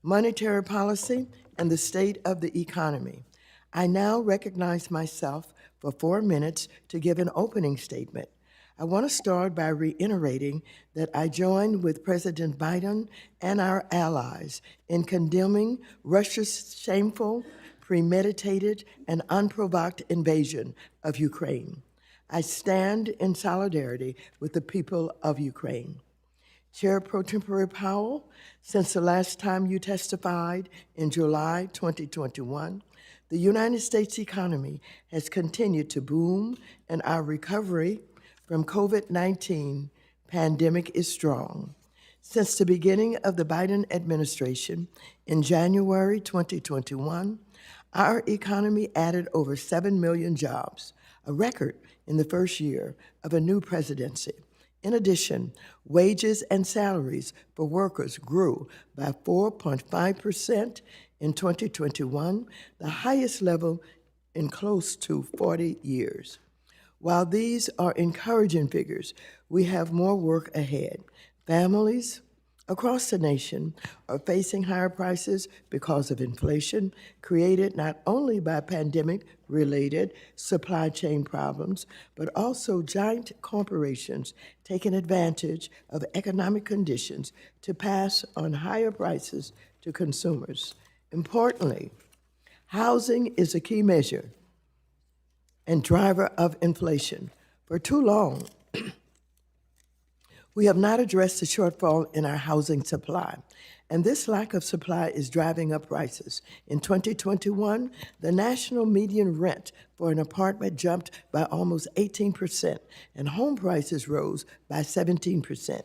monetary policy, and the state of the economy. I now recognize myself for 4 minutes to give an opening statement. I want to start by reiterating that I join with President Biden and our allies in condemning Russia's shameful, premeditated, and unprovoked invasion of Ukraine. I stand in solidarity with the people of Ukraine. Chair Pro Tempore Powell, since the last time you testified in July 2021, the United States economy has continued to boom and our recovery from COVID-19 pandemic is strong. Since the beginning of the Biden administration in January 2021, our economy added over 7 million jobs, a record in the first year of a new presidency. In addition, wages and salaries for workers grew by 4.5% in 2021, the highest level in close to 40 years. While these are encouraging figures, we have more work ahead. Families across the nation are facing higher prices because of inflation created not only by pandemic-related supply chain problems, but also giant corporations taking advantage of economic conditions to pass on higher prices to consumers. Importantly, housing is a key measure and driver of inflation. For too long, we have not addressed the shortfall in our housing supply, and this lack of supply is driving up prices. In 2021, the national median rent for an apartment jumped by almost 18%, and home prices rose by 17%.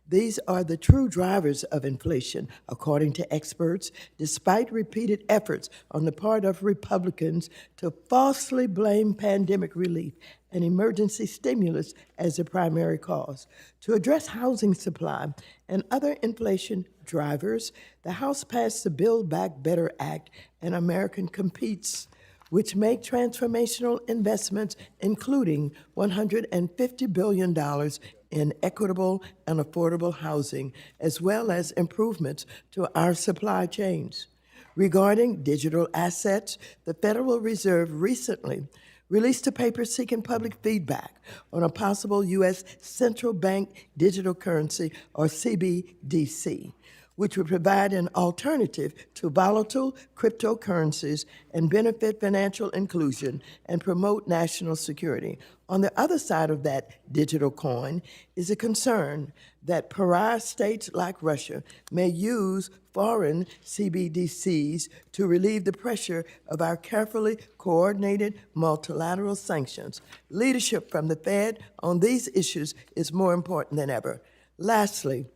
These are the true drivers of inflation, according to experts, despite repeated efforts on the part of Republicans to falsely blame pandemic relief and emergency stimulus as the primary cause. To address housing supply and other inflation drivers, the House passed the Build Back Better Act and American Competes, which make transformational investments, including $150 billion in equitable and affordable housing, as well as improvements to our supply chains. Regarding digital assets, the Federal Reserve recently released a paper seeking public feedback on a possible U.S. central bank digital currency, or CBDC, which would provide an alternative to volatile cryptocurrencies and benefit financial inclusion and promote national security. On the other side of that digital coin is a concern that pariah states like Russia may use foreign CBDCs to relieve the pressure of our carefully coordinated multilateral sanctions. Leadership from the Fed on these issues is more important than ever. Lastly,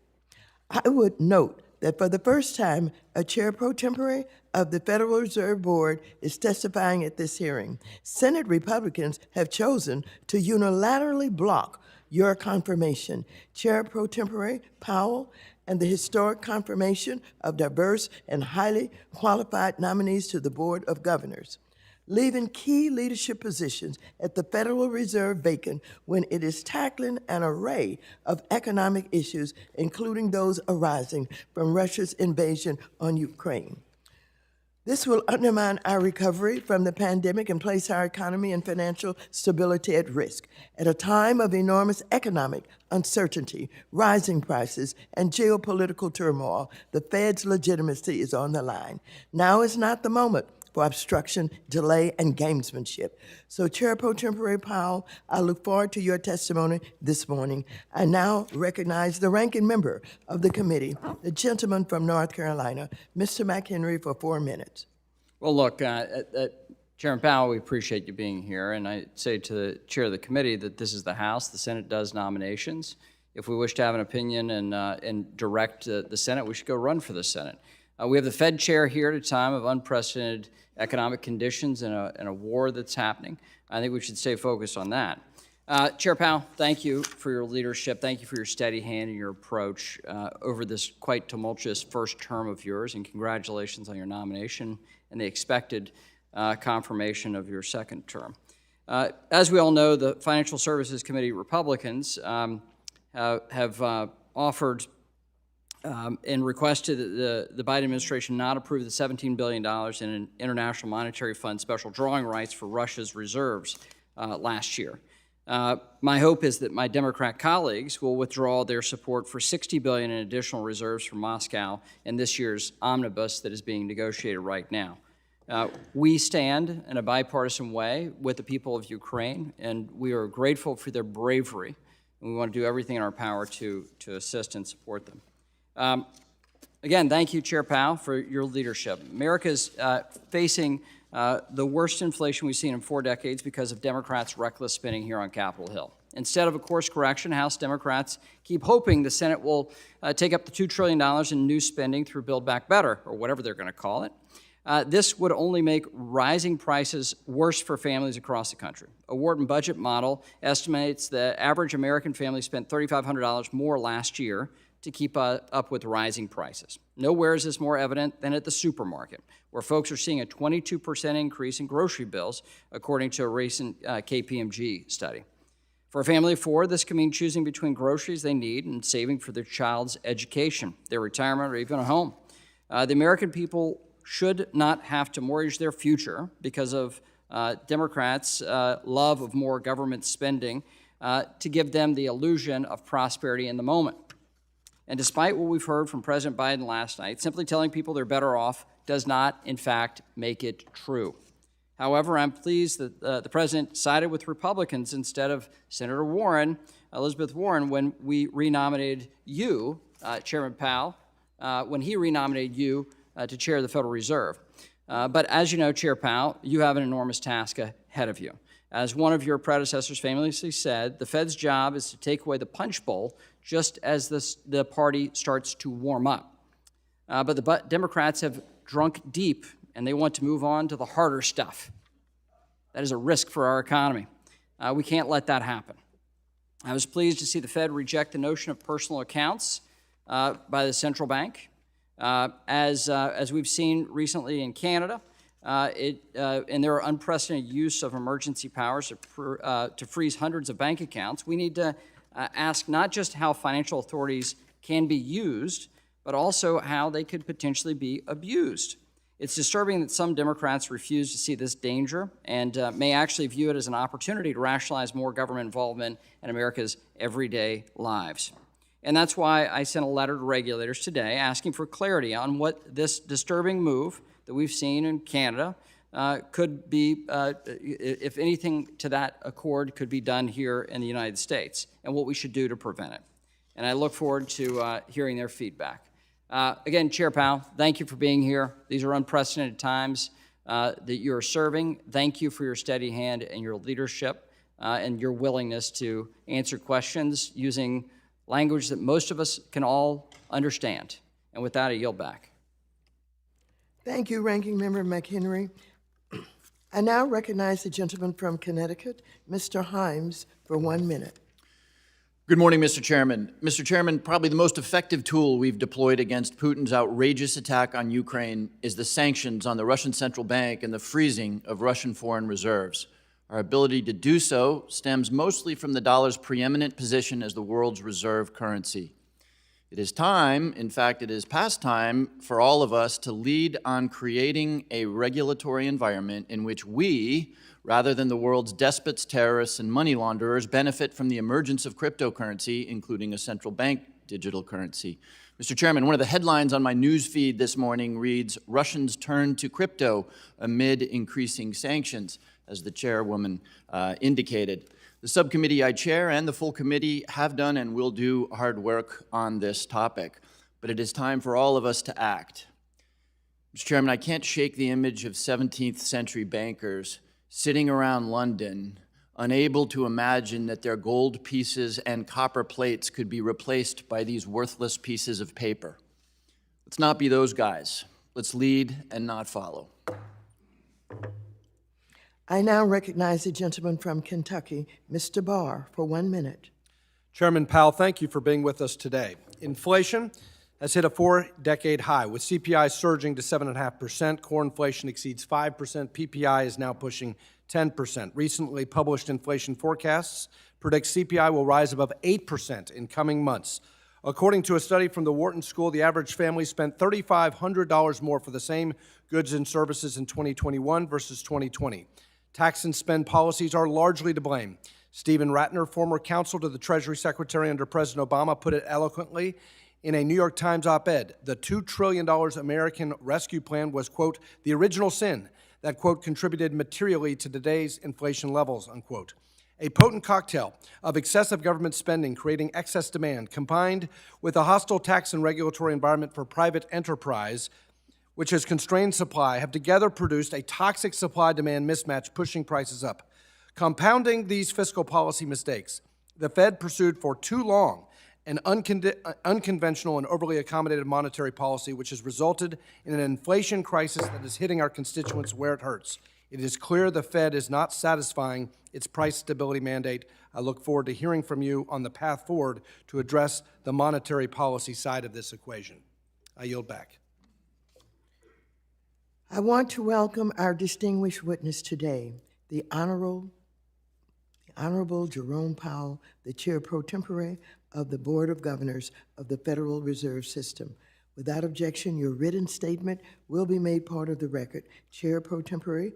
I would note that for the first time, a chair pro tempore of the Federal Reserve Board is testifying at this hearing. Senate Republicans have chosen to unilaterally block your confirmation. Chair pro tempore Powell and the historic confirmation of diverse and highly qualified nominees to the Board of Governors, leaving key leadership positions at the Federal Reserve vacant when it is tackling an array of economic issues, including those arising from Russia's invasion on Ukraine. This will undermine our recovery from the pandemic and place our economy and financial stability at risk. At a time of enormous economic uncertainty, rising prices, and geopolitical turmoil, the Fed's legitimacy is on the line. Now is not the moment for obstruction, delay, and gamesmanship. So, Chair Pro Tempore Powell, I look forward to your testimony this morning. I now recognize the ranking member of the committee, the gentleman from North Carolina, Mr. McHenry, for 4 minutes. Well, look, Chairman Powell, we appreciate you being here, and I say to the chair of the committee that this is the House. The Senate does nominations. If we wish to have an opinion and direct the Senate, we should go run for the Senate. We have the Fed chair here at a time of unprecedented economic conditions and a war that's happening. I think we should stay focused on that. Chair Powell, thank you for your leadership. Thank you for your steady hand and your approach over this quite tumultuous first term of yours, and congratulations on your nomination and the expected confirmation of your second term. As we all know, the Financial Services Committee Republicans have offered and requested that the Biden administration not approve the $17 billion in an International Monetary Fund special drawing rights for Russia's reserves last year. My hope is that my Democrat colleagues will withdraw their support for $60 billion in additional reserves from Moscow in this year's omnibus that is being negotiated right now. We stand in a bipartisan way with the people of Ukraine, and we are grateful for their bravery, and we want to do everything in our power to assist and support them. Again, thank you, Chair Powell, for your leadership. America is facing the worst inflation we've seen in 4 decades because of Democrats' reckless spending here on Capitol Hill. Instead of a course correction, House Democrats keep hoping the Senate will take up the $2 trillion in new spending through Build Back Better, or whatever they're going to call it. This would only make rising prices worse for families across the country. A Wharton budget model estimates the average American family spent $3,500 more last year to keep up with rising prices. Nowhere is this more evident than at the supermarket, where folks are seeing a 22% increase in grocery bills, according to a recent KPMG study. For a family of 4, this can mean choosing between groceries they need and saving for their child's education, their retirement, or even a home. The American people should not have to mortgage their future because of Democrats' love of more government spending to give them the illusion of prosperity in the moment. And despite what we've heard from President Biden last night, simply telling people they're better off does not, in fact, make it true. However, I'm pleased that the President sided with Republicans instead of Senator Warren, Elizabeth Warren, when we renominated you, Chairman Powell, when he renominated you to chair the Federal Reserve. But as you know, Chair Powell, you have an enormous task ahead of you. As one of your predecessors famously said, the Fed's job is to take away the punch bowl just as the party starts to warm up. But the Democrats have drunk deep, and they want to move on to the harder stuff. That is a risk for our economy. We can't let that happen. I was pleased to see the Fed reject the notion of personal accounts by the central bank. As we've seen recently in Canada, and their unprecedented use of emergency powers to freeze hundreds of bank accounts, we need to ask not just how financial authorities can be used, but also how they could potentially be abused. It's disturbing that some Democrats refuse to see this danger and may actually view it as an opportunity to rationalize more government involvement in America's everyday lives. And that's why I sent a letter to regulators today asking for clarity on what this disturbing move that we've seen in Canada could be, if anything to that accord could be done here in the United States, and what we should do to prevent it. And I look forward to hearing their feedback. Again, Chair Powell, thank you for being here. These are unprecedented times that you're serving. Thank you for your steady hand and your leadership and your willingness to answer questions using language that most of us can all understand. And with that, I yield back. Thank you, Ranking Member McHenry. I now recognize the gentleman from Connecticut, Mr. Himes, for 1 minute. Good morning, Mr. Chairman. Mr. Chairman, probably the most effective tool we've deployed against Putin's outrageous attack on Ukraine is the sanctions on the Russian central bank and the freezing of Russian foreign reserves. Our ability to do so stems mostly from the dollar's preeminent position as the world's reserve currency. It is time, in fact, it is past time for all of us to lead on creating a regulatory environment in which we, rather than the world's despots, terrorists, and money launderers, benefit from the emergence of cryptocurrency, including a central bank digital currency. Mr. Chairman, one of the headlines on my news feed this morning reads, "Russians turn to crypto amid increasing sanctions," as the chairwoman indicated. The subcommittee I chair and the full committee have done and will do hard work on this topic, but it is time for all of us to act. Mr. Chairman, I can't shake the image of 17th century bankers sitting around London, unable to imagine that their gold pieces and copper plates could be replaced by these worthless pieces of paper. Let's not be those guys. Let's lead and not follow. I now recognize the gentleman from Kentucky, Mr. Barr, for 1 minute. Chairman Powell, thank you for being with us today. Inflation has hit a 4-decade high, with CPI surging to 7.5%. Core inflation exceeds 5%. PPI is now pushing 10%. Recently published inflation forecasts predict CPI will rise above 8% in coming months. According to a study from the Wharton School, the average family spent $3,500 more for the same goods and services in 2021 versus 2020. Tax and spend policies are largely to blame. Stephen Ratner, former counsel to the Treasury Secretary under President Obama, put it eloquently in a New York Times op-ed. The $2 trillion American Rescue Plan was, quote, the original sin that, quote, contributed materially to today's inflation levels, unquote. A potent cocktail of excessive government spending creating excess demand, combined with a hostile tax and regulatory environment for private enterprise, which has constrained supply, have together produced a toxic supply-demand mismatch pushing prices up. Compounding these fiscal policy mistakes, the Fed pursued for too long an unconventional and overly accommodative monetary policy, which has resulted in an inflation crisis that is hitting our constituents where it hurts. It is clear the Fed is not satisfying its price stability mandate. I look forward to hearing from you on the path forward to address the monetary policy side of this equation. I yield back. I want to welcome our distinguished witness today, the Honorable Jerome Powell, the Chair Pro Tempore of the Board of Governors of the Federal Reserve System. Without objection, your written statement will be made part of the record. Chair Pro Tempore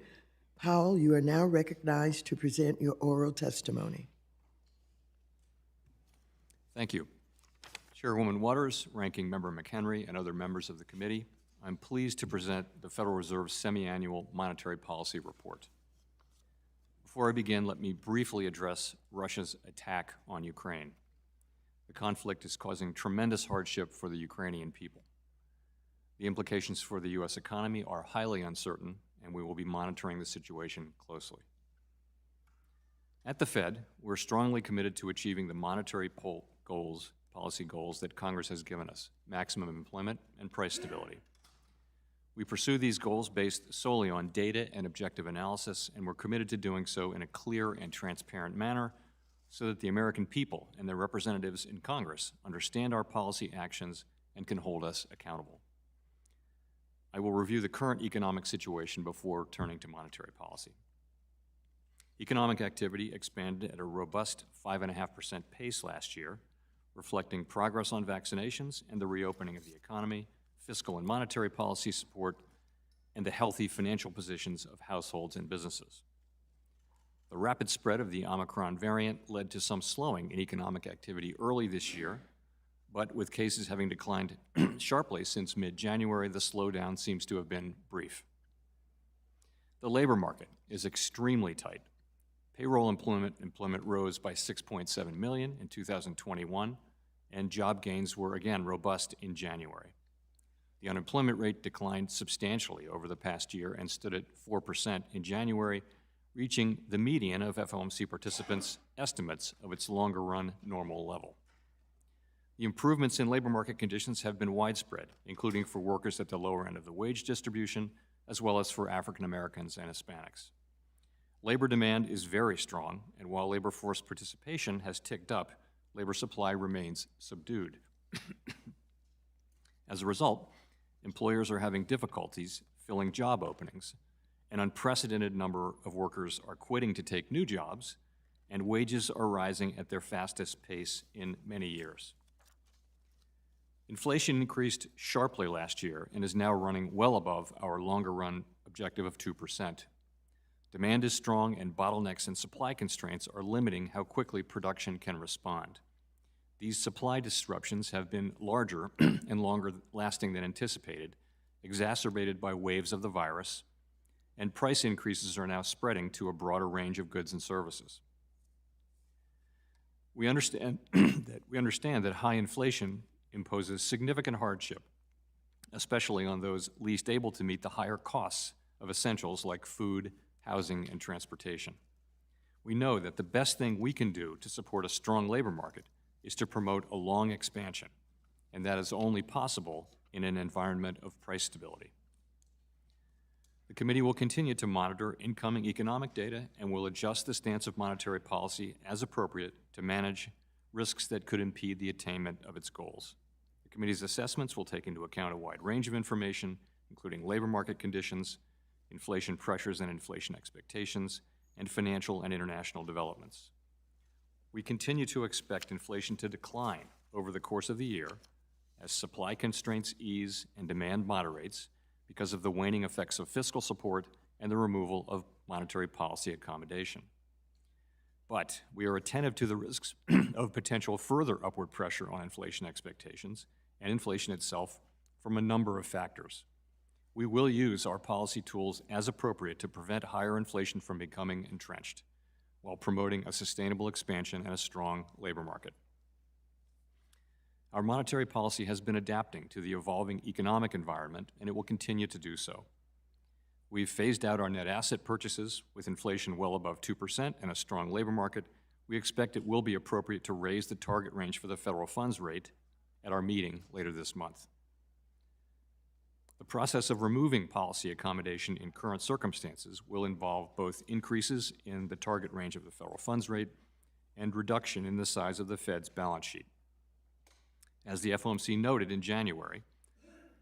Powell, you are now recognized to present your oral testimony. Thank you. Chairwoman Waters, Ranking Member McHenry, and other members of the committee, I'm pleased to present the Federal Reserve's semi-annual monetary policy report. Before I begin, let me briefly address Russia's attack on Ukraine. The conflict is causing tremendous hardship for the Ukrainian people. The implications for the U.S. economy are highly uncertain, and we will be monitoring the situation closely. At the Fed, we're strongly committed to achieving the monetary policy goals that Congress has given us: maximum employment and price stability. We pursue these goals based solely on data and objective analysis, and we're committed to doing so in a clear and transparent manner so that the American people and their representatives in Congress understand our policy actions and can hold us accountable. I will review the current economic situation before turning to monetary policy. Economic activity expanded at a robust 5.5% pace last year, reflecting progress on vaccinations and the reopening of the economy, fiscal and monetary policy support, and the healthy financial positions of households and businesses. The rapid spread of the Omicron variant led to some slowing in economic activity early this year, but with cases having declined sharply since mid-January, the slowdown seems to have been brief. The labor market is extremely tight. Payroll employment rose by 6.7 million in 2021, and job gains were again robust in January. The unemployment rate declined substantially over the past year and stood at 4% in January, reaching the median of FOMC participants' estimates of its longer-run normal level. The improvements in labor market conditions have been widespread, including for workers at the lower end of the wage distribution, as well as for African Americans and Hispanics. Labor demand is very strong, and while labor force participation has ticked up, labor supply remains subdued. As a result, employers are having difficulties filling job openings. An unprecedented number of workers are quitting to take new jobs, and wages are rising at their fastest pace in many years. Inflation increased sharply last year and is now running well above our longer-run objective of 2%. Demand is strong, and bottlenecks and supply constraints are limiting how quickly production can respond. These supply disruptions have been larger and longer lasting than anticipated, exacerbated by waves of the virus, and price increases are now spreading to a broader range of goods and services. We understand that high inflation imposes significant hardship, especially on those least able to meet the higher costs of essentials like food, housing, and transportation. We know that the best thing we can do to support a strong labor market is to promote a long expansion, and that is only possible in an environment of price stability. The committee will continue to monitor incoming economic data and will adjust the stance of monetary policy as appropriate to manage risks that could impede the attainment of its goals. The committee's assessments will take into account a wide range of information, including labor market conditions, inflation pressures and inflation expectations, and financial and international developments. We continue to expect inflation to decline over the course of the year as supply constraints ease and demand moderates because of the waning effects of fiscal support and the removal of monetary policy accommodation. But we are attentive to the risks of potential further upward pressure on inflation expectations and inflation itself from a number of factors. We will use our policy tools as appropriate to prevent higher inflation from becoming entrenched, while promoting a sustainable expansion and a strong labor market. Our monetary policy has been adapting to the evolving economic environment, and it will continue to do so. We've phased out our net asset purchases. With inflation well above 2% and a strong labor market, we expect it will be appropriate to raise the target range for the federal funds rate at our meeting later this month. The process of removing policy accommodation in current circumstances will involve both increases in the target range of the federal funds rate and reduction in the size of the Fed's balance sheet. As the FOMC noted in January,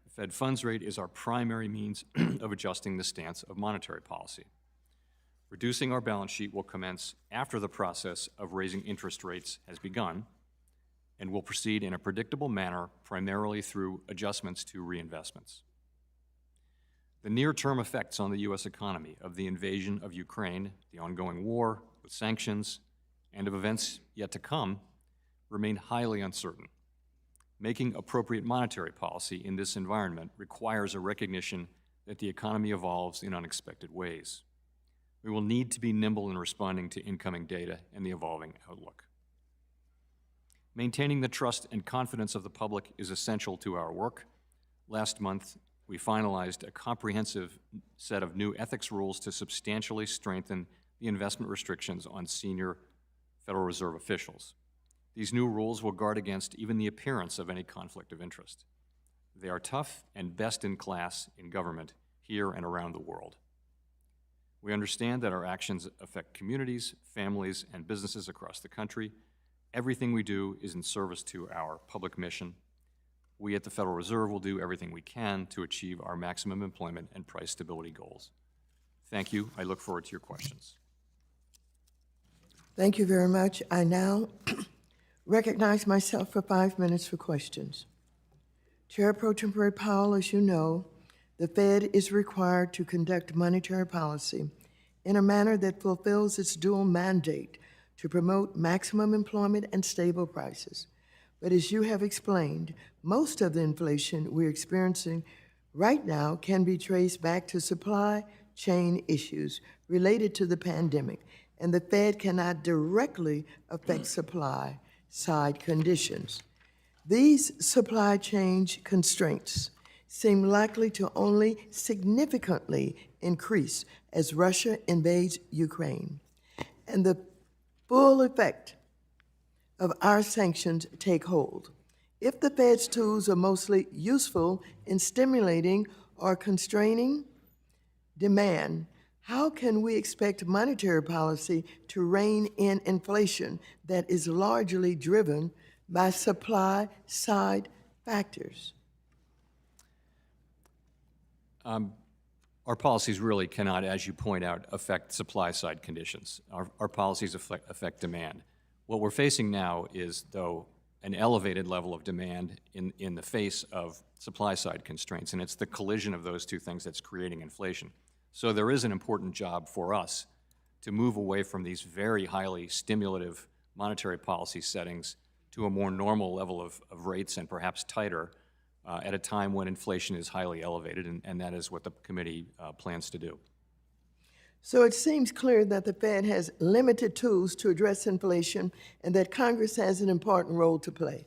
the Fed funds rate is our primary means of adjusting the stance of monetary policy. Reducing our balance sheet will commence after the process of raising interest rates has begun and will proceed in a predictable manner, primarily through adjustments to reinvestments. The near-term effects on the U.S. economy of the invasion of Ukraine, the ongoing war with sanctions, and of events yet to come remain highly uncertain. Making appropriate monetary policy in this environment requires a recognition that the economy evolves in unexpected ways. We will need to be nimble in responding to incoming data and the evolving outlook. Maintaining the trust and confidence of the public is essential to our work. Last month, we finalized a comprehensive set of new ethics rules to substantially strengthen the investment restrictions on senior Federal Reserve officials. These new rules will guard against even the appearance of any conflict of interest. They are tough and best in class in government here and around the world. We understand that our actions affect communities, families, and businesses across the country. Everything we do is in service to our public mission. We at the Federal Reserve will do everything we can to achieve our maximum employment and price stability goals. Thank you. I look forward to your questions. Thank you very much. I now recognize myself for 5 minutes for questions. Chair Pro Tempore Powell, as you know, the Fed is required to conduct monetary policy in a manner that fulfills its dual mandate to promote maximum employment and stable prices. But as you have explained, most of the inflation we're experiencing right now can be traced back to supply chain issues related to the pandemic, and the Fed cannot directly affect supply side conditions. These supply chain constraints seem likely to only significantly increase as Russia invades Ukraine, and the full effect of our sanctions take hold. If the Fed's tools are mostly useful in stimulating or constraining demand, how can we expect monetary policy to rein in inflation that is largely driven by supply-side factors? Our policies really cannot, as you point out, affect supply-side conditions. Our policies affect demand. What we're facing now is, though, an elevated level of demand in the face of supply-side constraints, and it's the collision of those two things that's creating inflation. So there is an important job for us to move away from these very highly stimulative monetary policy settings to a more normal level of rates and perhaps tighter at a time when inflation is highly elevated, and that is what the committee plans to do. So it seems clear that the Fed has limited tools to address inflation and that Congress has an important role to play.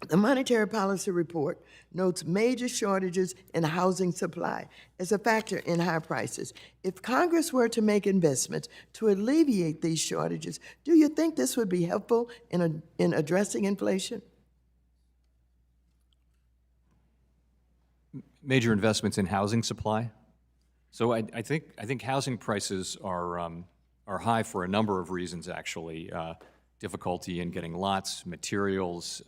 The Monetary Policy Report notes major shortages in housing supply as a factor in high prices. If Congress were to make investments to alleviate these shortages, do you think this would be helpful in addressing inflation? Major investments in housing supply. So I think housing prices are high for a number of reasons, actually. Difficulty in getting lots, materials,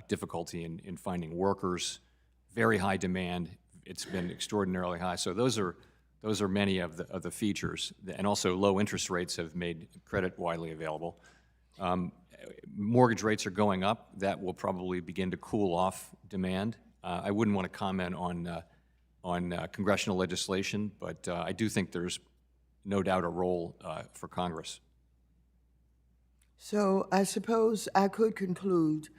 difficulty in finding workers, very high demand. It's been extraordinarily high. So those are many of the features, and also low interest rates have made credit widely available. mortgage rates are going up. That will probably begin to cool off demand. I wouldn't want to comment on congressional legislation, but I do think there's no doubt a role for Congress. So I suppose I could conclude,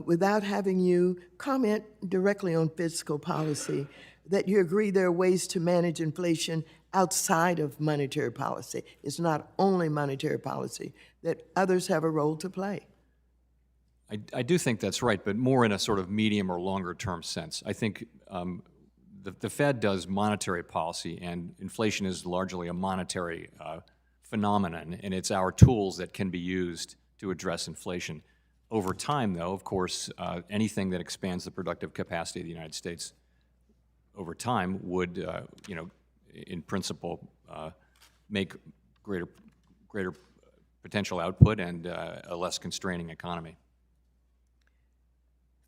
without having you comment directly on fiscal policy, that you agree there are ways to manage inflation outside of monetary policy. It's not only monetary policy, that others have a role to play. I do think that's right, but more in a sort of medium or longer term sense. I think the Fed does monetary policy, and inflation is largely a monetary phenomenon, and it's our tools that can be used to address inflation. Over time, though, of course, anything that expands the productive capacity of the United States over time would, in principle, make greater potential output and a less constraining economy.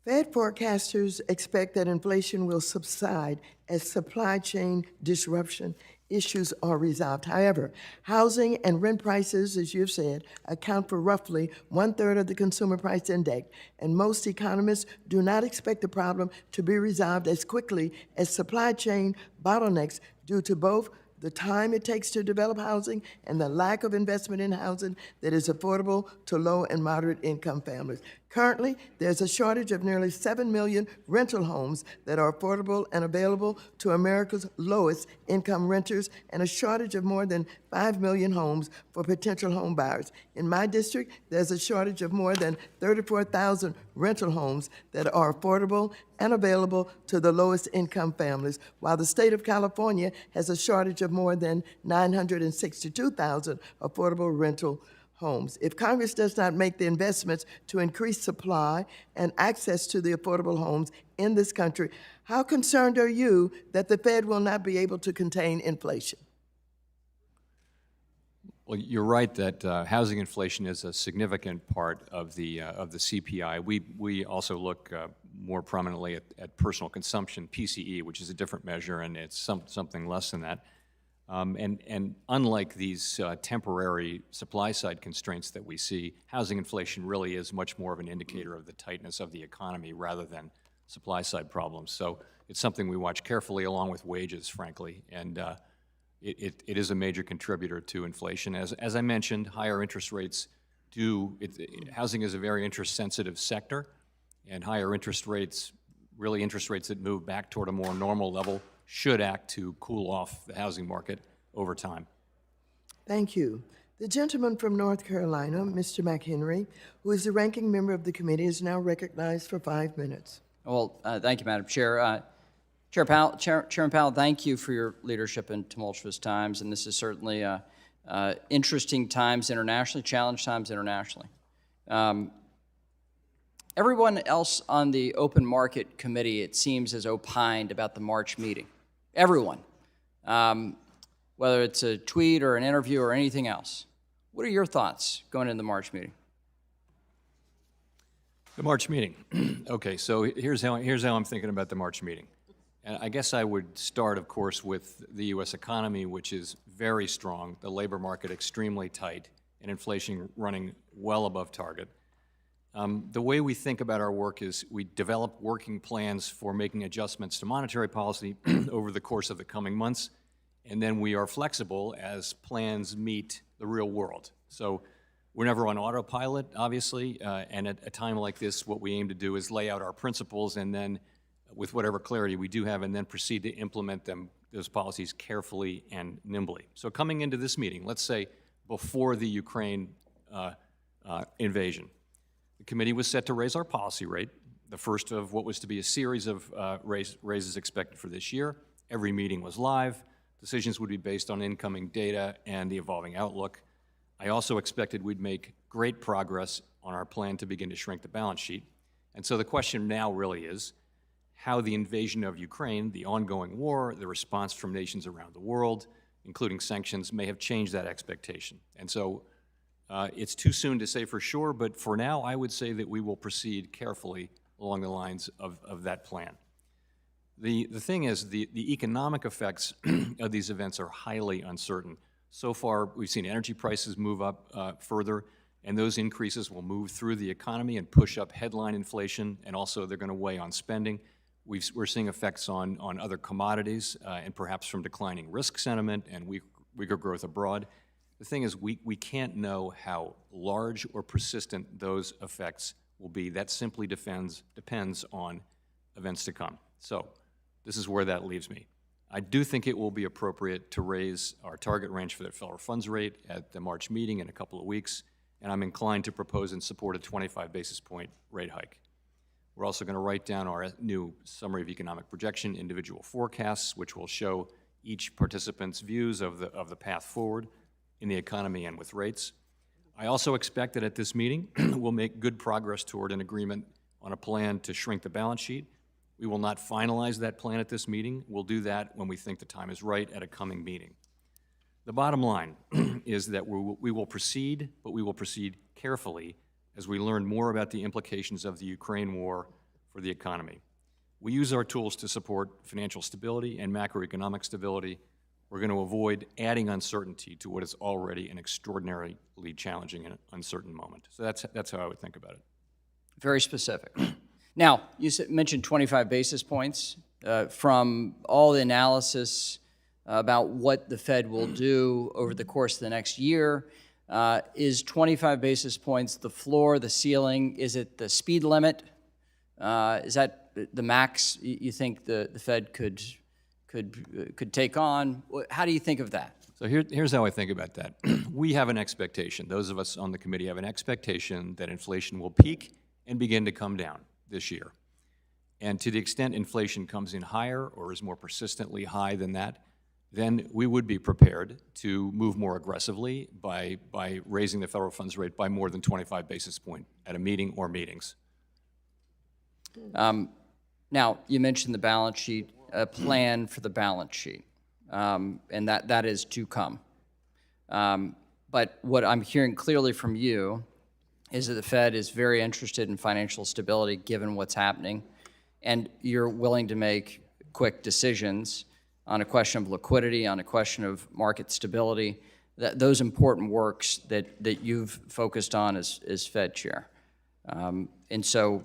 Fed forecasters expect that inflation will subside as supply chain disruption issues are resolved. However, housing and rent prices, as you've said, account for roughly 1/3 of the consumer price index, and most economists do not expect the problem to be resolved as quickly as supply chain bottlenecks due to both the time it takes to develop housing and the lack of investment in housing that is affordable to low and moderate income families. Currently, there's a shortage of nearly 7 million rental homes that are affordable and available to America's lowest income renters, and a shortage of more than 5 million homes for potential home buyers. In my district, there's a shortage of more than 34,000 rental homes that are affordable and available to the lowest income families, while the state of California has a shortage of more than 962,000 affordable rental homes. If Congress does not make the investments to increase supply and access to the affordable homes in this country, how concerned are you that the Fed will not be able to contain inflation? Well, you're right that housing inflation is a significant part of the CPI. We also look more prominently at personal consumption, PCE, which is a different measure, and it's something less than that. And unlike these temporary supply-side constraints that we see, housing inflation really is much more of an indicator of the tightness of the economy rather than supply-side problems. So it's something we watch carefully, along with wages, frankly, and it is a major contributor to inflation. As I mentioned, higher interest rates housing is a very interest-sensitive sector, and higher interest rates, really interest rates that move back toward a more normal level, should act to cool off the housing market over time. Thank you. The gentleman from North Carolina, Mr. McHenry, who is the ranking member of the committee, is now recognized for 5 minutes. Well, thank you, Madam Chair. Chairman Powell, thank you for your leadership in tumultuous times, and this is certainly interesting times internationally, challenge times internationally. Everyone else on the Open Market Committee, it seems, has opined about the March meeting. Everyone, whether it's a tweet or an interview or anything else. What are your thoughts going into the March meeting? The March meeting. Okay, so here's how I'm thinking about the March meeting. And I guess I would start, of course, with the U.S. economy, which is very strong, the labor market extremely tight, and inflation running well above target. The way we think about our work is we develop working plans for making adjustments to monetary policy over the course of the coming months, and then we are flexible as plans meet the real world. So we're never on autopilot, obviously, and at a time like this, what we aim to do is lay out our principles, and then with whatever clarity we do have, and then proceed to implement those policies carefully and nimbly. So coming into this meeting, let's say before the Ukraine invasion, the committee was set to raise our policy rate, the first of what was to be a series of raises expected for this year. Every meeting was live. Decisions would be based on incoming data and the evolving outlook. I also expected we'd make great progress on our plan to begin to shrink the balance sheet. And so the question now really is how the invasion of Ukraine, the ongoing war, the response from nations around the world, including sanctions, may have changed that expectation. And so it's too soon to say for sure, but for now, I would say that we will proceed carefully along the lines of that plan. The thing is, the economic effects of these events are highly uncertain. So far, we've seen energy prices move up further. and those increases will move through the economy and push up headline inflation, and also they're going to weigh on spending. We're seeing effects on other commodities, and perhaps from declining risk sentiment and weaker growth abroad. The thing is, we can't know how large or persistent those effects will be. That simply depends on events to come. So this is where that leaves me. I do think it will be appropriate to raise our target range for the federal funds rate at the March meeting in a couple of weeks, and I'm inclined to propose and support a 25 basis point rate hike. We're also going to write down our new summary of economic projection, individual forecasts, which will show each participant's views of the path forward in the economy and with rates. I also expect that at this meeting, we'll make good progress toward an agreement on a plan to shrink the balance sheet. We will not finalize that plan at this meeting. We'll do that when we think the time is right at a coming meeting. The bottom line is that we will proceed, but we will proceed carefully as we learn more about the implications of the Ukraine war for the economy. We use our tools to support financial stability and macroeconomic stability. We're going to avoid adding uncertainty to what is already an extraordinarily challenging and uncertain moment. So that's how I would think about it. Very specific. Now, you mentioned 25 basis points. From all the analysis about what the Fed will do over the course of the next year, is 25 basis points the floor, the ceiling? Is it the speed limit? Is that the max you think the Fed could take on? How do you think of that? So here's how I think about that. We have an expectation, those of us on the committee have an expectation that inflation will peak and begin to come down this year. And to the extent inflation comes in higher or is more persistently high than that, then we would be prepared to move more aggressively by raising the federal funds rate by more than 25 basis points at a meeting or meetings. Now, you mentioned the balance sheet, a plan for the balance sheet, and that is to come. But what I'm hearing clearly from you is that the Fed is very interested in financial stability given what's happening, and you're willing to make quick decisions on a question of liquidity, on a question of market stability, those important works that you've focused on as Fed chair. And so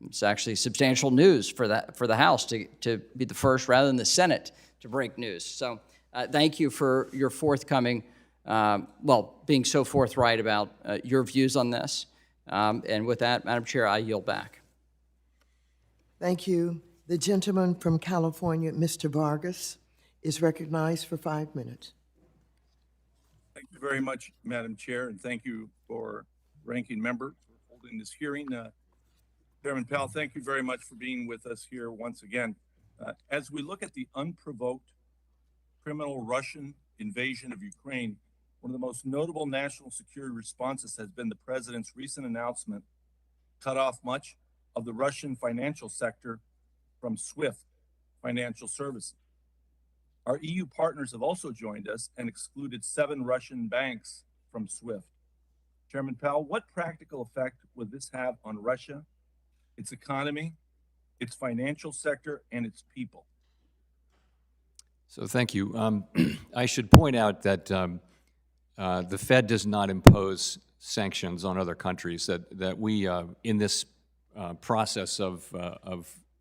it's actually substantial news for the House to be the first rather than the Senate to break news. So thank you for your forthcoming, being so forthright about your views on this. And with that, Madam Chair, I yield back. Thank you. The gentleman from California, Mr. Vargas, is recognized for 5 minutes. Thank you very much, Madam Chair, and thank you for ranking member for holding this hearing. Chairman Powell, thank you very much for being with us here once again. As we look at the unprovoked criminal Russian invasion of Ukraine, one of the most notable national security responses has been the president's recent announcement to cut off much of the Russian financial sector from SWIFT financial services. Our EU partners have also joined us and excluded 7 Russian banks from SWIFT. Chairman Powell, what practical effect would this have on Russia, its economy, its financial sector, and its people? So thank you. I should point out that the Fed does not impose sanctions on other countries, that we, in this process of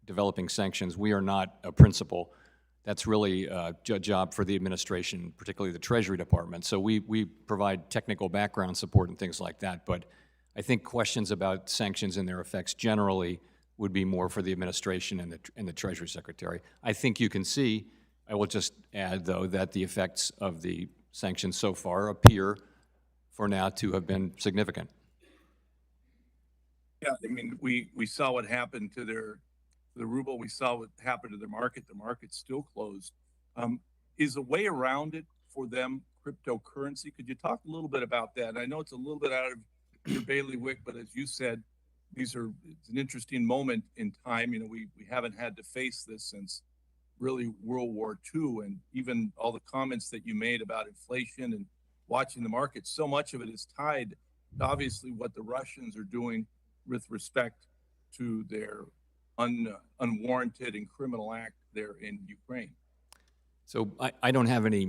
developing sanctions, we are not a principal. That's really a job for the administration, particularly the Treasury Department. So we provide technical background support and things like that, but I think questions about sanctions and their effects generally would be more for the administration and the Treasury Secretary. I think you can see, I will just add, though, that the effects of the sanctions so far appear, for now, to have been significant. Yeah, I mean, we saw what happened to the ruble. We saw what happened to the market. The market's still closed. Is a way around it for them cryptocurrency? Could you talk a little bit about that? I know it's a little bit out of your bailiwick, but as you said, it's an interesting moment in time. You know, we haven't had to face this since really World War II, and even all the comments that you made about inflation and watching the market, so much of it is tied to obviously what the Russians are doing with respect to their unwarranted and criminal act there in Ukraine. So I don't have any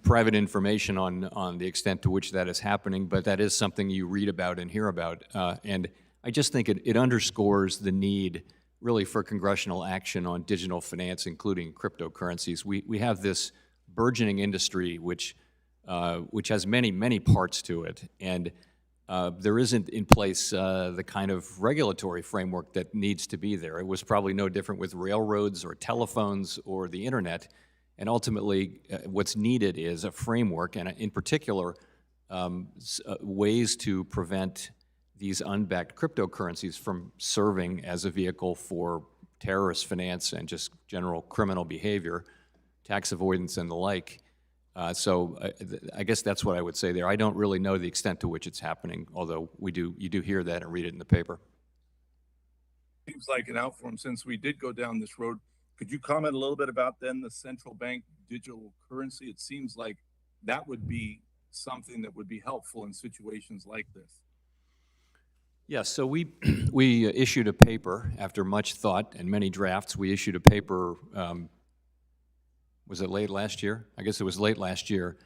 private information on the extent to which that is happening, but that is something you read about and hear about. And I just think it underscores the need really for congressional action on digital finance, including cryptocurrencies. We have this burgeoning industry which has many, many parts to it, and there isn't in place the kind of regulatory framework that needs to be there. It was probably no different with railroads or telephones or the internet, and ultimately what's needed is a framework, and in particular, ways to prevent these unbacked cryptocurrencies from serving as a vehicle for terrorist finance and just general criminal behavior, tax avoidance and the like. So I guess that's what I would say there. I don't really know the extent to which it's happening, although you do hear that and read it in the paper. Seems like an outform. Since we did go down this road, could you comment a little bit about then the central bank digital currency? It seems like that would be something that would be helpful in situations like this. Yes, so we issued a paper after much thought and many drafts. We issued a paper, was it late last year? I guess it was late last year,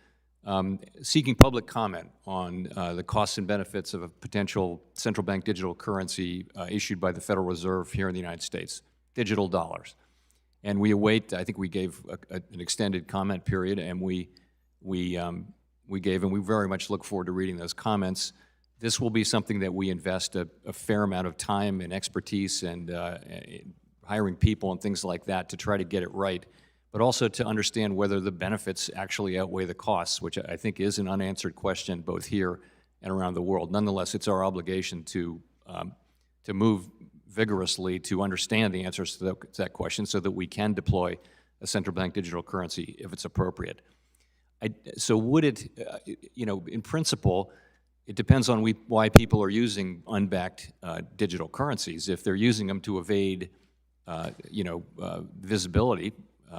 seeking public comment on the costs and benefits of a potential central bank digital currency issued by the Federal Reserve here in the United States, digital dollars. And we await, I think we gave an extended comment period, and we very much look forward to reading those comments. This will be something that we invest a fair amount of time and expertise and hiring people and things like that to try to get it right, but also to understand whether the benefits actually outweigh the costs, which I think is an unanswered question both here and around the world. Nonetheless, it's our obligation to move vigorously to understand the answers to that question so that we can deploy a central bank digital currency if it's appropriate. So would it, in principle, it depends on why people are using unbacked digital currencies. If they're using them to evade, visibility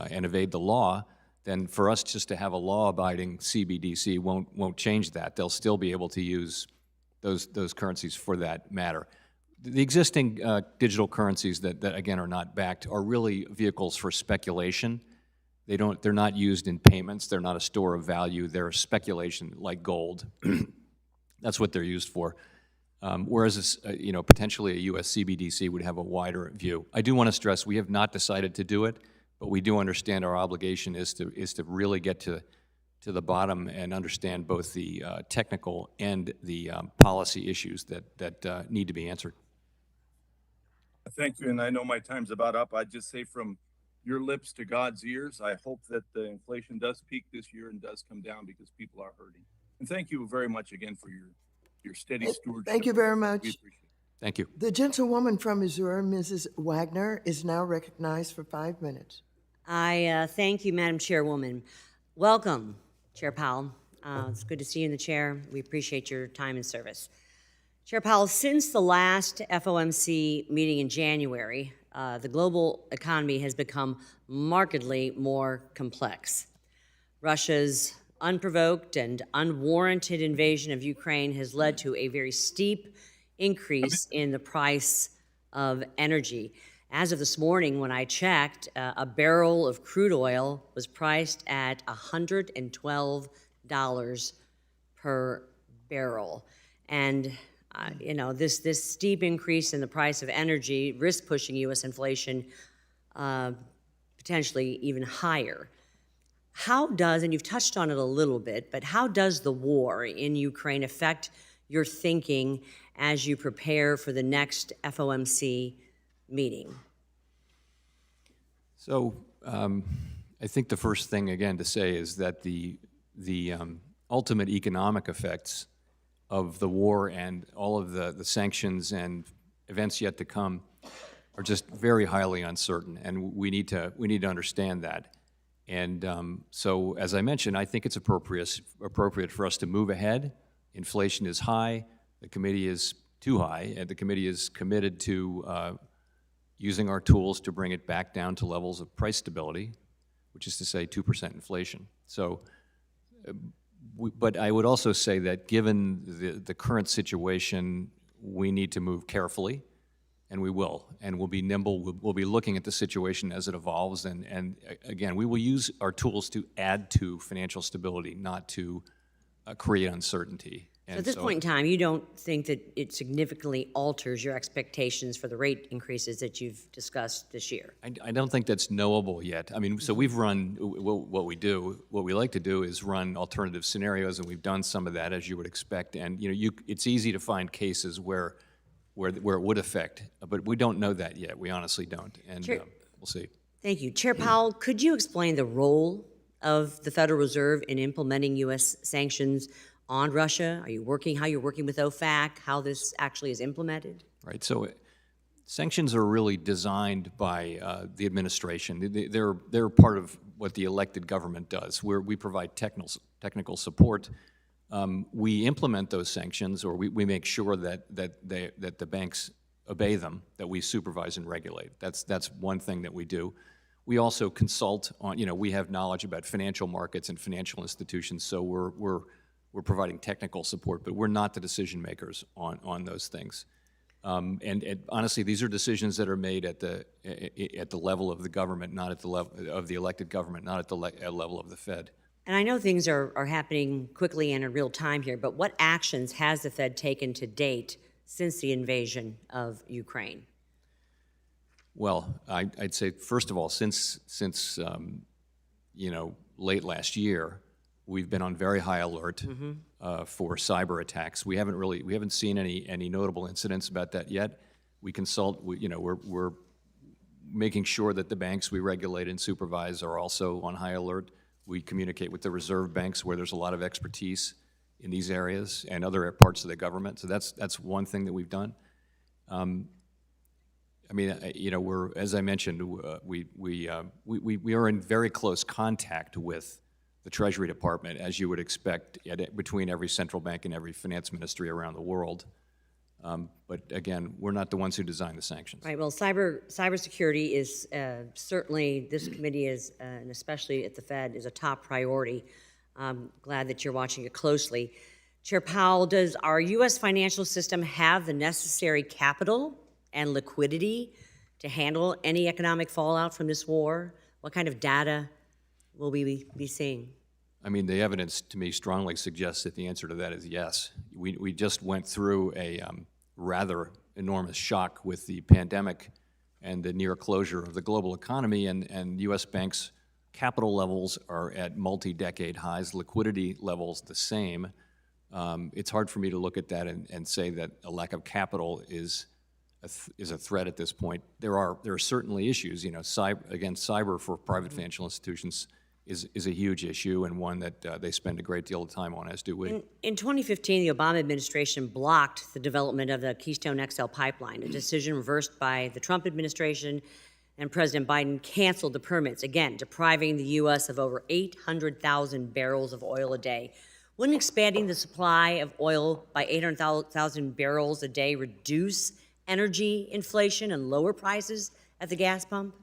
and evade the law, then for us just to have a law-abiding CBDC won't change that. They'll still be able to use those currencies for that matter. The existing digital currencies that again are not backed are really vehicles for speculation. They're not used in payments. They're not a store of value. They're speculation like gold. That's what they're used for. Whereas, potentially a U.S. CBDC would have a wider view. I do want to stress we have not decided to do it, but we do understand our obligation is to really get to the bottom and understand both the technical and the policy issues that need to be answered. Thank you, and I know my time's about up. I'd just say from your lips to God's ears, I hope that the inflation does peak this year and does come down because people are hurting. And thank you very much again for your steady stewardship. Thank you very much. We appreciate it. Thank you. The gentlewoman from Missouri, Mrs. Wagner, is now recognized for 5 minutes. I thank you, Madam Chairwoman. Welcome, Chair Powell. It's good to see you in the chair. We appreciate your time and service. Chair Powell, since the last FOMC meeting in January, the global economy has become markedly more complex. Russia's unprovoked and unwarranted invasion of Ukraine has led to a very steep increase in the price of energy. As of this morning, when I checked, a barrel of crude oil was priced at $112 per barrel. And this steep increase in the price of energy risk pushing U.S. inflation potentially even higher. How does, and you've touched on it a little bit, but how does the war in Ukraine affect your thinking as you prepare for the next FOMC meeting? So I think the first thing, again, to say is that the ultimate economic effects of the war and all of the sanctions and events yet to come are just very highly uncertain, and we need to understand that. And so, as I mentioned, I think it's appropriate for us to move ahead. Inflation is high. The committee is too high, and the committee is committed to using our tools to bring it back down to levels of price stability, which is to say 2% inflation. So, but I would also say that given the current situation, we need to move carefully and we will. And we'll be nimble. We'll be looking at the situation as it evolves. And again, we will use our tools to add to financial stability, not to create uncertainty. So at this point in time, you don't think that it significantly alters your expectations for the rate increases that you've discussed this year? I don't think that's knowable yet. I mean, so we've run, what we like to do is run alternative scenarios, and we've done some of that, as you would expect. And, it's easy to find cases where it would affect, but we don't know that yet. We honestly don't, and Sure. we'll see. Thank you. Chair Powell, could you explain the role of the Federal Reserve in implementing U.S. sanctions on Russia? How you're working with OFAC, how this actually is implemented? Right, so sanctions are really designed by the administration. They're part of what the elected government does, where we provide technical support. We implement those sanctions, or we make sure that the banks obey them, that we supervise and regulate. That's one thing that we do. We also consult on, we have knowledge about financial markets and financial institutions, so we're providing technical support, but we're not the decision makers on those things. And honestly, these are decisions that are made at the level of the government, not at the level of the elected government, not at the level of the Fed. And I know things are happening quickly and in real time here, but what actions has the Fed taken to date since the invasion of Ukraine? Well, I'd say, first of all, since late last year, we've been on very high alert for cyber attacks. We haven't seen any notable incidents about that yet. We consult. We're making sure that the banks we regulate and supervise are also on high alert. We communicate with the reserve banks, where there's a lot of expertise in these areas and other parts of the government. So that's one thing that we've done. As I mentioned, we are in very close contact with the Treasury Department, as you would expect, between every central bank and every finance ministry around the world. But again, we're not the ones who design the sanctions. Right. Well, cybersecurity is certainly, this committee is, and especially at the Fed, is a top priority. I'm glad that you're watching it closely. Chair Powell, does our U.S. financial system have the necessary capital and liquidity to handle any economic fallout from this war? What kind of data will we be seeing? I mean, the evidence to me strongly suggests that the answer to that is yes. We just went through a rather enormous shock with the pandemic and the near closure of the global economy, and U.S. banks' capital levels are at multi-decade highs, liquidity levels the same. It's hard for me to look at that and say that a lack of capital is a threat at this point. There are certainly issues. Cyber for private financial institutions is a huge issue, and one that they spend a great deal of time on, as do we. In 2015, the Obama administration blocked the development of the Keystone XL pipeline, a decision reversed by the Trump administration, and President Biden canceled the permits, again, depriving the U.S. of over 800,000 barrels of oil a day. Wouldn't expanding the supply of oil by 800,000 barrels a day reduce energy inflation and lower prices at the gas pump?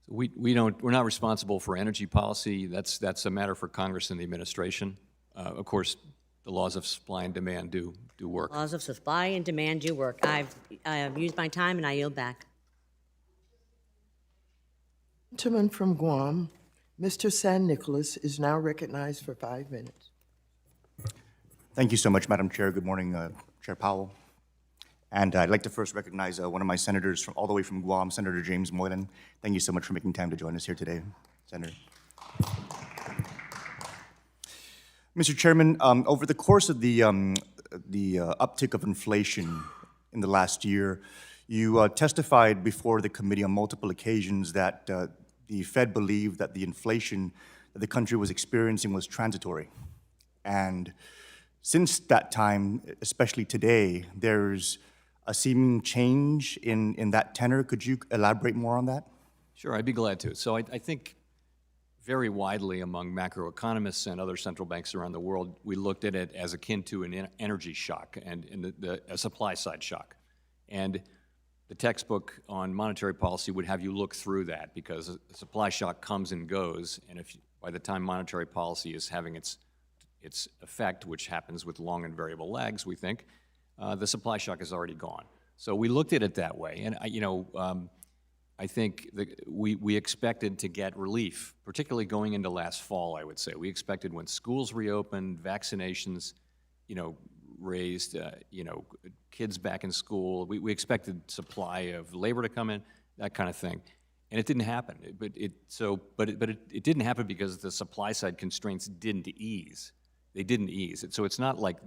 We're not responsible for energy policy. That's a matter for Congress and the administration. Of course, the laws of supply and demand do work. Laws of supply and demand do work. I've used my time, and I yield back. Gentleman from Guam, Mr. San Nicolas, is now recognized for 5 minutes. Thank you so much, Madam Chair. Good morning, Chair Powell. And I'd like to first recognize one of my senators all the way from Guam, Senator James Moylan. Thank you so much for making time to join us here today, Senator. Mr. Chairman, over the course of the uptick of inflation in the last year, you testified before the committee on multiple occasions that the Fed believed that the inflation that the country was experiencing was transitory. And since that time, especially today, there's a seeming change in that tenor. Could you elaborate more on that? Sure, I'd be glad to. So I think very widely among macroeconomists and other central banks around the world, we looked at it as akin to an energy shock and a supply side shock. And the textbook on monetary policy would have you look through that, because a supply shock comes and goes, and by the time monetary policy is having its effect, which happens with long and variable lags, we think, the supply shock is already gone. So we looked at it that way, and I think we expected to get relief, particularly going into last fall, I would say. We expected when schools reopened, vaccinations, raised, kids back in school, we expected supply of labor to come in, that kind of thing. And it didn't happen. But it didn't happen because the supply side constraints didn't ease. They didn't ease. So it's not like,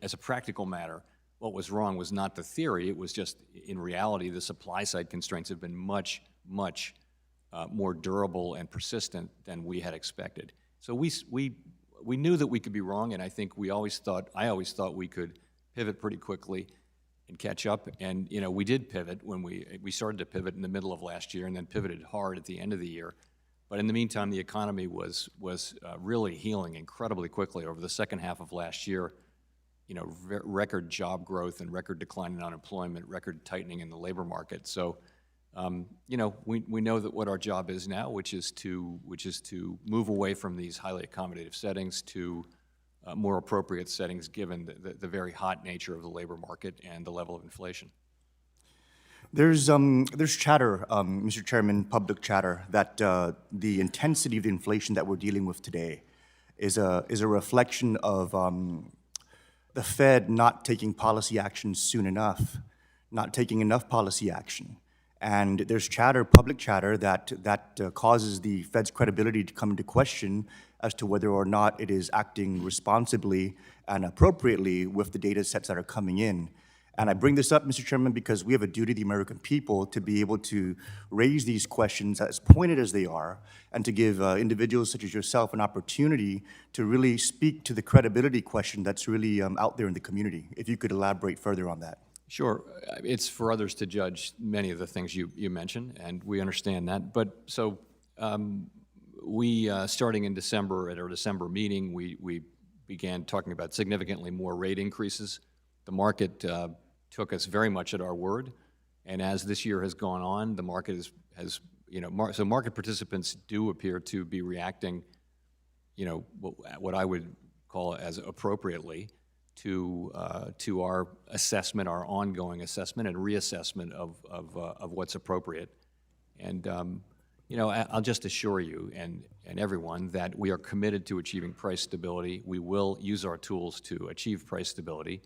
as a practical matter, what was wrong was not the theory, it was just, in reality, the supply side constraints have been much, much more durable and persistent than we had expected. So we knew that we could be wrong, and I think I always thought we could pivot pretty quickly and catch up. And we did pivot when we started to pivot in the middle of last year, and then pivoted hard at the end of the year. But in the meantime, the economy was really healing incredibly quickly over the second half of last year. Record job growth and record decline in unemployment, record tightening in the labor market. So, we know that what our job is now, which is to move away from these highly accommodative settings to more appropriate settings, given the very hot nature of the labor market and the level of inflation. There's chatter, Mr. Chairman, public chatter, that the intensity of the inflation that we're dealing with today is a reflection of the Fed not taking policy action soon enough, not taking enough policy action. And there's chatter, public chatter, that causes the Fed's credibility to come into question as to whether or not it is acting responsibly and appropriately with the data sets that are coming in. And I bring this up, Mr. Chairman, because we have a duty to the American people to be able to raise these questions as pointed as they are, and to give individuals such as yourself an opportunity to really speak to the credibility question that's really out there in the community. If you could elaborate further on that. Sure. It's for others to judge many of the things you mentioned, and we understand that. But so we, starting in December, at our December meeting, we began talking about significantly more rate increases. The market took us very much at our word, and as this year has gone on, the market so market participants do appear to be reacting, what I would call as appropriately to our assessment, our ongoing assessment and reassessment of what's appropriate. And I'll just assure you and everyone that we are committed to achieving price stability. We will use our tools to achieve price stability.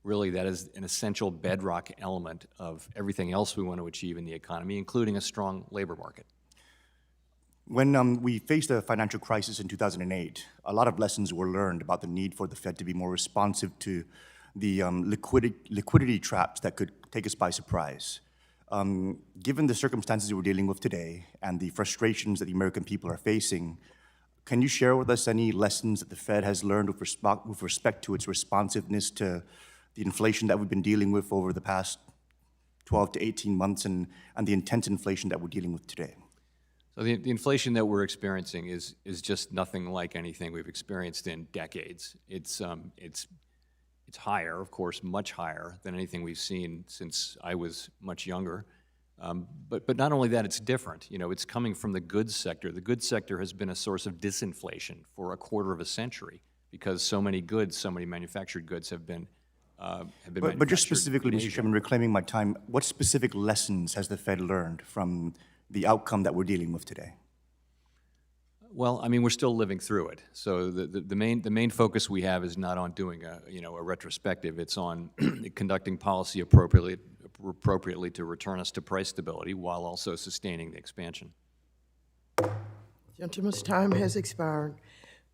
Really, that is an essential bedrock element of everything else we want to achieve in the economy, including a strong labor market. When we faced the financial crisis in 2008, a lot of lessons were learned about the need for the Fed to be more responsive to the liquidity traps that could take us by surprise. Given the circumstances we're dealing with today and the frustrations that the American people are facing, can you share with us any lessons that the Fed has learned with respect to its responsiveness to the inflation that we've been dealing with over the past 12 to 18 months and the intense inflation that we're dealing with today? So the inflation that we're experiencing is just nothing like anything we've experienced in decades. It's higher, of course, much higher than anything we've seen since I was much younger. But not only that, it's different. It's coming from the goods sector. The goods sector has been a source of disinflation for a quarter of a century because so many goods, so many manufactured goods have been But just specifically, Mr. Chairman, reclaiming my time, what specific lessons has the Fed learned from the outcome that we're dealing with today? Well, I mean, we're still living through it. So the main focus we have is not on doing a retrospective. It's on conducting policy appropriately to return us to price stability while also sustaining the expansion. Gentleman's time has expired.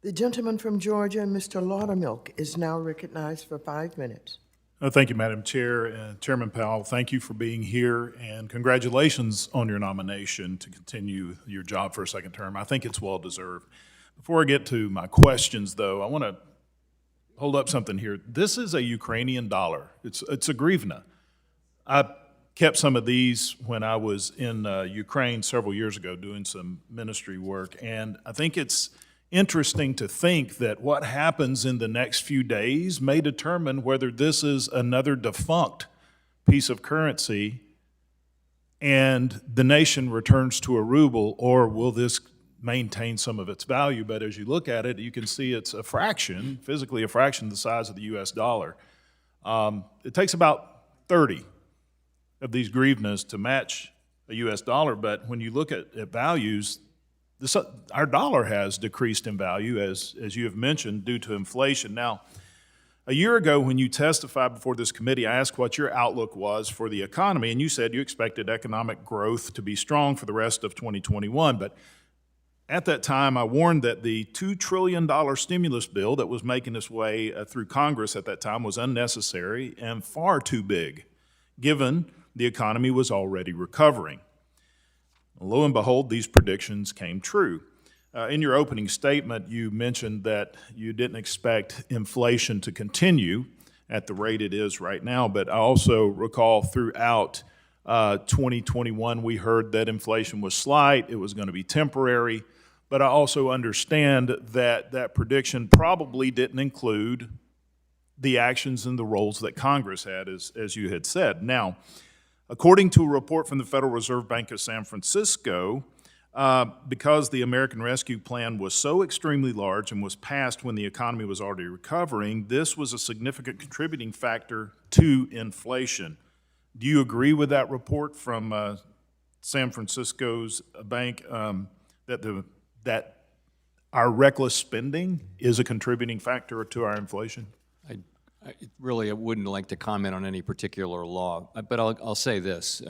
The gentleman from Georgia, Mr. Laudermilk, is now recognized for 5 minutes. Thank you, Madam Chair. Chairman Powell, thank you for being here, and congratulations on your nomination to continue your job for a second term. I think it's well-deserved. Before I get to my questions, though, I want to hold up something here. This is a Ukrainian dollar. It's a hryvnia. I kept some of these when I was in Ukraine several years ago doing some ministry work, and I think it's interesting to think that what happens in the next few days may determine whether this is another defunct piece of currency and the nation returns to a ruble, or will this maintain some of its value? But as you look at it, you can see it's a fraction, physically a fraction the size of the US dollar. It takes about 30 of these grievance to match a U.S. dollar, but when you look at values, our dollar has decreased in value, as you have mentioned, due to inflation. Now, a year ago, when you testified before this committee, I asked what your outlook was for the economy, and you said you expected economic growth to be strong for the rest of 2021. But at that time, I warned that the $2 trillion stimulus bill that was making its way through Congress at that time was unnecessary and far too big, given the economy was already recovering. Lo and behold, these predictions came true. In your opening statement, you mentioned that you didn't expect inflation to continue at the rate it is right now, but I also recall throughout 2021, we heard that inflation was slight, it was going to be temporary, but I also understand that that prediction probably didn't include the actions and the roles that Congress had, as you had said. Now, according to a report from the Federal Reserve Bank of San Francisco, because the American Rescue Plan was so extremely large and was passed when the economy was already recovering, this was a significant contributing factor to inflation. Do you agree with that report from San Francisco's bank that our reckless spending is a contributing factor to our inflation? I really wouldn't like to comment on any particular law, but I'll say this.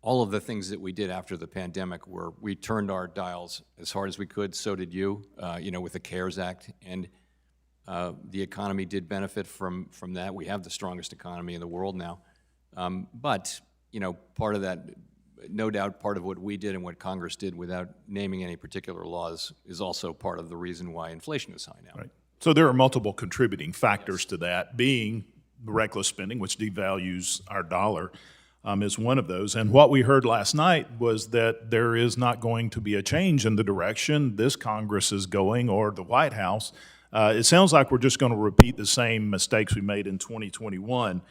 All of the things that we did after the pandemic were we turned our dials as hard as we could, so did you, with the CARES Act, and the economy did benefit from that. We have the strongest economy in the world now. But part of that, no doubt part of what we did and what Congress did without naming any particular laws is also part of the reason why inflation is high now. Right. So there are multiple contributing factors to that, being the reckless spending, which devalues our dollar, is one of those. And what we heard last night was that there is not going to be a change in the direction this Congress is going or the White House. It sounds like we're just going to repeat the same mistakes we made in 2021.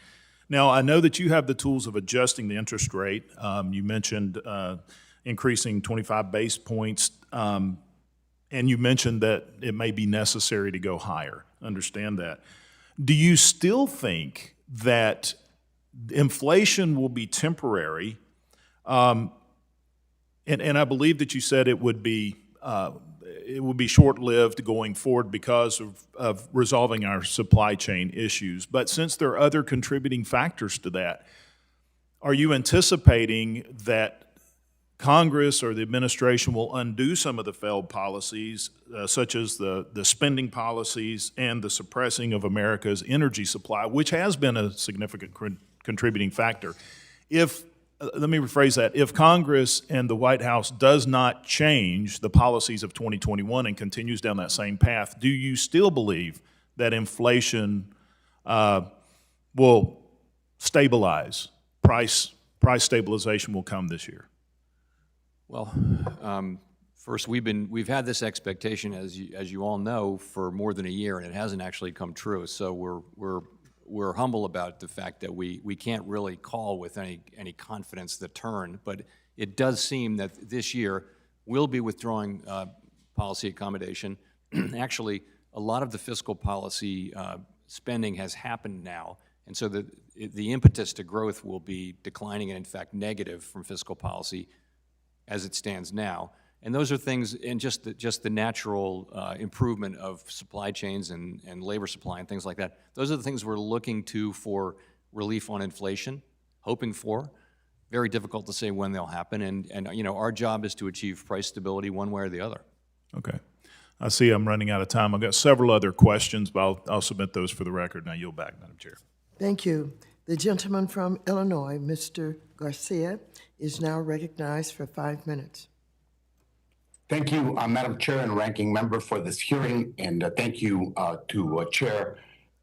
Now, I know that you have the tools of adjusting the interest rate. You mentioned increasing 25 base points, and you mentioned that it may be necessary to go higher. Understand that. Do you still think that inflation will be temporary? And I believe that you said it would be short-lived going forward because of resolving our supply chain issues. But since there are other contributing factors to that, are you anticipating that Congress or the administration will undo some of the failed policies, such as the spending policies and the suppressing of America's energy supply, which has been a significant contributing factor? Let me rephrase that. If Congress and the White House does not change the policies of 2021 and continues down that same path, do you still believe that inflation will stabilize? Price stabilization will come this year? Well, first, we've had this expectation, as you all know, for more than a year, and it hasn't actually come true. So we're humble about the fact that we can't really call with any confidence the turn, but it does seem that this year we'll be withdrawing policy accommodation. Actually, a lot of the fiscal policy spending has happened now, and so the impetus to growth will be declining and, in fact, negative from fiscal policy as it stands now. And those are things, and just the natural improvement of supply chains and labor supply and things like that. Those are the things we're looking to for relief on inflation, hoping for. Very difficult to say when they'll happen, and our job is to achieve price stability one way or the other. Okay. I see I'm running out of time. I've got several other questions, but I'll submit those for the record. Now yield back, Madam Chair. Thank you. The gentleman from Illinois, Mr. Garcia, is now recognized for 5 minutes. Thank you, Madam Chair and Ranking Member, for this hearing, and thank you to Chair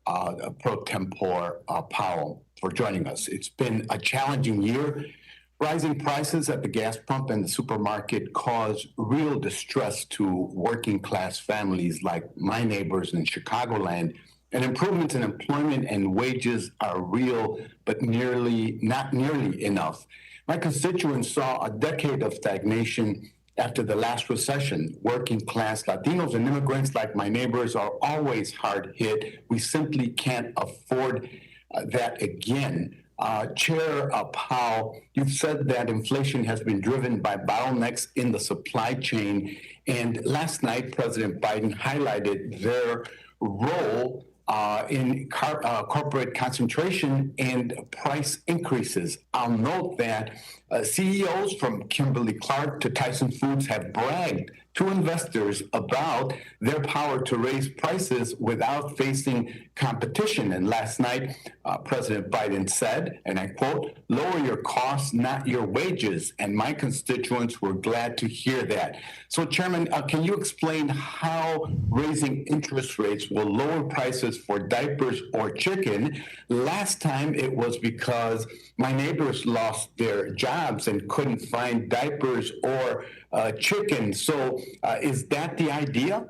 Pro Tempore Powell for joining us. It's been a challenging year. Rising prices at the gas pump and the supermarket cause real distress to working class families like my neighbors in Chicagoland, and improvements in employment and wages are real, but not nearly enough. My constituents saw a decade of stagnation after the last recession. Working class Latinos and immigrants like my neighbors are always hard hit. We simply can't afford that again. Chair Powell, you've said that inflation has been driven by bottlenecks in the supply chain. And last night, President Biden highlighted their role in corporate concentration and price increases. I'll note that CEOs from Kimberly-Clark to Tyson Foods have bragged to investors about their power to raise prices without facing competition. And last night, President Biden said, and I quote, "Lower your costs, not your wages." And my constituents were glad to hear that. So, Chairman, can you explain how raising interest rates will lower prices for diapers or chicken? Last time it was because my neighbors lost their jobs and couldn't find diapers or chicken. So is that the idea?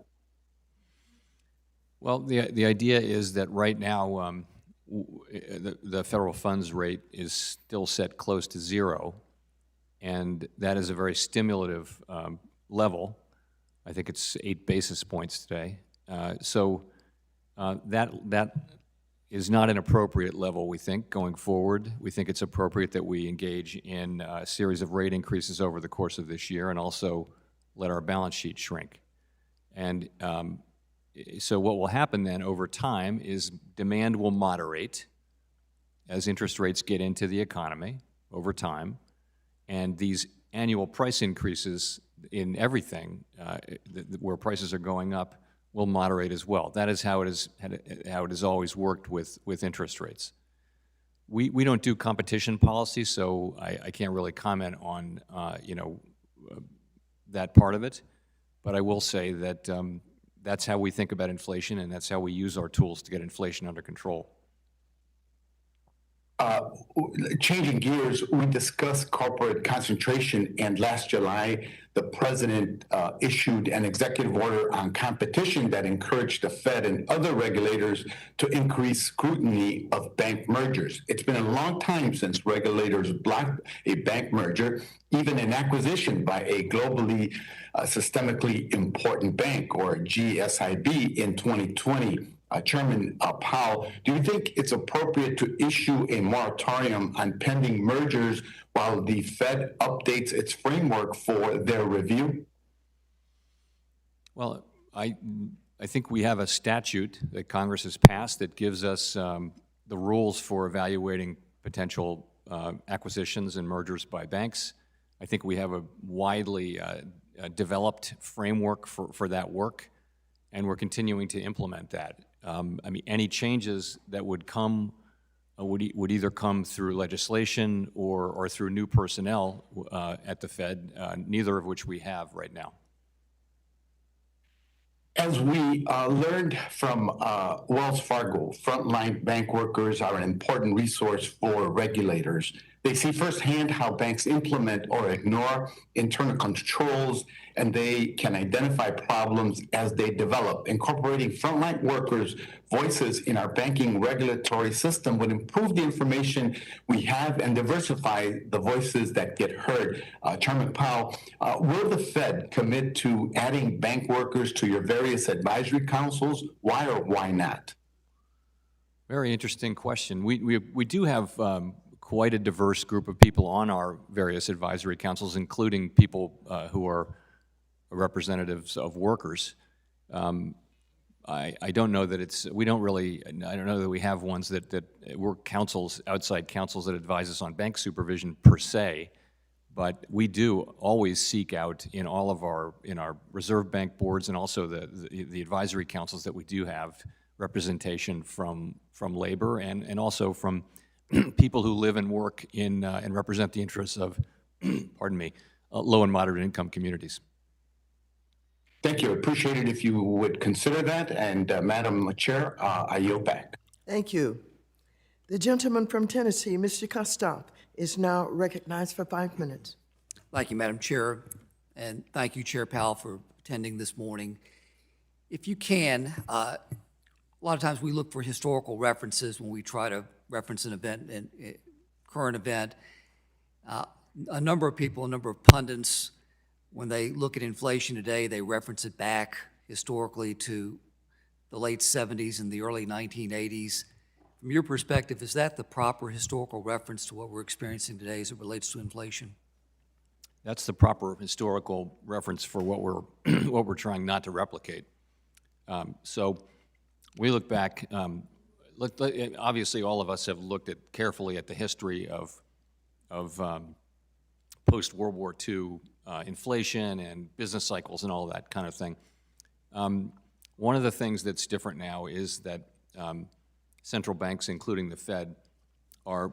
Well, the idea is that right now, the federal funds rate is still set close to zero, and that is a very stimulative level. I think it's 8 basis points today. So that is not an appropriate level, we think, going forward. We think it's appropriate that we engage in a series of rate increases over the course of this year and also let our balance sheet shrink. And so what will happen then over time is demand will moderate as interest rates get into the economy over time, and these annual price increases in everything where prices are going up will moderate as well. That is how it has always worked with interest rates. We don't do competition policy, so I can't really comment on that part of it. But I will say that that's how we think about inflation, and that's how we use our tools to get inflation under control. Changing gears, we discussed corporate concentration, and last July, the president issued an executive order on competition that encouraged the Fed and other regulators to increase scrutiny of bank mergers. It's been a long time since regulators blocked a bank merger, even an acquisition by a globally systemically important bank, or GSIB, in 2020. Chairman Powell, do you think it's appropriate to issue a moratorium on pending mergers while the Fed updates its framework for their review? Well, I think we have a statute that Congress has passed that gives us the rules for evaluating potential acquisitions and mergers by banks. I think we have a widely developed framework for that work, and we're continuing to implement that. I mean, any changes that would come would either come through legislation or through new personnel at the Fed, neither of which we have right now. As we learned from Wells Fargo, frontline bank workers are an important resource for regulators. They see firsthand how banks implement or ignore internal controls, and they can identify problems as they develop. Incorporating frontline workers' voices in our banking regulatory system would improve the information we have and diversify the voices that get heard. Chairman Powell, will the Fed commit to adding bank workers to your various advisory councils? Why or why not? Very interesting question. We do have quite a diverse group of people on our various advisory councils, including people who are representatives of workers. I don't know that I don't know that we have ones that work councils, outside councils that advise us on bank supervision per se, but we do always seek out in all of our reserve bank boards and also the advisory councils that we do have representation from labor and also from people who live and work in and represent the interests of, pardon me, low and moderate income communities. Thank you. Appreciate it if you would consider that. And Madam Chair, I yield back. Thank you. The gentleman from Tennessee, Mr. Kostoff, is now recognized for 5 minutes. Thank you, Madam Chair, and thank you, Chair Powell, for attending this morning. If you can, a lot of times we look for historical references when we try to reference an event, a current event. A number of people, a number of pundits, when they look at inflation today, they reference it back historically to the late 70s and the early 1980s. From your perspective, is that the proper historical reference to what we're experiencing today as it relates to inflation? That's the proper historical reference for what we're, what we're trying not to replicate. So we look back, obviously all of us have looked carefully at the history of post-World War II inflation and business cycles and all that kind of thing. One of the things that's different now is that central banks, including the Fed, are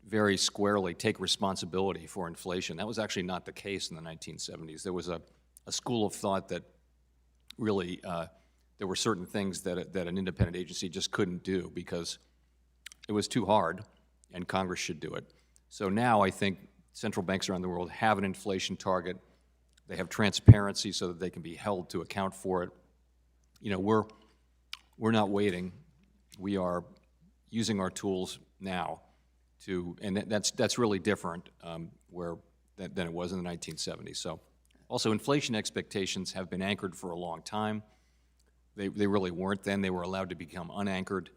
very squarely take responsibility for inflation. That was actually not the case in the 1970s. There was a school of thought that really there were certain things that an independent agency just couldn't do because it was too hard and Congress should do it. So now I think central banks around the world have an inflation target. They have transparency so that they can be held to account for it. You know, we're not waiting. We are using our tools now to, and that's really different than it was in the 1970s. So also inflation expectations have been anchored for a long time. They really weren't then. They were allowed to become unanchored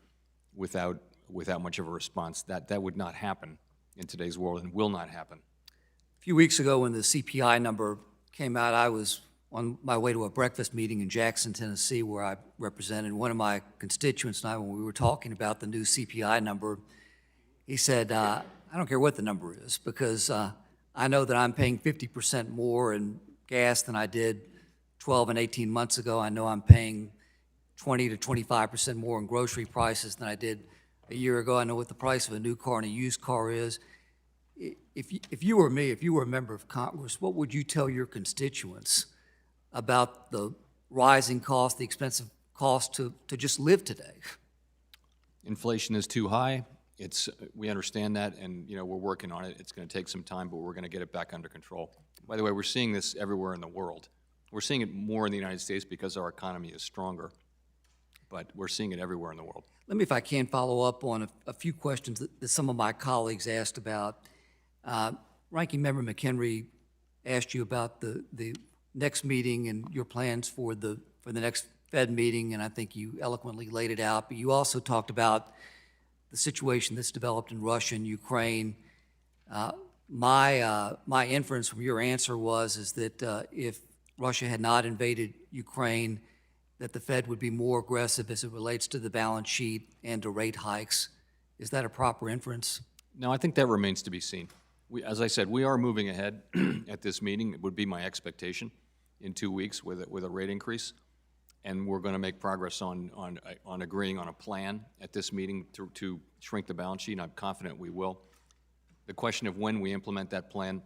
without much of a response. That would not happen in today's world and will not happen. A few weeks ago when the CPI number came out, I was on my way to a breakfast meeting in Jackson, Tennessee, where I represented one of my constituents and I, when we were talking about the new CPI number, he said, I don't care what the number is, because I know that I'm paying 50% more in gas than I did 12 and 18 months ago. I know I'm paying 20 to 25% more in grocery prices than I did a year ago. I know what the price of a new car and a used car is. If you were me, if you were a member of Congress, what would you tell your constituents about the rising cost, the expensive cost to just live today? Inflation is too high. We understand that, and we're working on it. It's going to take some time, but we're going to get it back under control. By the way, we're seeing this everywhere in the world. We're seeing it more in the United States because our economy is stronger, but we're seeing it everywhere in the world. Let me, if I can, follow up on a few questions that some of my colleagues asked about. Ranking Member McHenry asked you about the next meeting and your plans for the next Fed meeting, and I think you eloquently laid it out. But you also talked about the situation that's developed in Russia and Ukraine. My inference from your answer is that if Russia had not invaded Ukraine, that the Fed would be more aggressive as it relates to the balance sheet and to rate hikes. Is that a proper inference? No, I think that remains to be seen. As I said, we are moving ahead at this meeting. It would be my expectation in 2 weeks with a rate increase, and we're going to make progress on agreeing on a plan at this meeting to shrink the balance sheet, and I'm confident we will. The question of when we implement that plan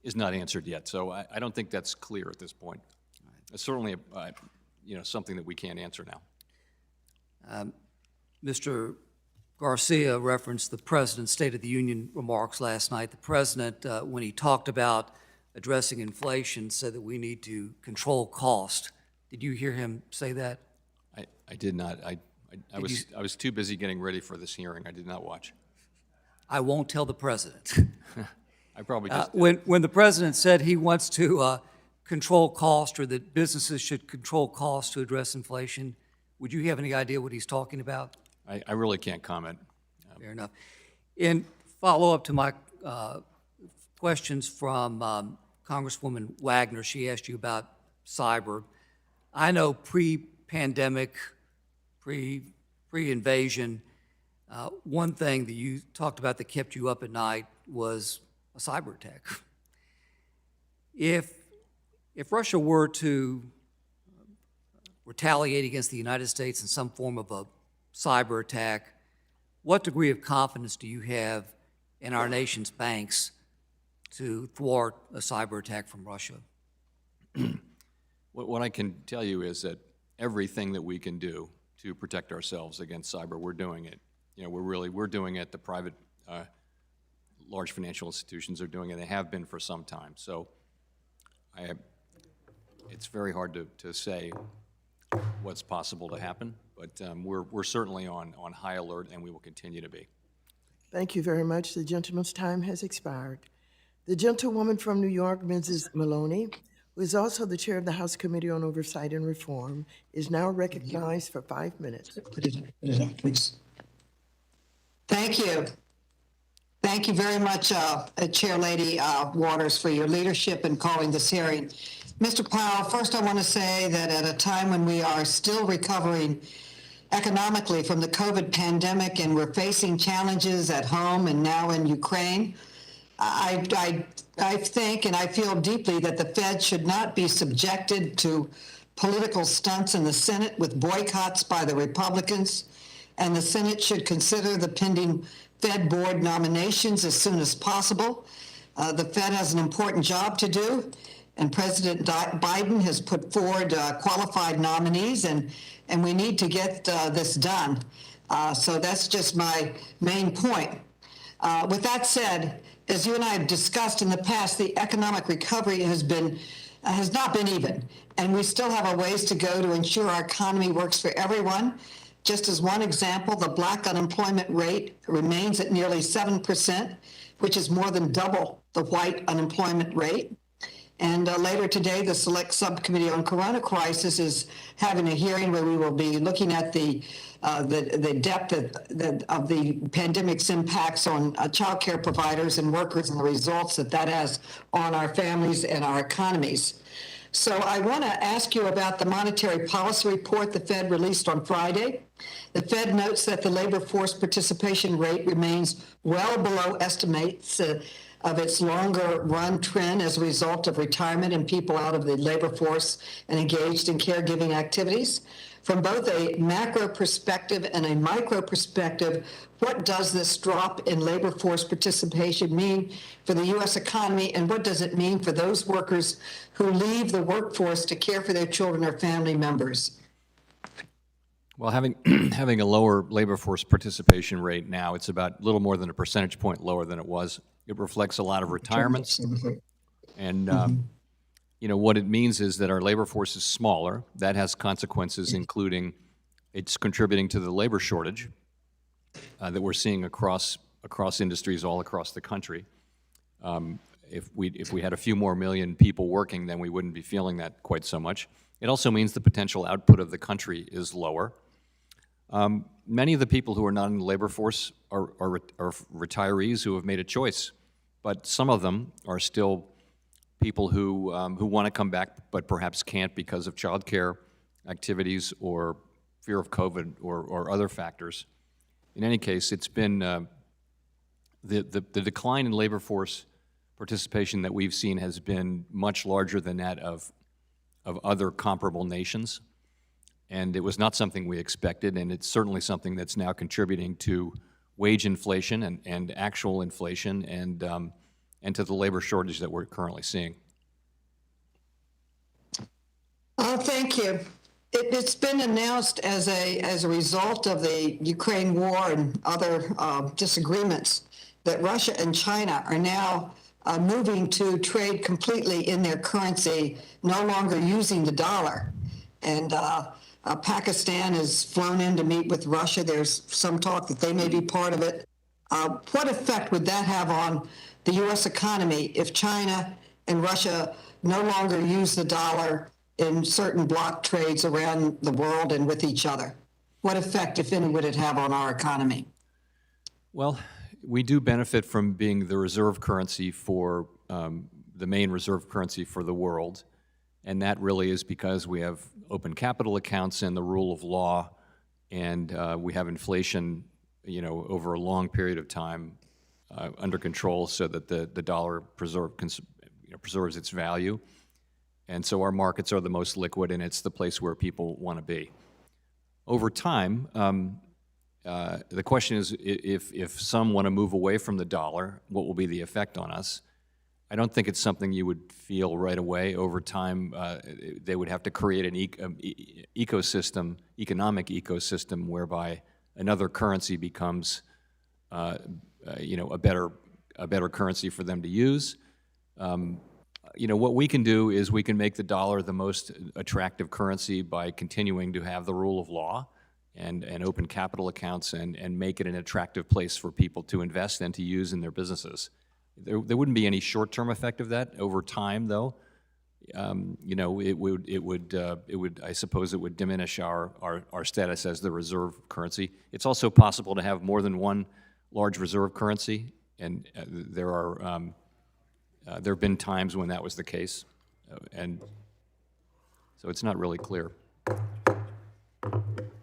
is not answered yet, so I don't think that's clear at this point. It's certainly something that we can't answer now. Mr. Garcia referenced the President's State of the Union remarks last night. The President, when he talked about addressing inflation, said that we need to control cost. Did you hear him say that? I did not. I was too busy getting ready for this hearing. I did not watch. I won't tell the President. I probably just when the President said he wants to control cost, or that businesses should control cost to address inflation, would you have any idea what he's talking about? I really can't comment. Fair enough. In follow-up to my questions from Congresswoman Wagner, she asked you about cyber. I know pre-pandemic, pre-invasion, one thing that you talked about that kept you up at night was a cyber attack. If Russia were to retaliate against the United States in some form of a cyber attack, what degree of confidence do you have in our nation's banks to thwart a cyber attack from Russia? What I can tell you is that everything that we can do to protect ourselves against cyber, we're doing it. We're doing it. The private, large financial institutions are doing it. They have been for some time. So it's very hard to say what's possible to happen, but we're certainly on high alert, and we will continue to be. Thank you very much. The gentleman's time has expired. The gentlewoman from New York, Mrs. Maloney, who is also the chair of the House Committee on Oversight and Reform, is now recognized for 5 minutes. Put it on, please. Thank you. Thank you very much, Chair Lady Waters, for your leadership in calling this hearing. Mr. Powell, first I want to say that at a time when we are still recovering economically from the COVID pandemic and we're facing challenges at home and now in Ukraine, I think and I feel deeply that the Fed should not be subjected to political stunts in the Senate with boycotts by the Republicans, and the Senate should consider the pending Fed board nominations as soon as possible. The Fed has an important job to do, and President Biden has put forward qualified nominees, and we need to get this done. So that's just my main point. With that said, as you and I have discussed in the past, the economic recovery has not been even, and we still have a ways to go to ensure our economy works for everyone. Just as one example, the Black unemployment rate remains at nearly 7%, which is more than double the white unemployment rate. And later today, the Select Subcommittee on Corona Crisis is having a hearing where we will be looking at the depth of the pandemic's impacts on child care providers and workers and the results that has on our families and our economies. So I want to ask you about the monetary policy report the Fed released on Friday. The Fed notes that the labor force participation rate remains well below estimates of its longer run trend as a result of retirement and people out of the labor force and engaged in caregiving activities. From both a macro perspective and a micro perspective, what does this drop in labor force participation mean for the U.S. economy, and what does it mean for those workers who leave the workforce to care for their children or family members? Well, having a lower labor force participation rate now, it's about a little more than a percentage point lower than it was. It reflects a lot of retirements. And, you know, what it means is that our labor force is smaller. That has consequences, including it's contributing to the labor shortage that we're seeing across industries all across the country. If we had a few more million people working, then we wouldn't be feeling that quite so much. It also means the potential output of the country is lower. Many of the people who are not in the labor force are retirees who have made a choice, but some of them are still people who want to come back but perhaps can't because of childcare activities or fear of COVID or other factors. In any case, it's been the decline in labor force participation that we've seen has been much larger than that of other comparable nations. And it was not something we expected, and it's certainly something that's now contributing to wage inflation and actual inflation and to the labor shortage that we're currently seeing. Thank you. It's been announced as a result of the Ukraine war and other disagreements that Russia and China are now moving to trade completely in their currency, no longer using the dollar. And Pakistan has flown in to meet with Russia. There's some talk that they may be part of it. What effect would that have on the U.S. economy if China and Russia no longer use the dollar in certain block trades around the world and with each other? What effect, if any, would it have on our economy? Well, we do benefit from being the reserve currency for the main reserve currency for the world, and that really is because we have open capital accounts and the rule of law, and we have inflation, you know, over a long period of time under control, so that the dollar preserves its value. And so our markets are the most liquid, and it's the place where people want to be. Over time, the question is, if some want to move away from the dollar, what will be the effect on us? I don't think it's something you would feel right away. Over time, they would have to create an economic ecosystem whereby another currency becomes, you know, a better currency for them to use. You know, what we can do is we can make the dollar the most attractive currency by continuing to have the rule of law and open capital accounts and make it an attractive place for people to invest and to use in their businesses. There wouldn't be any short-term effect of that. Over time, though, you know, it would I suppose it would diminish our status as the reserve currency. It's also possible to have more than one large reserve currency, and there have been times when that was the case, and so it's not really clear.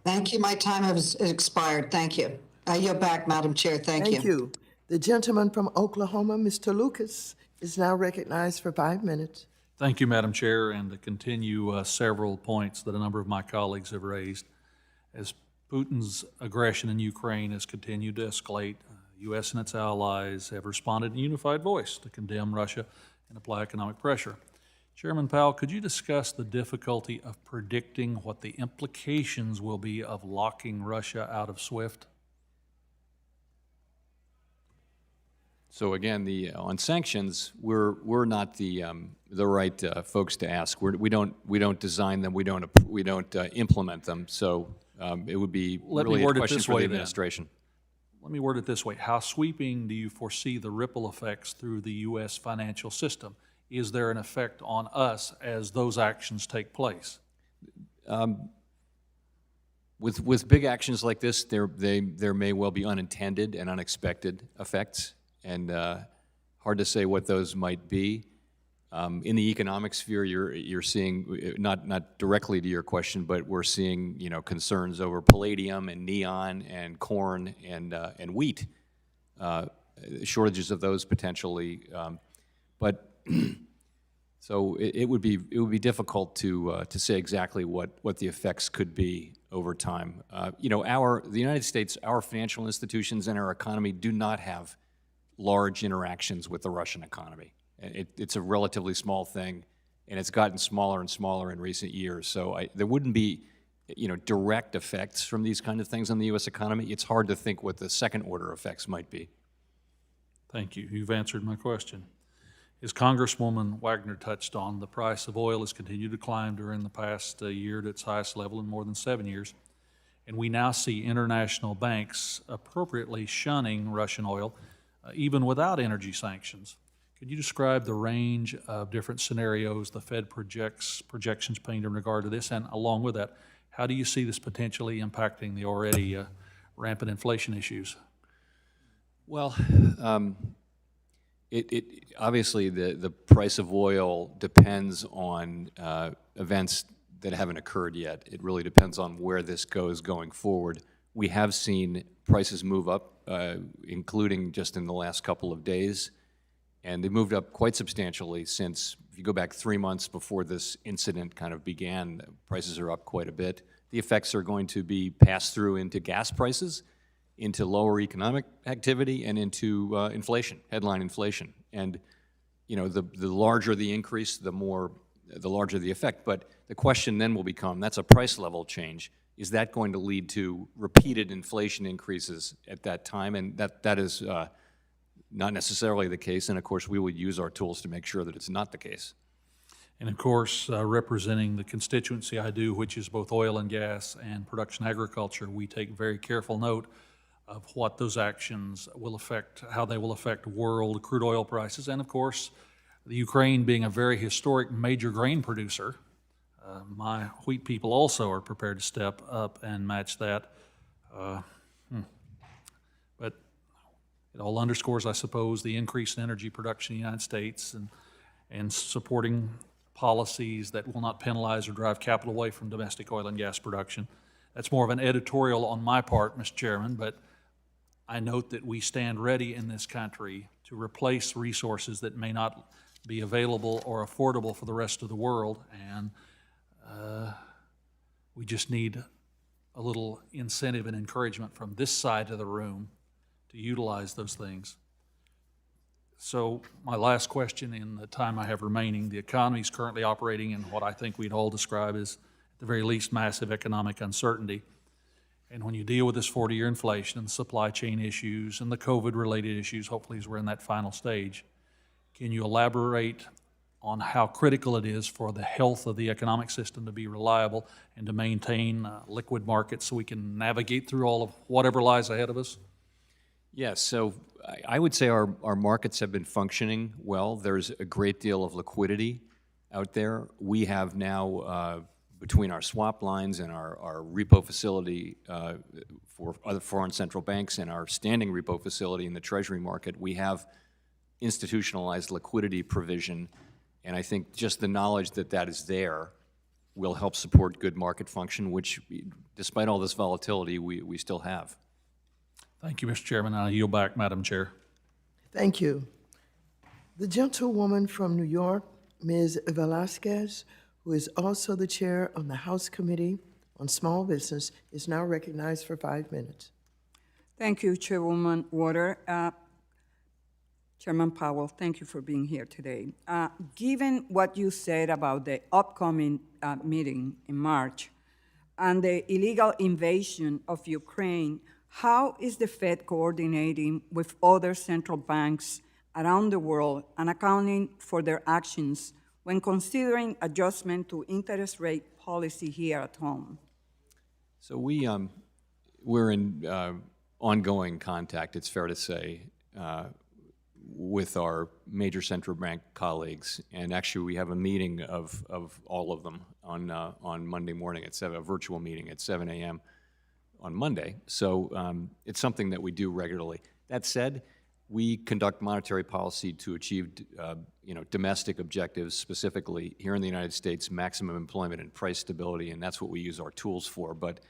Thank you. My time has expired. Thank you. I yield back, Madam Chair. Thank you. Thank you. The gentleman from Oklahoma, Mr. Lucas, is now recognized for 5 minutes. Thank you, Madam Chair, and to continue several points that a number of my colleagues have raised. As Putin's aggression in Ukraine has continued to escalate, U.S. and its allies have responded in unified voice to condemn Russia and apply economic pressure. Chairman Powell, could you discuss the difficulty of predicting what the implications will be of locking Russia out of SWIFT? So again, on sanctions, we're not the right folks to ask. We don't design them. We don't implement them. So it would be really a question for the administration. Let me word it this way. How sweeping do you foresee the ripple effects through the U.S. financial system? Is there an effect on us as those actions take place? With big actions like this, there may well be unintended and unexpected effects, and hard to say what those might be. In the economic sphere, you're seeing, not directly to your question, but we're seeing concerns over palladium and neon and corn and wheat, shortages of those potentially, but. So it would be difficult to say exactly what the effects could be over time. The United States, our financial institutions and our economy do not have large interactions with the Russian economy. It's a relatively small thing, and it's gotten smaller and smaller in recent years. So there wouldn't be direct effects from these kind of things on the U.S. economy. It's hard to think what the second order effects might be. Thank you. You've answered my question. As Congresswoman Wagner touched on, the price of oil has continued to climb during the past year to its highest level in more than 7 years. And we now see international banks appropriately shunning Russian oil, even without energy sanctions. Could you describe the range of different scenarios the Fed projections paint in regard to this? And along with that, how do you see this potentially impacting the already rampant inflation issues? Well, obviously the price of oil depends on events that haven't occurred yet. It really depends on where this goes going forward. We have seen prices move up, including just in the last couple of days, and they moved up quite substantially since, if you go back 3 months before this incident kind of began, prices are up quite a bit. The effects are going to be passed through into gas prices, into lower economic activity, and into inflation, headline inflation. And the larger the increase, the larger the effect. But the question then will become, that's a price level change. Is that going to lead to repeated inflation increases at that time? And that is not necessarily the case. And of course, we would use our tools to make sure that it's not the case. And of course, representing the constituency I do, which is both oil and gas and production agriculture, we take very careful note of what those actions will affect, how they will affect world crude oil prices. And of course, the Ukraine being a very historic major grain producer, my wheat people also are prepared to step up and match that. But it all underscores, I suppose, the increase in energy production in the United States and supporting policies that will not penalize or drive capital away from domestic oil and gas production. That's more of an editorial on my part, Mr. Chairman, but I note that we stand ready in this country to replace resources that may not be available or affordable for the rest of the world, and we just need a little incentive and encouragement from this side of the room to utilize those things. So my last question in the time I have remaining, the economy is currently operating in what I think we'd all describe as, at the very least, massive economic uncertainty. And when you deal with this 40-year inflation and the supply chain issues and the COVID-related issues, hopefully as we're in that final stage, can you elaborate on how critical it is for the health of the economic system to be reliable and to maintain liquid markets so we can navigate through all of whatever lies ahead of us? Yes, so I would say our markets have been functioning well. There's a great deal of liquidity out there. We have now between our swap lines and our repo facility for other foreign central banks and our standing repo facility in the Treasury market, we have institutionalized liquidity provision, and I think just the knowledge that that is there will help support good market function, which, despite all this volatility, we still have. Thank you, Mr. Chairman. I yield back, Madam Chair. Thank you. The gentlewoman from New York, Ms. Velasquez, who is also the chair of the House Committee on Small Business, is now recognized for 5 minutes. Thank you, Chairwoman Water. Chairman Powell, thank you for being here today. Given what you said about the upcoming meeting in March and the illegal invasion of Ukraine, how is the Fed coordinating with other central banks around the world and accounting for their actions when considering adjustment to interest rate policy here at home? So we're in ongoing contact, it's fair to say, with our major central bank colleagues, and actually we have a meeting of all of them on Monday morning at 7, a virtual meeting at 7 a.m. on Monday. So it's something that we do regularly. That said, we conduct monetary policy to achieve domestic objectives, specifically here in the United States, maximum employment and price stability, and that's what we use our tools for. But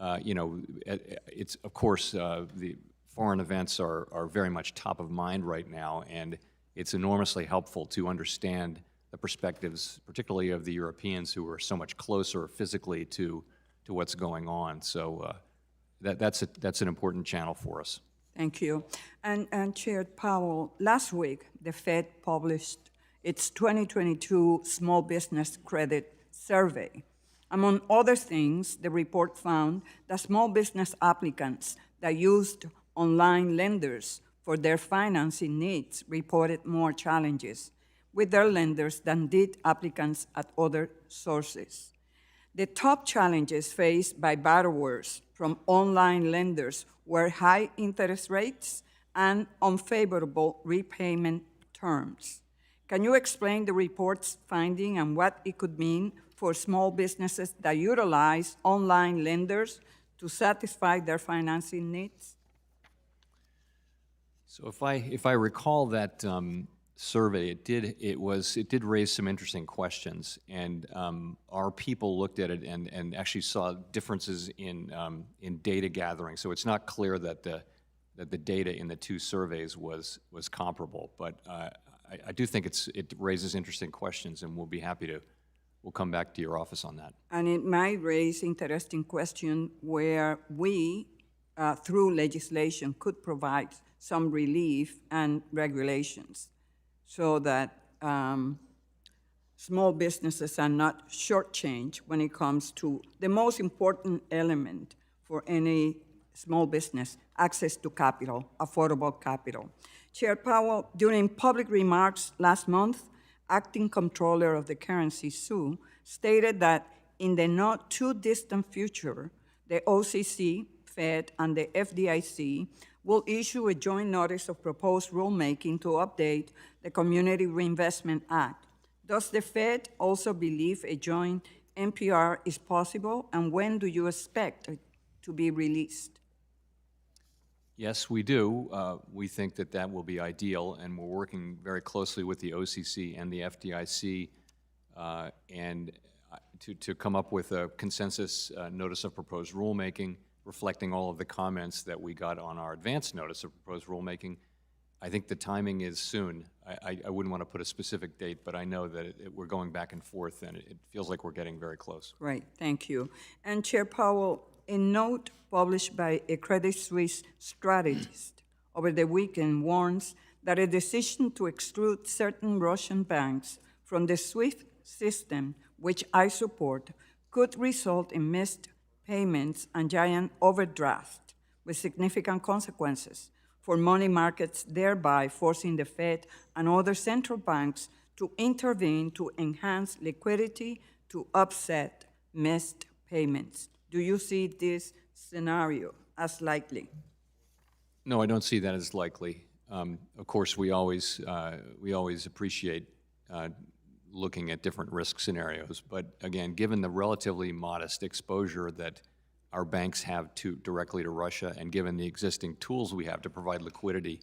it's of course the foreign events are very much top of mind right now, and it's enormously helpful to understand the perspectives, particularly of the Europeans who are so much closer physically to what's going on. So that's an important channel for us. Thank you. And Chair Powell, last week the Fed published its 2022 Small Business Credit Survey. Among other things, the report found that small business applicants that used online lenders for their financing needs reported more challenges with their lenders than did applicants at other sources. The top challenges faced by borrowers from online lenders were high interest rates and unfavorable repayment terms. Can you explain the report's finding and what it could mean for small businesses that utilize online lenders to satisfy their financing needs? So if I recall that survey, it did raise some interesting questions, and our people looked at it and actually saw differences in data gathering. So it's not clear that the data in the two surveys was comparable, but I do think it raises interesting questions, and we'll come back to your office on that. And it might raise interesting question where we, through legislation, could provide some relief and regulations so that small businesses are not shortchanged when it comes to the most important element for any small business, access to capital, affordable capital. Chair Powell, during public remarks last month, Acting Comptroller of the Currency, Sue, stated that in the not too distant future, the OCC, Fed, and the FDIC will issue a joint notice of proposed rulemaking to update the Community Reinvestment Act. Does the Fed also believe a joint NPR is possible, and when do you expect it to be released? Yes, we do. We think that will be ideal, and we're working very closely with the OCC and the FDIC and to come up with a consensus notice of proposed rulemaking reflecting all of the comments that we got on our advance notice of proposed rulemaking. I think the timing is soon. I wouldn't want to put a specific date, but I know that we're going back and forth, and it feels like we're getting very close. Right, thank you. And Chair Powell, a note published by a Credit Suisse strategist over the weekend warns that a decision to exclude certain Russian banks from the SWIFT system, which I support, could result in missed payments and giant overdraft with significant consequences for money markets, thereby forcing the Fed and other central banks to intervene to enhance liquidity to offset missed payments. Do you see this scenario as likely? No, I don't see that as likely. Of course, we always appreciate looking at different risk scenarios. But again, given the relatively modest exposure that our banks have directly to Russia, and given the existing tools we have to provide liquidity,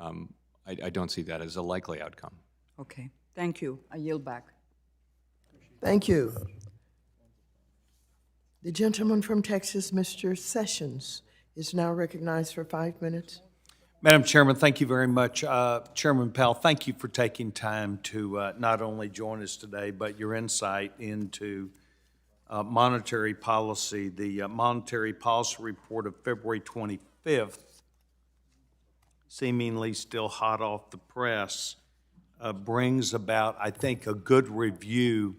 I don't see that as a likely outcome. Okay, thank you. I yield back. Thank you. The gentleman from Texas, Mr. Sessions, is now recognized for 5 minutes. Madam Chairman, thank you very much. Chairman Powell, thank you for taking time to not only join us today, but your insight into monetary policy. The Monetary Policy Report of February 25th, seemingly still hot off the press, brings about, I think, a good review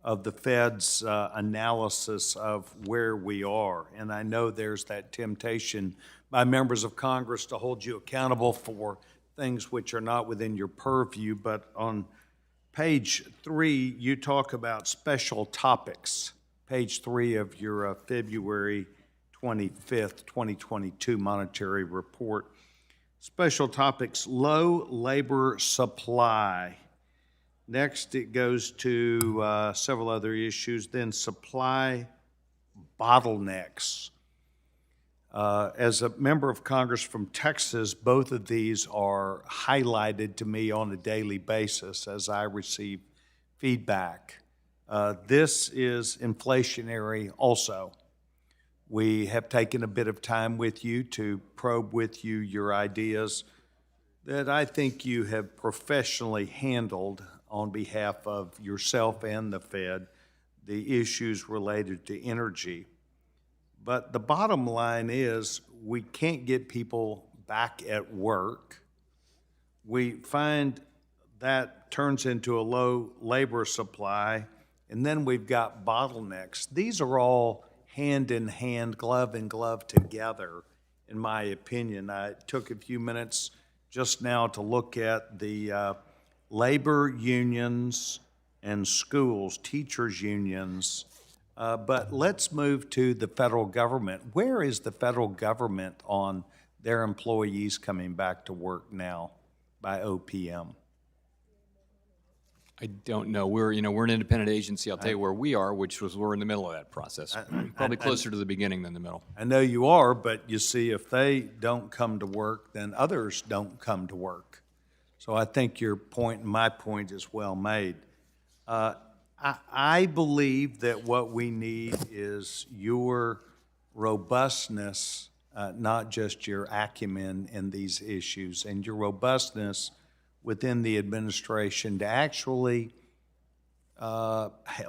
of the Fed's analysis of where we are. And I know there's that temptation by members of Congress to hold you accountable for things which are not within your purview, but on page 3, you talk about special topics, page 3 of your February 25th, 2022 monetary report. Special topics, low labor supply. Next, it goes to several other issues, then supply bottlenecks. As a member of Congress from Texas, both of these are highlighted to me on a daily basis as I receive feedback. This is inflationary also. We have taken a bit of time with you to probe with you your ideas that I think you have professionally handled on behalf of yourself and the Fed, the issues related to energy. But the bottom line is we can't get people back at work. We find that turns into a low labor supply, and then we've got bottlenecks. These are all hand in hand, glove in glove together, in my opinion. I took a few minutes just now to look at the labor unions and schools, teachers unions. But let's move to the federal government. Where is the federal government on their employees coming back to work now by OPM? I don't know. We're an independent agency. I'll tell you where we are, which was we're in the middle of that process. Probably closer to the beginning than the middle. I know you are, but you see, if they don't come to work, then others don't come to work. So I think your point and my point is well made. I believe that what we need is your robustness, not just your acumen in these issues, and your robustness within the administration to actually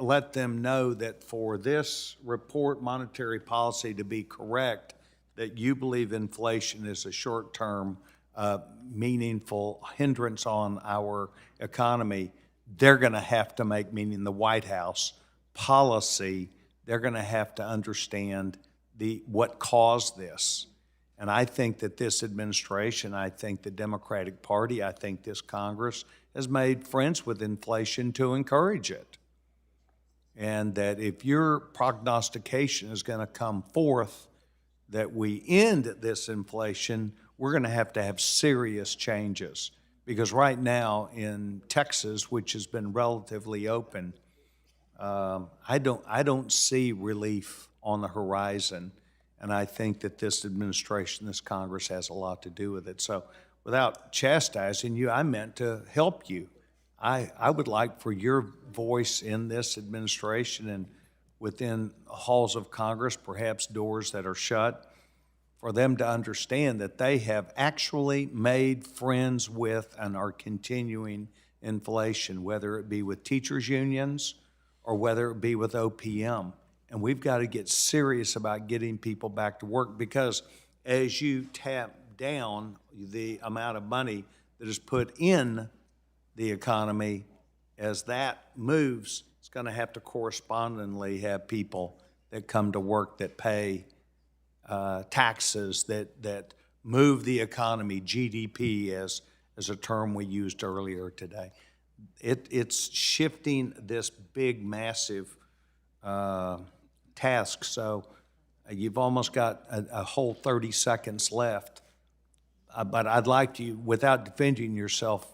let them know that for this report, monetary policy, to be correct, that you believe inflation is a short-term, meaningful hindrance on our economy. They're going to have to make, meaning the White House, policy. They're going to have to understand what caused this. And I think that this administration, I think the Democratic Party, I think this Congress has made friends with inflation to encourage it. And that if your prognostication is going to come forth that we end this inflation, we're going to have serious changes. Because right now in Texas, which has been relatively open, I don't see relief on the horizon. And I think that this administration, this Congress has a lot to do with it. So without chastising you, I meant to help you. I would like for your voice in this administration and within halls of Congress, perhaps doors that are shut, for them to understand that they have actually made friends with and are continuing inflation, whether it be with teachers unions or whether it be with OPM. And we've got to get serious about getting people back to work, because as you tap down the amount of money that is put in the economy, as that moves, it's going to have to correspondingly have people that come to work that pay taxes, that move the economy, GDP as a term we used earlier today. It's shifting this big, massive task. So you've almost got a whole 30 seconds left. But I'd like you, without defending yourself,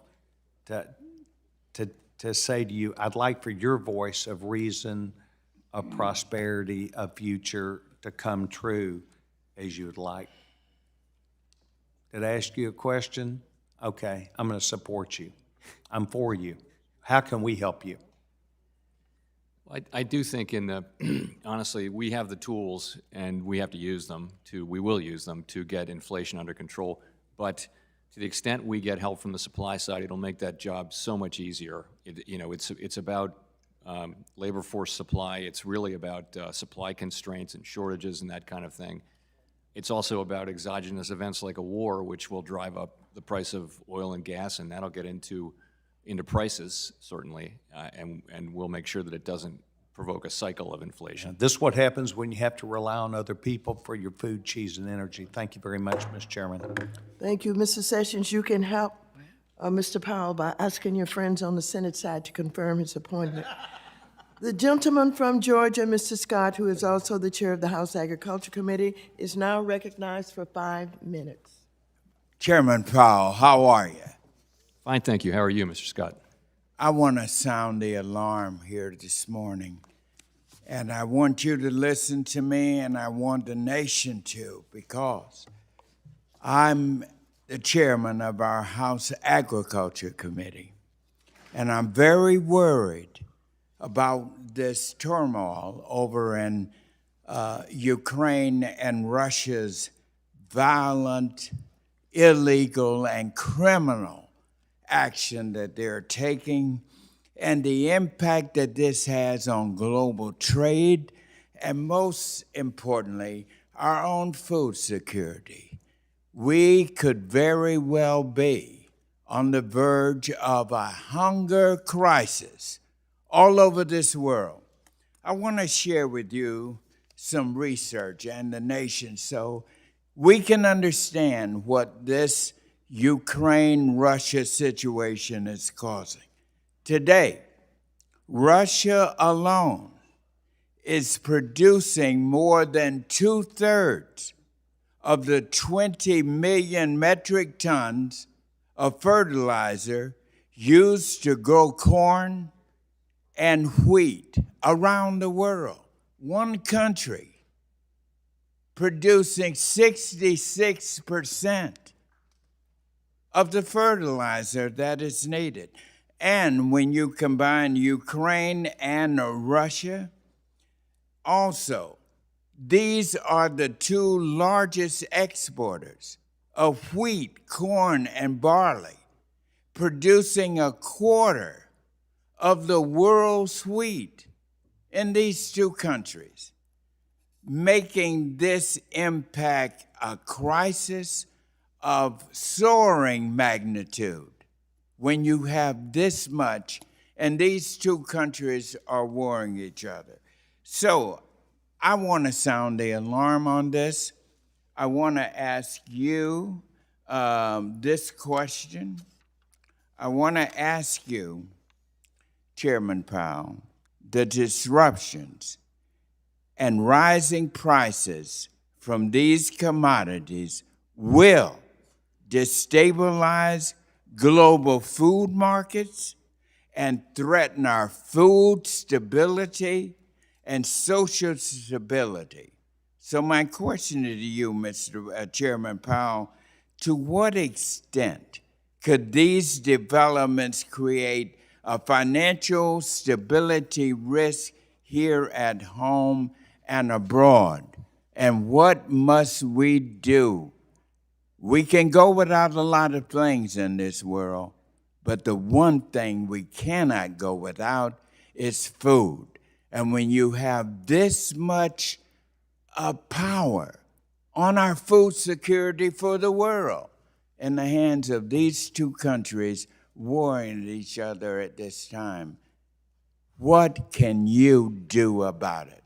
to to say to you, I'd like for your voice of reason, of prosperity, of future to come true as you would like. Did I ask you a question? Okay, I'm going to support you. I'm for you. How can we help you? I do think honestly, we have the tools and we have to use them we will use them to get inflation under control. But to the extent we get help from the supply side, it'll make that job so much easier. It's about labor force supply. It's really about supply constraints and shortages and that kind of thing. It's also about exogenous events like a war, which will drive up the price of oil and gas, and that'll get into prices, certainly, and we'll make sure that it doesn't provoke a cycle of inflation. This is what happens when you have to rely on other people for your food, cheese, and energy. Thank you very much, Mr. Chairman. Thank you, Mr. Sessions. You can help Mr. Powell by asking your friends on the Senate side to confirm his appointment. The gentleman from Georgia, Mr. Scott, who is also the chair of the House Agriculture Committee, is now recognized for 5 minutes. Chairman Powell, how are you? Fine, thank you. How are you, Mr. Scott? I want to sound the alarm here this morning. And I want you to listen to me, and I want the nation to, because I'm the chairman of our House Agriculture Committee. And I'm very worried about this turmoil over in Ukraine and Russia's violent, illegal, and criminal action that they're taking, and the impact that this has on global trade, and most importantly, our own food security. We could very well be on the verge of a hunger crisis all over this world. I want to share with you some research and the nation so we can understand what this Ukraine-Russia situation is causing. Today, Russia alone is producing more than 2/3 of the 20 million metric tons of fertilizer used to grow corn and wheat around the world. One country producing 66% of the fertilizer that is needed. And when you combine Ukraine and Russia, also, these are the two largest exporters of wheat, corn, and barley, producing a quarter of the world's wheat in these two countries, making this impact a crisis of soaring magnitude when you have this much, and these two countries are warring each other. So I want to sound the alarm on this. I want to ask you this question. I want to ask you, Chairman Powell, the disruptions and rising prices from these commodities will destabilize global food markets and threaten our food stability and social stability. So my question to you, Mr. Chairman Powell, to what extent could these developments create a financial stability risk here at home and abroad? And what must we do? We can go without a lot of things in this world, but the one thing we cannot go without is food. And when you have this much power on our food security for the world in the hands of these two countries warring at each other at this time, what can you do about it?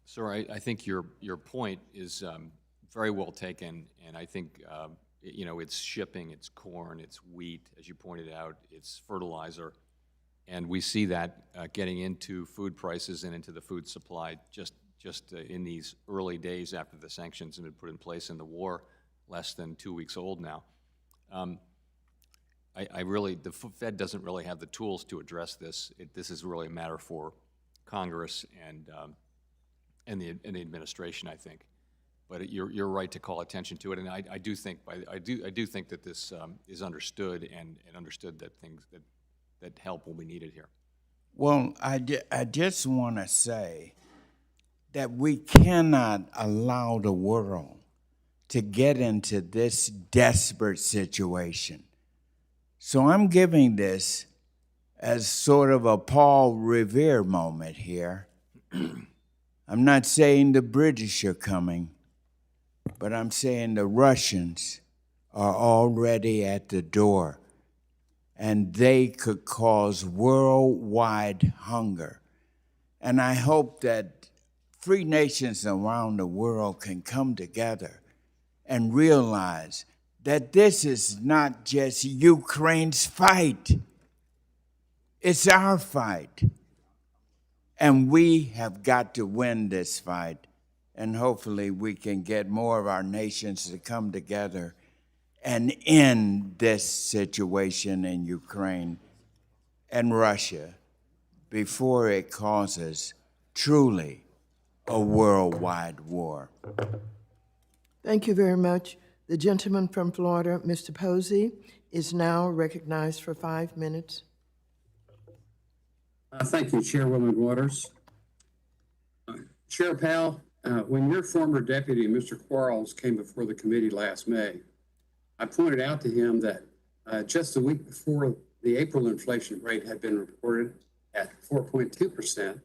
Sir, I think your point is very well taken, and I think it's shipping, it's corn, it's wheat, as you pointed out, it's fertilizer, and we see that getting into food prices and into the food supply just in these early days after the sanctions have been put in place in the war, less than 2 weeks old now. I really, the Fed doesn't really have the tools to address this. This is really a matter for Congress and the administration, I think. But you're right to call attention to it, and I do think that this is understood and understood that that help will be needed here. Well, I just want to say that we cannot allow the world to get into this desperate situation. So I'm giving this as sort of a Paul Revere moment here. I'm not saying the British are coming, but I'm saying the Russians are already at the door, and they could cause worldwide hunger. And I hope that free nations around the world can come together and realize that this is not just Ukraine's fight. It's our fight. And we have got to win this fight. And hopefully we can get more of our nations to come together and end this situation in Ukraine and Russia before it causes truly a worldwide war. Thank you very much. The gentleman from Florida, Mr. Posey, is now recognized for 5 minutes. Thank you, Chairwoman Waters. Chair Powell, when your former deputy, Mr. Quarles, came before the committee last May, I pointed out to him that just a week before the April inflation rate had been reported at 4.2%,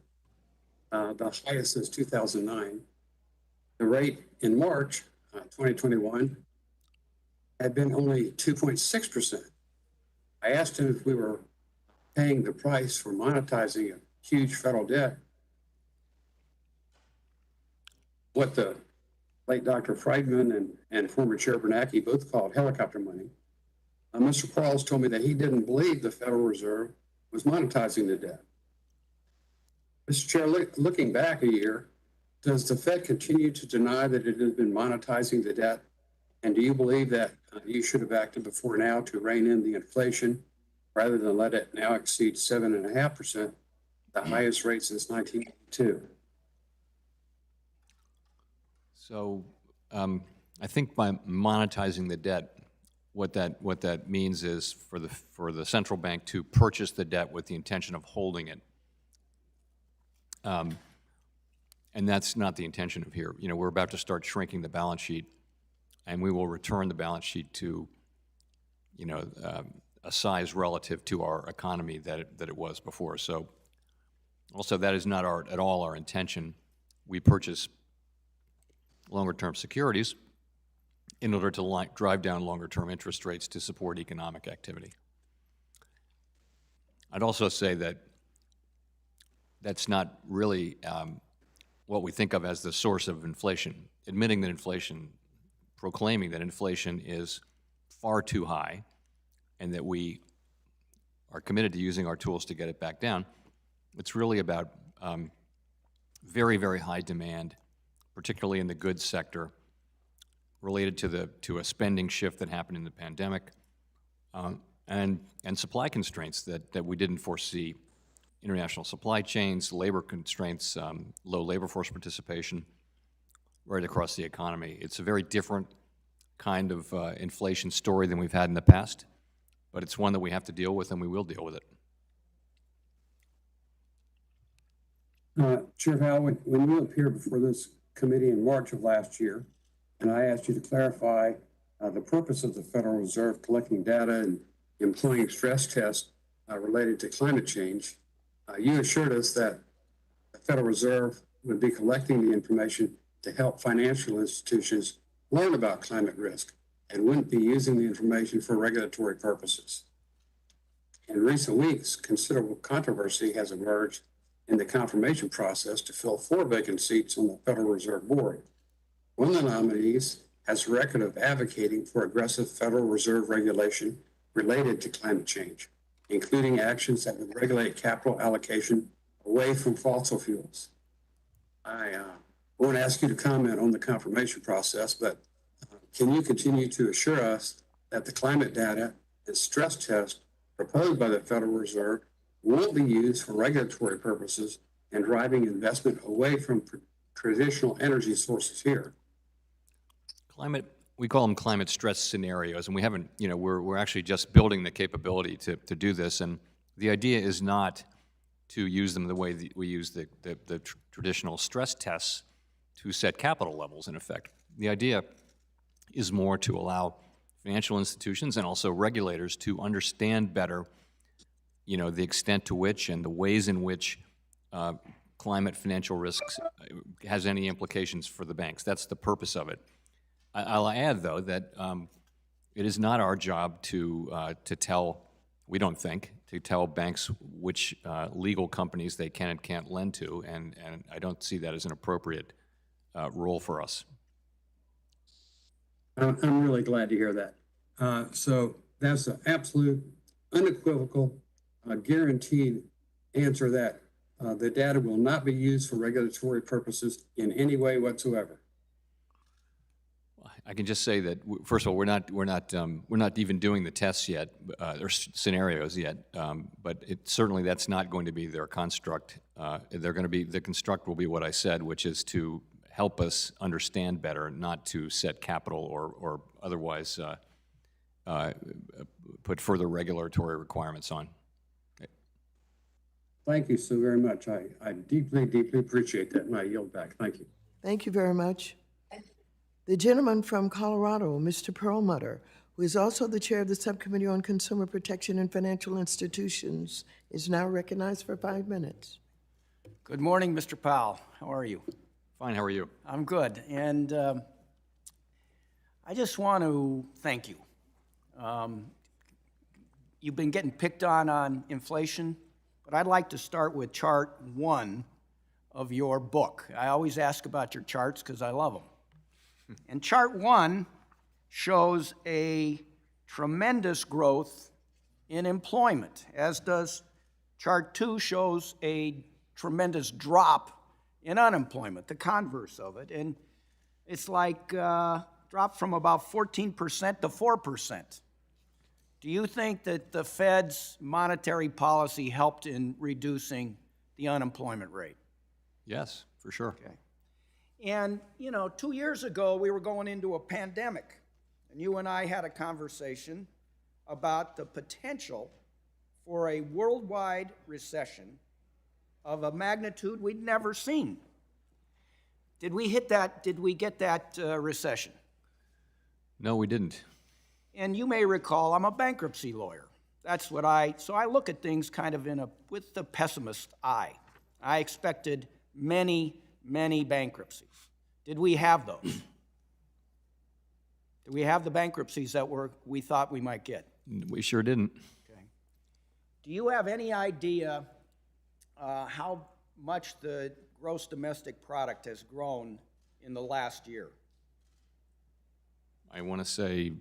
the highest since 2009. The rate in March 2021 had been only 2.6%. I asked him if we were paying the price for monetizing a huge federal debt, what the late Dr. Friedman and former Chair Bernanke both called helicopter money. Mr. Quarles told me that he didn't believe the Federal Reserve was monetizing the debt. Mr. Chair, looking back a year, does the Fed continue to deny that it has been monetizing the debt? And do you believe that you should have acted before now to rein in the inflation rather than let it now exceed 7.5%, the highest rate since 1982? So I think by monetizing the debt, what that means is for the central bank to purchase the debt with the intention of holding it. And that's not the intention of here. You know, we're about to start shrinking the balance sheet, and we will return the balance sheet to, you know, a size relative to our economy that it was before. So also that is not at all our intention. We purchase longer-term securities in order to drive down longer-term interest rates to support economic activity. I'd also say that that's not really what we think of as the source of inflation. Admitting that inflation, proclaiming that inflation is far too high and that we are committed to using our tools to get it back down, it's really about very, very high demand, particularly in the goods sector, related to a spending shift that happened in the pandemic, and supply constraints that we didn't foresee. International supply chains, labor constraints, low labor force participation, right across the economy. It's a very different kind of inflation story than we've had in the past, but it's one that we have to deal with, and we will deal with it. Chair Powell, when you appeared before this committee in March of last year, and I asked you to clarify the purpose of the Federal Reserve collecting data and employing stress tests related to climate change, you assured us that the Federal Reserve would be collecting the information to help financial institutions learn about climate risk and wouldn't be using the information for regulatory purposes. In recent weeks, considerable controversy has emerged in the confirmation process to fill 4 vacant seats on the Federal Reserve Board. One of the nominees has a record of advocating for aggressive Federal Reserve regulation related to climate change, including actions that would regulate capital allocation away from fossil fuels. I won't ask you to comment on the confirmation process, but can you continue to assure us that the climate data and stress test proposed by the Federal Reserve won't be used for regulatory purposes and driving investment away from traditional energy sources here. We call them climate stress scenarios, and we haven't, we're actually just building the capability to do this, and the idea is not to use them the way that we use the traditional stress tests to set capital levels, in effect. The idea is more to allow financial institutions and also regulators to understand better, the extent to which and the ways in which climate financial risks has any implications for the banks. That's the purpose of it. I'll add, though, that it is not our job to tell, we don't think, to tell banks which legal companies they can and can't lend to, and I don't see that as an appropriate role for us. I'm really glad to hear that. So that's an absolute, unequivocal, guaranteed answer that the data will not be used for regulatory purposes in any way whatsoever. I can just say that first of all, we're not even doing the tests yet, or scenarios yet. But certainly that's not going to be their construct. The construct will be what I said, which is to help us understand better, not to set capital or otherwise put further regulatory requirements on. Thank you so very much. I deeply, deeply appreciate that, and I yield back. Thank you. Thank you very much. The gentleman from Colorado, Mr. Perlmutter, who is also the chair of the Subcommittee on Consumer Protection and Financial Institutions, is now recognized for 5 minutes. Good morning, Mr. Powell. How are you? Fine, how are you? I'm good. And I just want to thank you. You've been getting picked on inflation, but I'd like to start with chart 1 of your book. I always ask about your charts because I love them. And chart 1 shows a tremendous growth in employment, as does chart 2 shows a tremendous drop in unemployment, the converse of it. And it's like dropped from about 14% to 4%. Do you think that the Fed's monetary policy helped in reducing the unemployment rate? Yes, for sure. Okay. And, 2 years ago, we were going into a pandemic, and you and I had a conversation about the potential for a worldwide recession of a magnitude we'd never seen. Did we hit that? Did we get that recession? No, we didn't. And you may recall, I'm a bankruptcy lawyer. That's what so I look at things kind of with the pessimist eye. I expected many bankruptcies. Did we have those? Did we have the bankruptcies that we thought we might get? We sure didn't. Okay. Do you have any idea how much the gross domestic product has grown in the last year? I want to say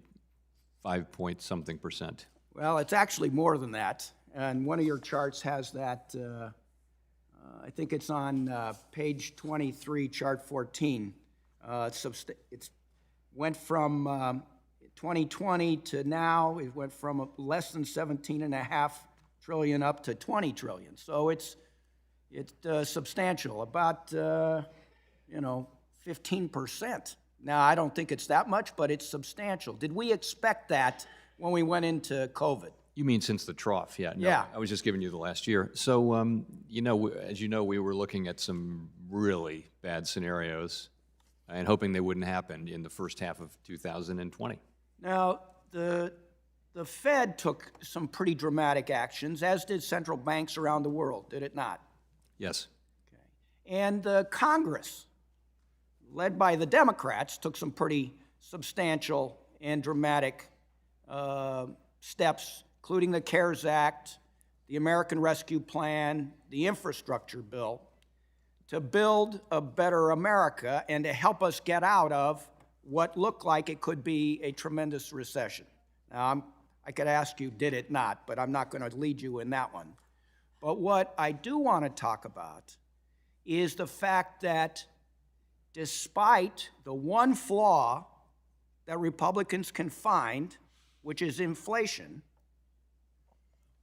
5-point-something%. Well, it's actually more than that. And one of your charts has that, I think it's on page 23, chart 14. It's went from 2020 to now, it went from less than 17.5 trillion up to 20 trillion. So it's substantial, about 15%. Now, I don't think it's that much, but it's substantial. Did we expect that when we went into COVID? You mean since the trough? Yeah. No, Yeah. I was just giving you the last year. So, as you know, we were looking at some really bad scenarios and hoping they wouldn't happen in the first half of 2020. Now, the Fed took some pretty dramatic actions, as did central banks around the world, did it not? Yes. Okay. And the Congress, led by the Democrats, took some pretty substantial and dramatic steps, including the CARES Act, the American Rescue Plan, the infrastructure bill, to build a better America and to help us get out of what looked like it could be a tremendous recession. Now, I could ask you, did it not, but I'm not going to lead you in that one. But what I do want to talk about is the fact that despite the one flaw that Republicans can find, which is inflation,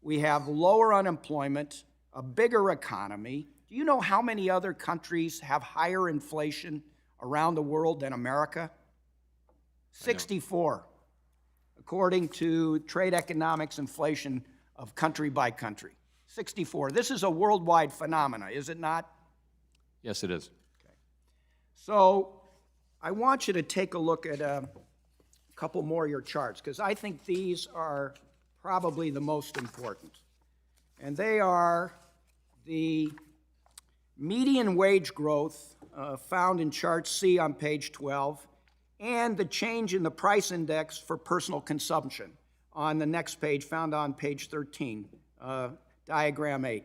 we have lower unemployment, a bigger economy. Do you know how many other countries have higher inflation around the world than America? 64, according to Trade Economics Inflation of country by country. 64. This is a worldwide phenomena, is it not? Yes, it is. So I want you to take a look at a couple more of your charts, because I think these are probably the most important. And they are the median wage growth found in chart C on page 12, and the change in the price index for personal consumption on the next page, found on page 13, diagram 8.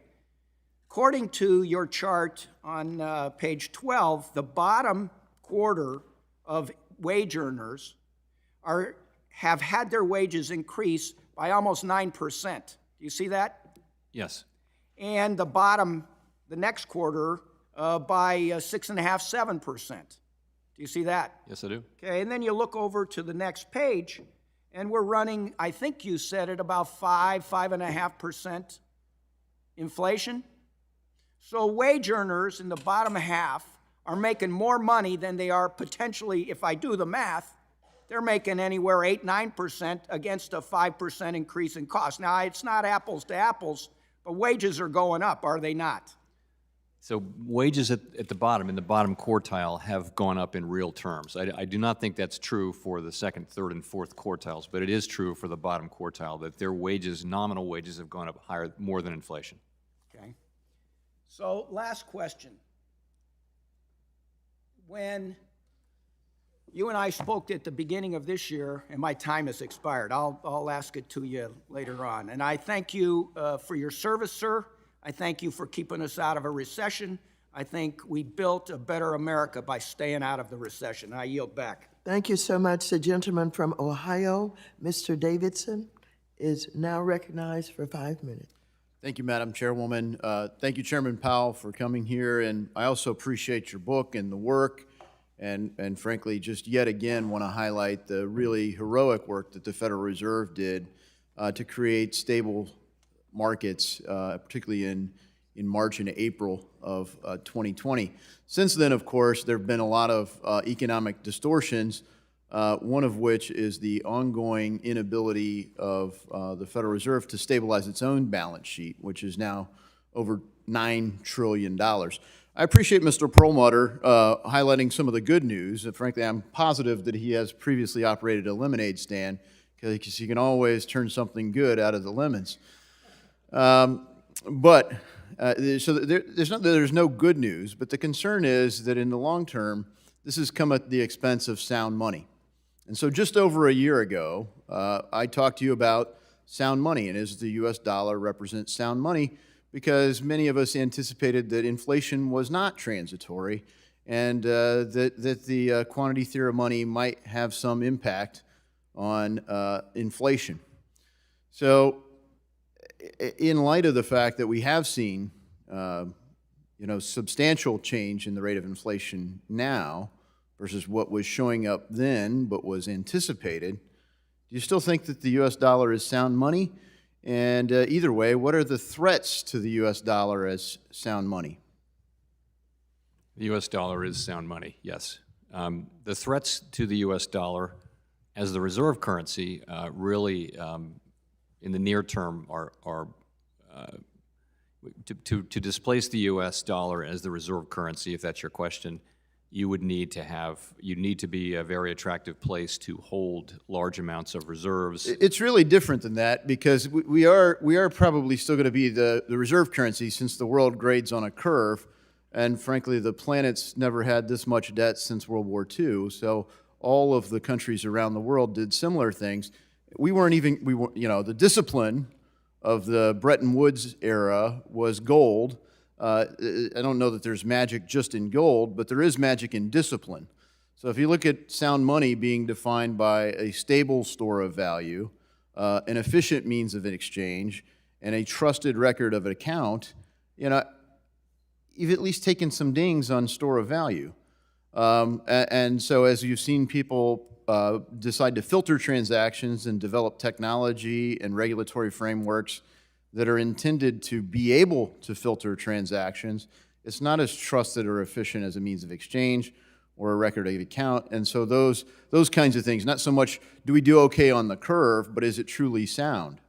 According to your chart on page 12, the bottom quarter of wage earners have had their wages increase by almost 9%. Do you see that? Yes. And the next quarter, by 6.5%, 7%. Do you see that? Yes, I do. Okay, and then you look over to the next page, and we're running, I think you said it, about 5.5% inflation. So wage earners in the bottom half are making more money than they are potentially, if I do the math, they're making anywhere 8-9% against a 5% increase in cost. Now, it's not apples to apples, but wages are going up, are they not? So wages at the bottom, in the bottom quartile, have gone up in real terms. I do not think that's true for the second, third, and fourth quartiles, but it is true for the bottom quartile that their wages, nominal wages, have gone up higher, more than inflation. Okay. So last question. When you and I spoke at the beginning of this year, and my time has expired, I'll ask it to you later on. And I thank you for your service, sir. I thank you for keeping us out of a recession. I think we built a better America by staying out of the recession. I yield back. Thank you so much. The gentleman from Ohio, Mr. Davidson, is now recognized for 5 minutes. Thank you, Madam Chairwoman. Thank you, Chairman Powell, for coming here, and I also appreciate your book and the work, and frankly, just yet again want to highlight the really heroic work that the Federal Reserve did to create stable markets, particularly in March and April of 2020. Since then, of course, there have been a lot of economic distortions, one of which is the ongoing inability of the Federal Reserve to stabilize its own balance sheet, which is now over $9 trillion. I appreciate Mr. Perlmutter highlighting some of the good news. Frankly, I'm positive that he has previously operated a lemonade stand, because he can always turn something good out of the lemons. So there's no good news, but the concern is that in the long term, this has come at the expense of sound money. And so just over a year ago, I talked to you about sound money, and as the U.S. dollar represents sound money, because many of us anticipated that inflation was not transitory, and that the quantity theory of money might have some impact on inflation. So in light of the fact that we have seen substantial change in the rate of inflation now versus what was showing up then but was anticipated, do you still think that the U.S. dollar is sound money? And either way, what are the threats to the U.S. dollar as sound money? The U.S. dollar is sound money, yes. The threats to the U.S. dollar as the reserve currency really, in the near term, are to displace the U.S. dollar as the reserve currency, if that's your question. You would need to be a very attractive place to hold large amounts of reserves. It's really different than that, because we are probably still going to be the reserve currency, since the world grades on a curve, and frankly, the planet's never had this much debt since World War II. So all of the countries around the world did similar things. The discipline of the Bretton Woods era was gold. I don't know that there's magic just in gold, but there is magic in discipline. So if you look at sound money being defined by a stable store of value, an efficient means of exchange, and a trusted record of an account, you've at least taken some dings on store of value. And so as you've seen people decide to filter transactions and develop technology and regulatory frameworks that are intended to be able to filter transactions, it's not as trusted or efficient as a means of exchange or a record of account. And so those kinds of things, not so much do we do okay on the curve, but is it truly sound?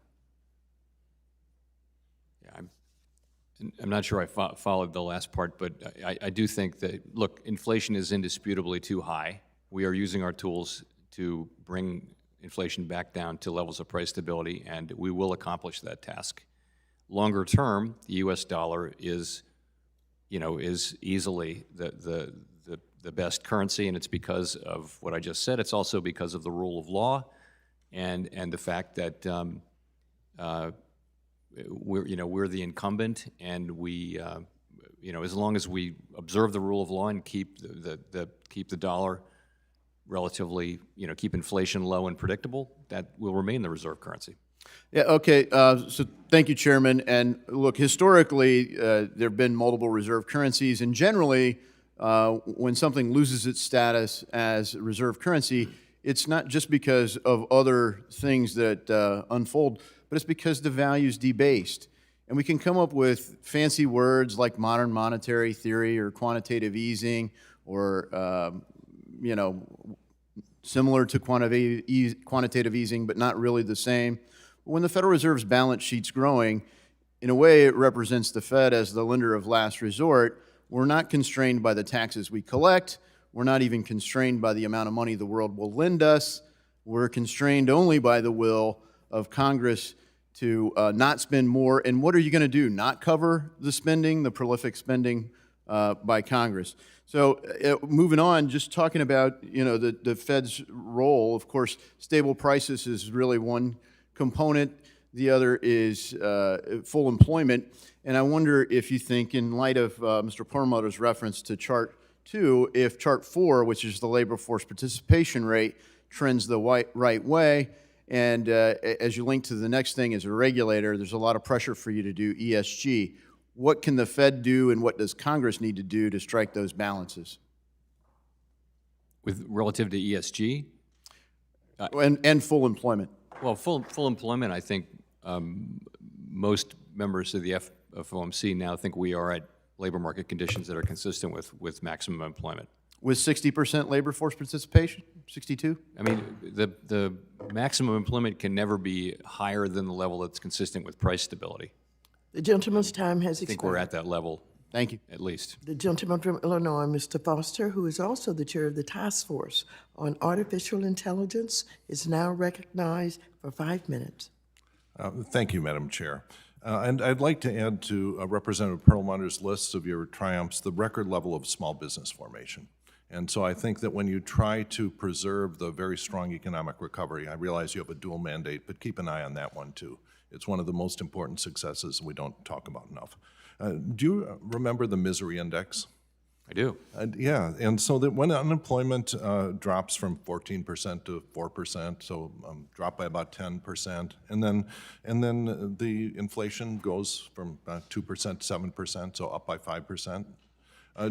I'm not sure I followed the last part, but I do think that, look, inflation is indisputably too high. We are using our tools to bring inflation back down to levels of price stability, and we will accomplish that task. Longer term, the U.S. dollar is easily the best currency, and it's because of what I just said. It's also because of the rule of law and the fact that we're the incumbent, and we as long as we observe the rule of law and keep the dollar relatively, keep inflation low and predictable, that will remain the reserve currency. Yeah, okay, so thank you, Chairman. And look, historically, there have been multiple reserve currencies, and generally, when something loses its status as reserve currency, it's not just because of other things that unfold, but it's because the value's debased. And we can come up with fancy words like modern monetary theory or quantitative easing or, similar to quantitative easing, but not really the same. When the Federal Reserve's balance sheet's growing, in a way it represents the Fed as the lender of last resort. We're not constrained by the taxes we collect. We're not even constrained by the amount of money the world will lend us. We're constrained only by the will of Congress to not spend more. And what are you going to do? Not cover the spending, the prolific spending by Congress? So moving on, just talking about the Fed's role. Of course, stable prices is really one component. The other is full employment. And I wonder if you think, in light of Mr. Perlmutter's reference to Chart 2, if Chart 4, which is the labor force participation rate, trends the right way. And as you link to the next thing, as a regulator, there's a lot of pressure for you to do ESG. What can the Fed do, and what does Congress need to do to strike those balances? With relative to ESG? And full employment. Well, full employment, I think most members of the Fomc now think we are at labor market conditions that are consistent with maximum employment. With 60% labor force participation? 62? I mean, the maximum employment can never be higher than the level that's consistent with price stability. The gentleman's time has expired. I think we're at that level. Thank you. At least. The gentleman from Illinois, Mr. Foster, who is also the chair of the Task Force on Artificial Intelligence, is now recognized for 5 minutes. Thank you, Madam Chair. And I'd like to add to Representative Perlmutter's list of your triumphs the record level of small business formation. And so I think that when you try to preserve the very strong economic recovery, I realize you have a dual mandate, but keep an eye on that one too. It's one of the most important successes we don't talk about enough. Do you remember the misery index? I do. Yeah, and so that when unemployment drops from 14% to 4%, so drop by about 10%, and then the inflation goes from 2% to 7%, so up by 5%.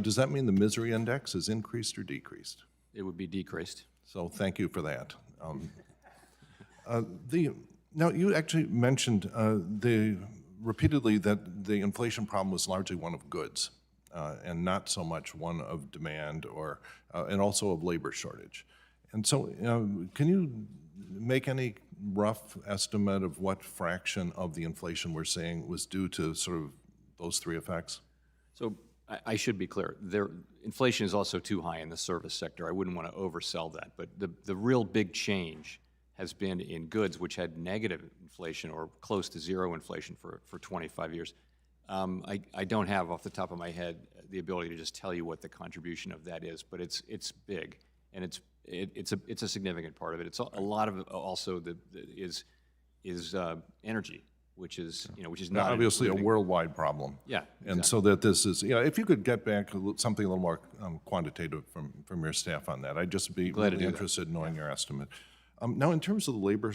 Does that mean the misery index is increased or decreased? It would be decreased. So thank you for that. Now, you actually mentioned repeatedly that the inflation problem was largely one of goods and not so much one of demand and also of labor shortage. And so can you make any rough estimate of what fraction of the inflation we're seeing was due to sort of those three effects? So I should be clear. Inflation is also too high in the service sector. I wouldn't want to oversell that. But the real big change has been in goods, which had negative inflation or close to zero inflation for 25 years. I don't have off the top of my head the ability to just tell you what the contribution of that is, but it's big, and it's a significant part of it. It's a lot of it also is energy, which is not obviously a worldwide problem. Yeah, and exactly. so that this is, if you could get back something a little more quantitative from your staff on that, I'd just be really interested in knowing your estimate. Now, in terms of the labor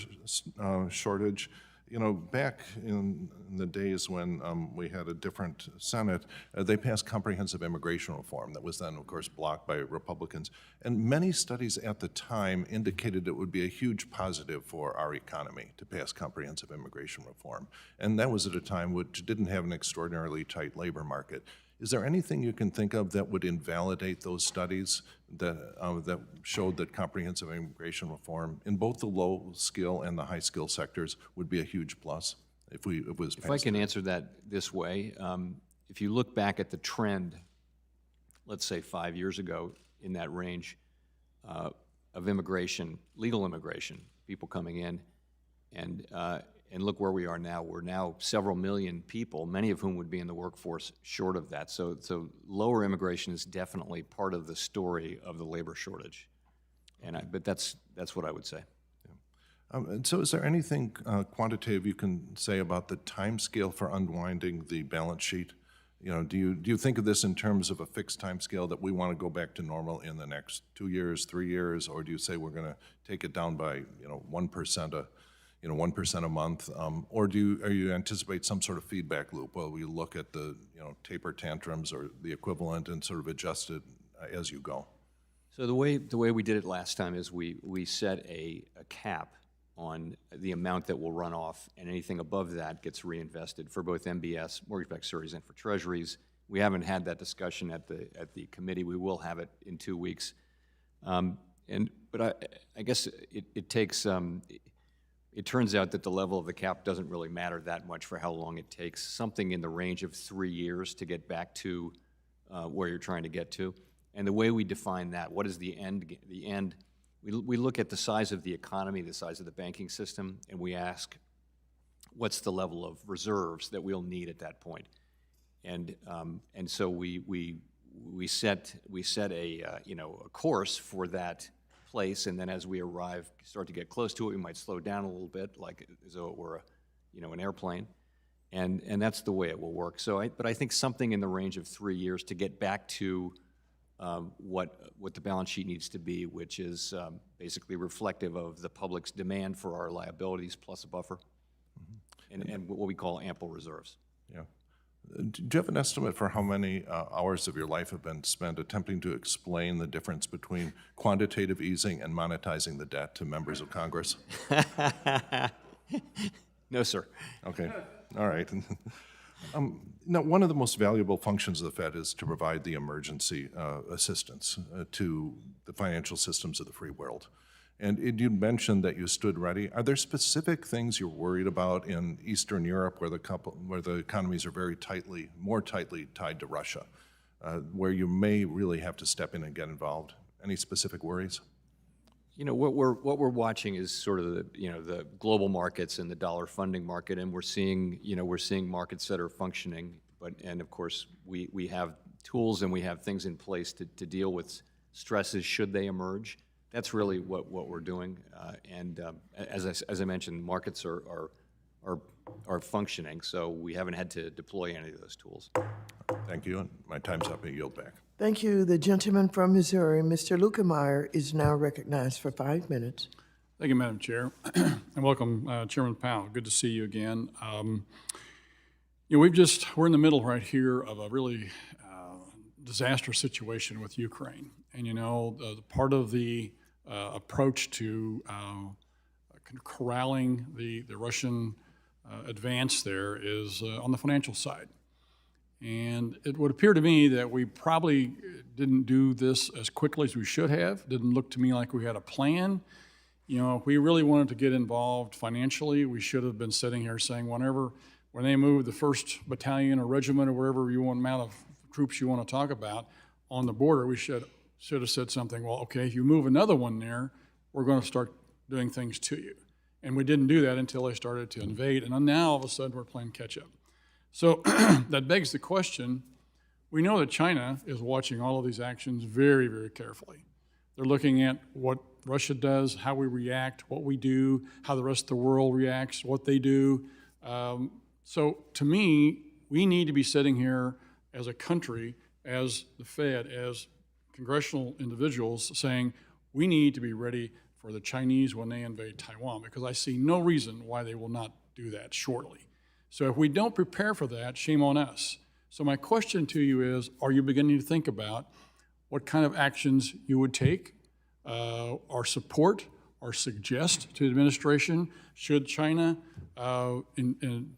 shortage, You know, back in the days when we had a different Senate, they passed comprehensive immigration reform that was then, of course, blocked by Republicans. And many studies at the time indicated it would be a huge positive for our economy to pass comprehensive immigration reform. And that was at a time which didn't have an extraordinarily tight labor market. Is there anything you can think of that would invalidate those studies that showed that comprehensive immigration reform in both the low skill and the high skill sectors would be a huge plus if it was passed? If I can answer that this way, if you look back at the trend, let's say 5 years ago in that range of immigration, legal immigration, people coming in, and look where we are now. We're now several million people, many of whom would be in the workforce short of that. So lower immigration is definitely part of the story of the labor shortage. But that's what I would say. And so is there anything quantitative you can say about the timescale for unwinding the balance sheet? You know, do you think of this in terms of a fixed timescale that we want to go back to normal in the next 2 years, 3 years, or do you say we're going to take it down by 1% 1% a month, or you anticipate some sort of feedback loop? Well, we look at the taper tantrums or the equivalent and sort of adjust it as you go. So the way we did it last time is we set a cap on the amount that will run off, and anything above that gets reinvested for both MBS, mortgage-backed securities, and for treasuries. We haven't had that discussion at the committee. We will have it in 2 weeks. But I guess it takes. It turns out that the level of the cap doesn't really matter that much for how long it takes. Something in the range of 3 years to get back to where you're trying to get to. And the way we define that, what is the end? The end. We look at the size of the economy, the size of the banking system, and we ask, what's the level of reserves that we'll need at that point? And so we set a course for that place, and then as we start to get close to it, we might slow down a little bit, like as though it were an airplane, and that's the way it will work. But I think something in the range of 3 years to get back to what the balance sheet needs to be, which is basically reflective of the public's demand for our liabilities plus a buffer, and what we call ample reserves. Yeah. Do you have an estimate for how many hours of your life have been spent attempting to explain the difference between quantitative easing and monetizing the debt to members of Congress? No, sir. Okay. All right. Now, one of the most valuable functions of the Fed is to provide the emergency assistance to the financial systems of the free world. And you mentioned that you stood ready. Are there specific things you're worried about in Eastern Europe where the economies are more tightly tied to Russia, where you may really have to step in and get involved? Any specific worries? What we're watching is sort of the global markets and the dollar funding market, and we're seeing markets that are functioning, and of course we have tools and we have things in place to deal with stresses should they emerge. That's really what we're doing, and as I mentioned, markets are functioning, so we haven't had to deploy any of those tools. Thank you, and my time's up. I yield back. Thank you. The gentleman from Missouri, Mr. Lukemeyer, is now recognized for 5 minutes. Thank you, Madam Chair, and welcome, Chairman Powell. Good to see you again. We're in the middle right here of a really disastrous situation with Ukraine, and the part of the approach to corralling the Russian advance there is on the financial side. And it would appear to me that we probably didn't do this as quickly as we should have. Didn't look to me like we had a plan. If we really wanted to get involved financially, we should have been sitting here saying when they move the 1st battalion or regiment or wherever amount of troops you want to talk about on the border, we should have said something, well, okay, if you move another one there, we're going to start doing things to you. And we didn't do that until they started to invade, and now all of a sudden we're playing catch up. So that begs the question, we know that China is watching all of these actions very, very carefully. They're looking at what Russia does, how we react, what we do, how the rest of the world reacts, what they do. So to me, we need to be sitting here as a country, as the Fed, as congressional individuals saying, we need to be ready for the Chinese when they invade Taiwan, because I see no reason why they will not do that shortly. So if we don't prepare for that, shame on us. So my question to you is, are you beginning to think about what kind of actions you would take, or support, or suggest to the administration should China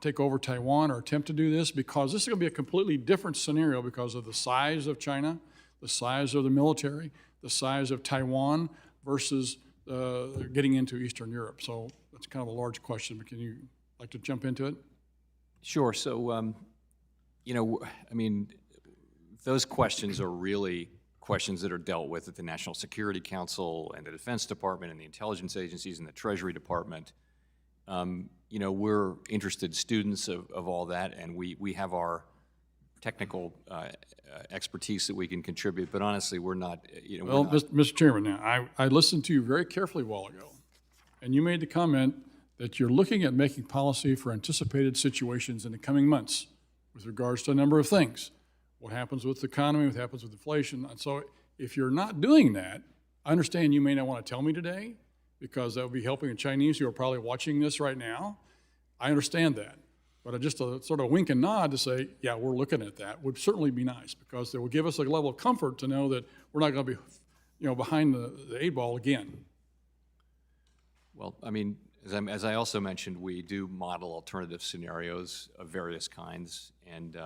take over Taiwan or attempt to do this? Because this is going to be a completely different scenario because of the size of China, the size of the military, the size of Taiwan versus getting into Eastern Europe. So that's kind of a large question, but can you like to jump into it? Sure. So, you know, I mean, those questions are really questions that are dealt with at the National Security Council and the Defense Department and the intelligence agencies and the Treasury Department. You know, we're interested students of all that, and we have our technical expertise that we can contribute, but honestly, we're not, you know. Well, Mr. Chairman, now, I listened to you very carefully a while ago, and you made the comment that you're looking at making policy for anticipated situations in the coming months with regards to a number of things. What happens with the economy, what happens with inflation. And so if you're not doing that, I understand you may not want to tell me today because that would be helping the Chinese who are probably watching this right now. I understand that. But just a sort of wink and nod to say, yeah, we're looking at that would certainly be nice because it would give us a level of comfort to know that we're not going to be, you know, behind the 8 ball again. Well, I mean, as I also mentioned, we do model alternative scenarios of various kinds, and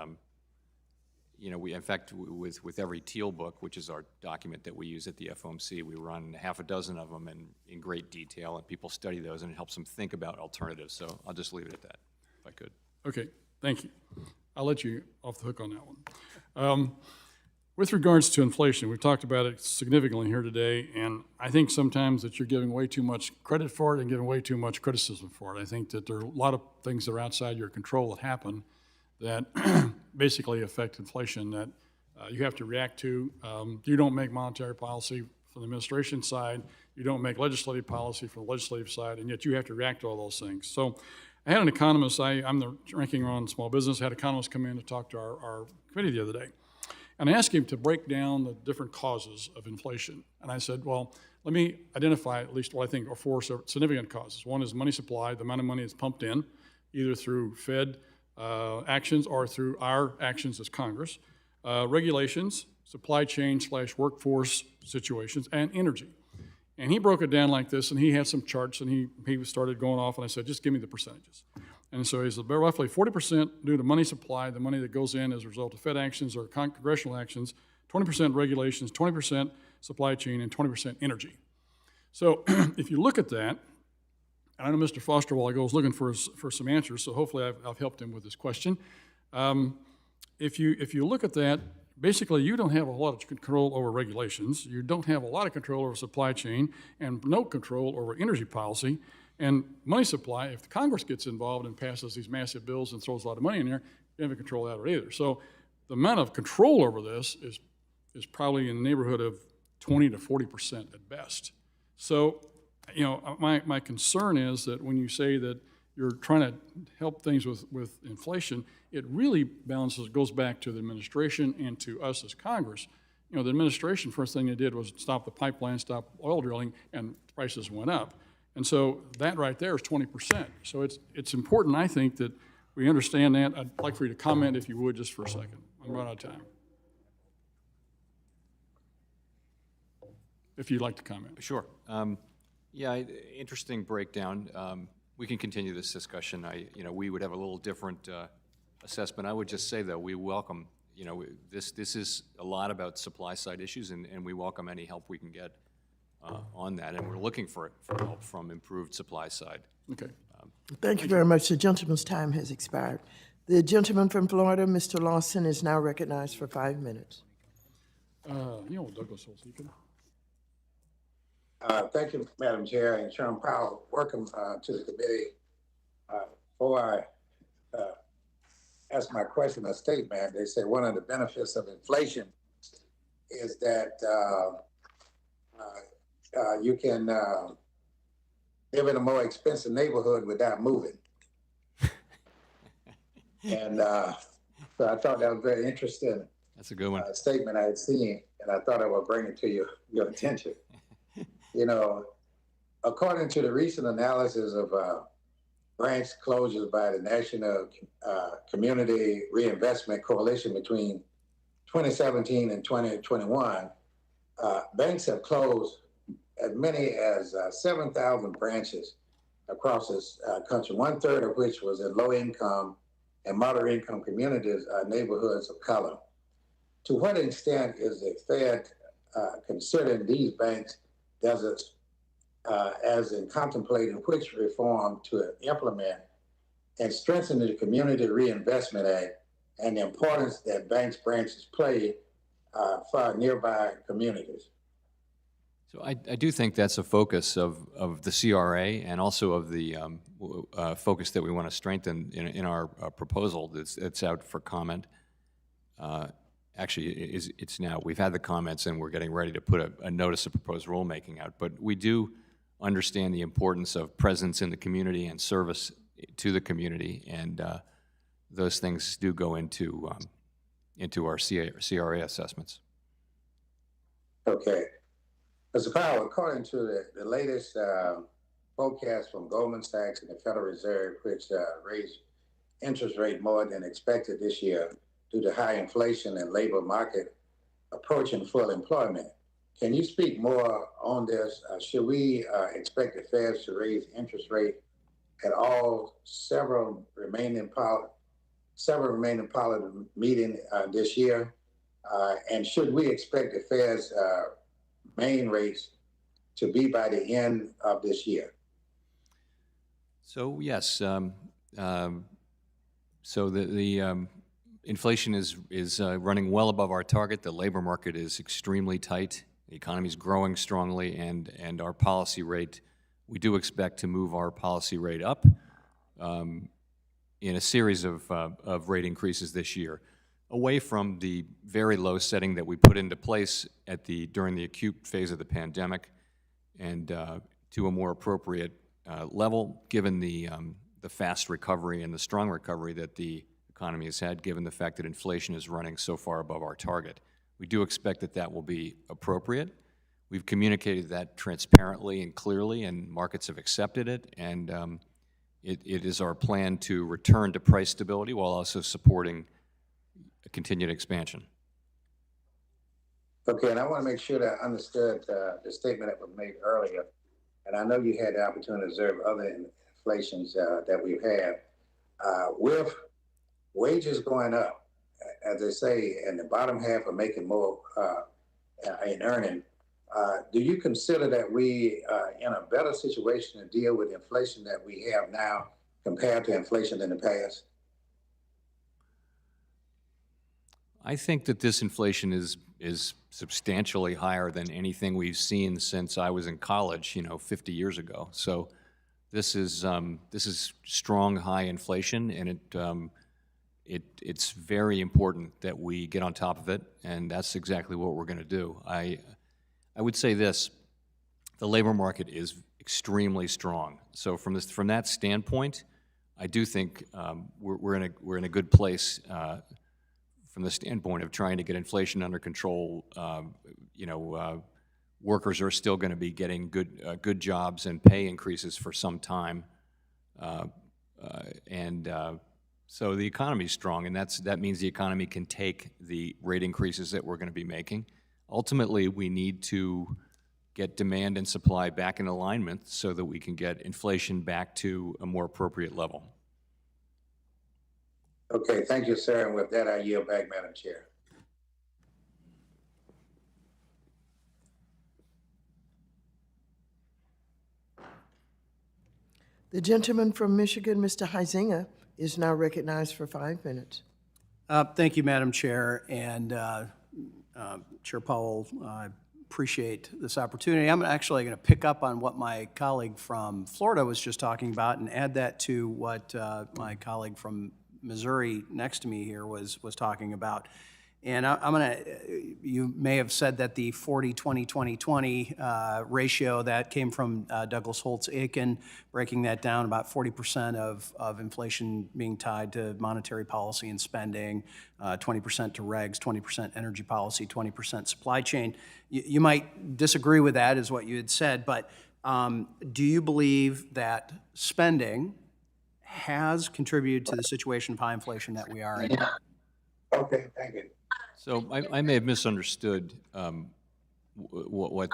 you know, we, in fact, with every Teal book, which is our document that we use at the FOMC, we run half a dozen of them in great detail, and people study those, and it helps them think about alternatives. So I'll just leave it at that, if I could. Okay, thank you. I'll let you off the hook on that one. With regards to inflation, we've talked about it significantly here today, and I think sometimes that you're giving way too much credit for it and giving way too much criticism for it. I think that there are a lot of things that are outside your control that happen that basically affect inflation that you have to react to. You don't make monetary policy from the administration side, you don't make legislative policy from the legislative side, and yet you have to react to all those things. So I had an economist, I'm the ranking on small business, I had economists come in to talk to our committee the other day. And I asked him to break down the different causes of inflation. And I said, well, let me identify at least what I think are 4 significant causes. One is money supply, the amount of money that's pumped in, either through Fed actions or through our actions as Congress, regulations, supply chain / workforce situations, and energy. And he broke it down like this, and he had some charts, and he started going off, and I said, just give me the percentages. And so he said, roughly 40% due to money supply, the money that goes in as a result of Fed actions or congressional actions, 20% regulations, 20% supply chain, and 20% energy. So if you look at that, and I know Mr. Foster, while I go, was looking for some answers, so hopefully I've helped him with this question. If you look at that, basically you don't have a lot of control over regulations, you don't have a lot of control over supply chain, and no control over energy policy. And money supply, if the Congress gets involved and passes these massive bills and throws a lot of money in there, you haven't control that either. So the amount of control over this is probably in the neighborhood of 20 to 40% at best. So, you know, my concern is that when you say that you're trying to help things with inflation, it really goes back to the administration and to us as Congress. You know, the administration, first thing they did was stop the pipeline, stop oil drilling, and prices went up. And so that right there is 20%. So it's important, I think, that we understand that. I'd like for you to comment, if you would, just for a second. I'm running out of time. If you'd like to comment. Sure. Yeah, interesting breakdown. We can continue this discussion. You know, we would have a little different assessment. I would just say, though, we welcome, you know, this is a lot about supply side issues, and we welcome any help we can get on that, and we're looking for help from improved supply side. Okay. Thank you very much. The gentleman's time has expired. The gentleman from Florida, Mr. Lawson, is now recognized for 5 minutes. You know, Douglas Holtz, Thank you, Madam Chair, and Jerome Powell. Welcome to the committee. Before I ask my question or statement, they say one of the benefits of inflation is that you can live in a more expensive neighborhood without moving. And so I thought that was very interesting. That's a good one. Statement I had seen, and I thought I would bring it to your attention. You know, according to the recent analysis of branch closures by the National Community Reinvestment Coalition between 2017 and 2021, banks have closed as many as 7,000 branches across this country, 1/3 of which was in low-income and moderate-income communities, neighborhoods of color. To what extent is the Fed considering these banks as in contemplating which reform to implement and strengthen the Community Reinvestment Act and the importance that banks' branches play for nearby communities? So I do think that's a focus of the CRA and also of the focus that we want to strengthen in our proposal that's out for comment. Actually, it's now, we've had the comments and we're getting ready to put a notice of proposed rulemaking out. But we do understand the importance of presence in the community and service to the community, and those things do go into our CRA assessments. Okay. Mr. Powell, according to the latest forecast from Goldman Sachs and the Federal Reserve, which raised interest rate more than expected this year due to high inflation and labor market approaching full employment, can you speak more on this? Should we expect the Fed to raise interest rate at all several remaining policy meetings this year? And should we expect the Fed's main rates to be by the end of this year? So yes, so the inflation is running well above our target. The labor market is extremely tight. The economy is growing strongly, and our policy rate, we do expect to move our policy rate up in a series of rate increases this year, away from the very low setting that we put into place during the acute phase of the pandemic, and to a more appropriate level, given the fast recovery and the strong recovery that the economy has had, given the fact that inflation is running so far above our target. We do expect that will be appropriate. We've communicated that transparently and clearly, and markets have accepted it, and it is our plan to return to price stability while also supporting a continued expansion. Okay, and I want to make sure that I understood the statement that was made earlier, and I know you had the opportunity to observe other inflations that we've had. With wages going up, as they say, and the bottom half are making more in earning, do you consider that we are in a better situation to deal with the inflation that we have now compared to inflation in the past? I think that this inflation is substantially higher than anything we've seen since I was in college, 50 years ago. So this is strong, high inflation, and it's very important that we get on top of it, and that's exactly what we're going to do. I would say this: the labor market is extremely strong. So from that standpoint, I do think we're in a good place. From the standpoint of trying to get inflation under control, workers are still going to be getting good jobs and pay increases for some time, so the economy is strong, and that means the economy can take the rate increases that we're going to be making. Ultimately, we need to get demand and supply back in alignment so that we can get inflation back to a more appropriate level. Okay, thank you, sir. And with that, I yield back, Madam Chair. The gentleman from Michigan, Mr. Huizinga, is now recognized for 5 minutes. Thank you, Madam Chair, and Chair Powell, I appreciate this opportunity. I'm actually going to pick up on what my colleague from Florida was just talking about and add that to what my colleague from Missouri next to me here was talking about. And you may have said that the 40-20-20-20 ratio that came from Douglas Holtz-Aiken, breaking that down, about 40% of inflation being tied to monetary policy and spending, 20% to regs, 20% energy policy, 20% supply chain. You might disagree with that, is what you had said, but do you believe that spending has contributed to the situation of high inflation that we are in. Okay, thank you. So I may have misunderstood what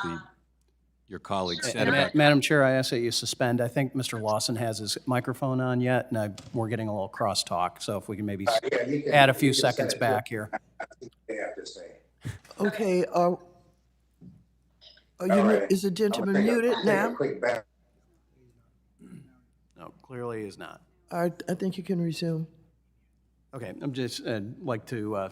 your colleague said about. Madam Chair, I ask that you suspend. I think Mr. Lawson has his microphone on yet, and we're getting a little crosstalk. So if we can maybe Yeah, you can- add a you few can seconds say it. back here. They have to say. Okay, All right. is the gentleman I'm gonna muted take a now? quick back. No, clearly is not. All right, I think you can resume. Okay, I'm just like to,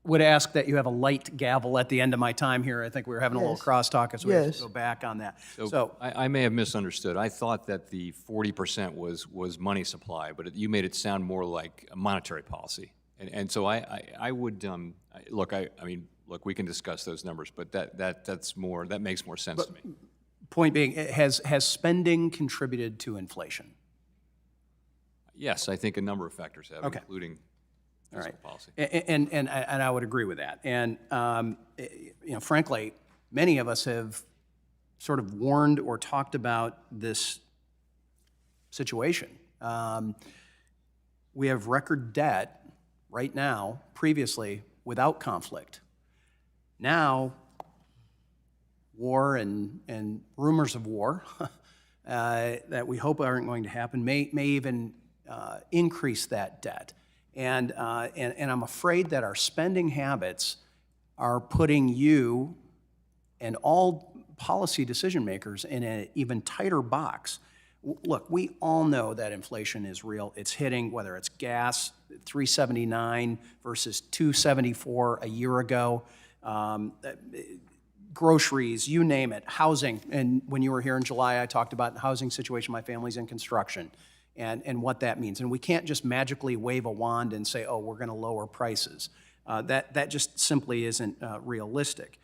would ask that you have a light gavel at the end of my time here. I think we were having a little Yes. crosstalk, so we have Yes. to go back on that. So I may have misunderstood. I thought that the 40% was money supply, but you made it sound more like a monetary policy. And so I would, look, I mean, look, we can discuss those numbers, but that makes more sense to me. Point being, has spending contributed to inflation? Yes, I think a number of factors have, Okay. including All fiscal right. policy. And I would agree with that. And, you know, frankly, many of us have sort of warned or talked about this situation. We have record debt right now, previously, without conflict. Now, war and rumors of war that we hope aren't going to happen may even increase that debt. And I'm afraid that our spending habits are putting you and all policy decision makers in an even tighter box. Look, we all know that inflation is real. It's hitting, whether it's gas, $3.79 versus $2.74 a year ago, groceries, you name it, housing. And when you were here in July, I talked about the housing situation. My family's in construction and what that means. And we can't just magically wave a wand and say, oh, we're going to lower prices. That just simply isn't realistic.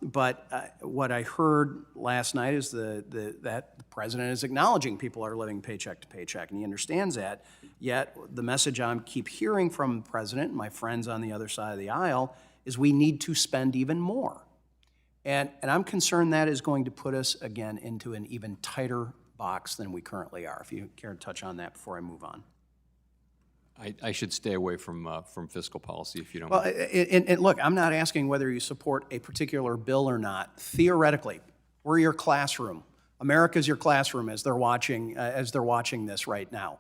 But what I heard last night is that the president is acknowledging people are living paycheck to paycheck, and he understands that. Yet the message I keep hearing from the president and my friends on the other side of the aisle is we need to spend even more. And I'm concerned that is going to put us, again, into an even tighter box than we currently are. If you care to touch on that before I move on. I should stay away from fiscal policy if you don't Well, mind. and look, I'm not asking whether you support a particular bill or not. Theoretically, we're your classroom. America's your classroom as they're watching this right now.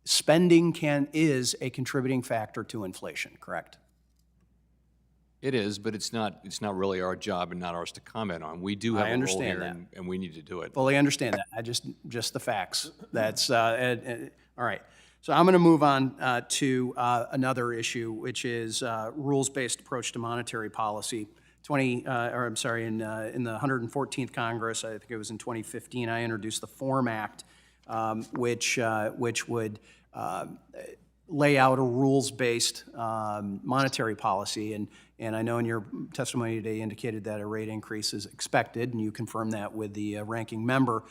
Spending is a contributing factor to inflation, correct? It is, but it's not really our job and not ours to comment on. We do have a role here, and we need to do it. Fully understand that. I just the facts. That's all right. So I'm going to move on to another issue, which is rules-based approach to monetary policy. In the 114th Congress, I think it was in 2015, I introduced the Fomc Act, which would lay out a rules-based monetary policy. And I know in your testimony today indicated that a rate increase is expected, and you confirmed that with the ranking member.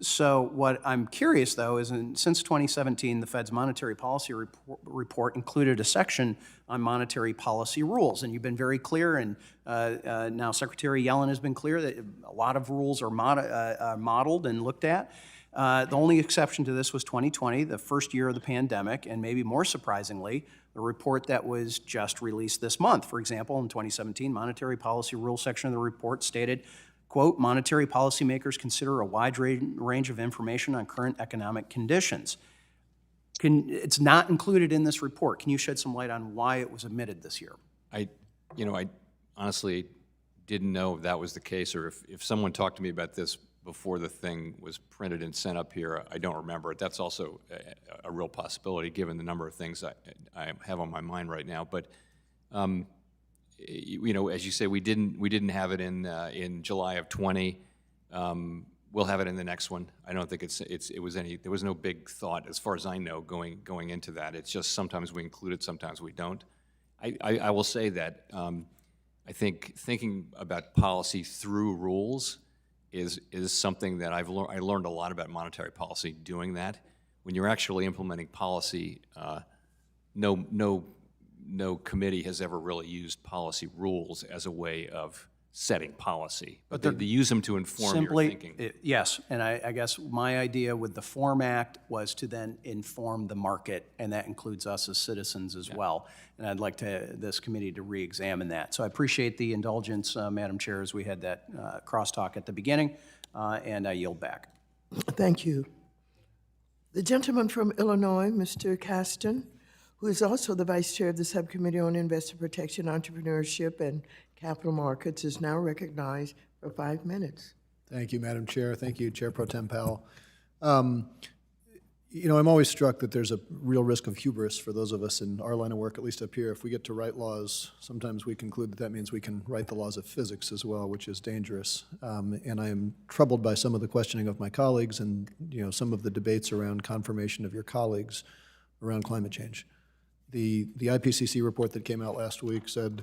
So what I'm curious, though, is since 2017, the Fed's monetary policy report included a section on monetary policy rules. And you've been very clear, and now Secretary Yellen has been clear that a lot of rules are modeled and looked at. The only exception to this was 2020, the first year of the pandemic, and maybe more surprisingly, the report that was just released this month. For example, in 2017, monetary policy rule section of the report stated, quote, monetary policymakers consider a wide range of information on current economic conditions. It's not included in this report. Can you shed some light on why it was omitted this year? I honestly didn't know if that was the case, or if someone talked to me about this before the thing was printed and sent up here. I don't remember it. That's also a real possibility, given the number of things I have on my mind right now. But as you say, we didn't have it in July of 20. We'll have it in the next one. I don't think there was no big thought, as far as I know, going into that. It's just sometimes we include it, sometimes we don't. I will say that I think thinking about policy through rules is something that I learned a lot about monetary policy doing that. When you're actually implementing policy, no committee has ever really used policy rules as a way of setting policy, but they use them to inform your thinking. Yes, and I guess my idea with the Form Act was to then inform the market, and that includes us as citizens as well. And I'd like this committee to re-examine that. So I appreciate the indulgence, Madam Chair, as we had that crosstalk at the beginning, and I yield back. Thank you. The gentleman from Illinois, Mr. Caston, who is also the Vice Chair of the Subcommittee on Investor Protection, Entrepreneurship, and Capital Markets, is now recognized for 5 minutes. Thank you, Madam Chair. Thank you, Chair Pro Tem Powell. You know, I'm always struck that there's a real risk of hubris for those of us in our line of work, at least up here. If we get to write laws, sometimes we conclude that that means we can write the laws of physics as well, which is dangerous. And I am troubled by some of the questioning of my colleagues and, you know, some of the debates around confirmation of your colleagues around climate change. The IPCC report that came out last week said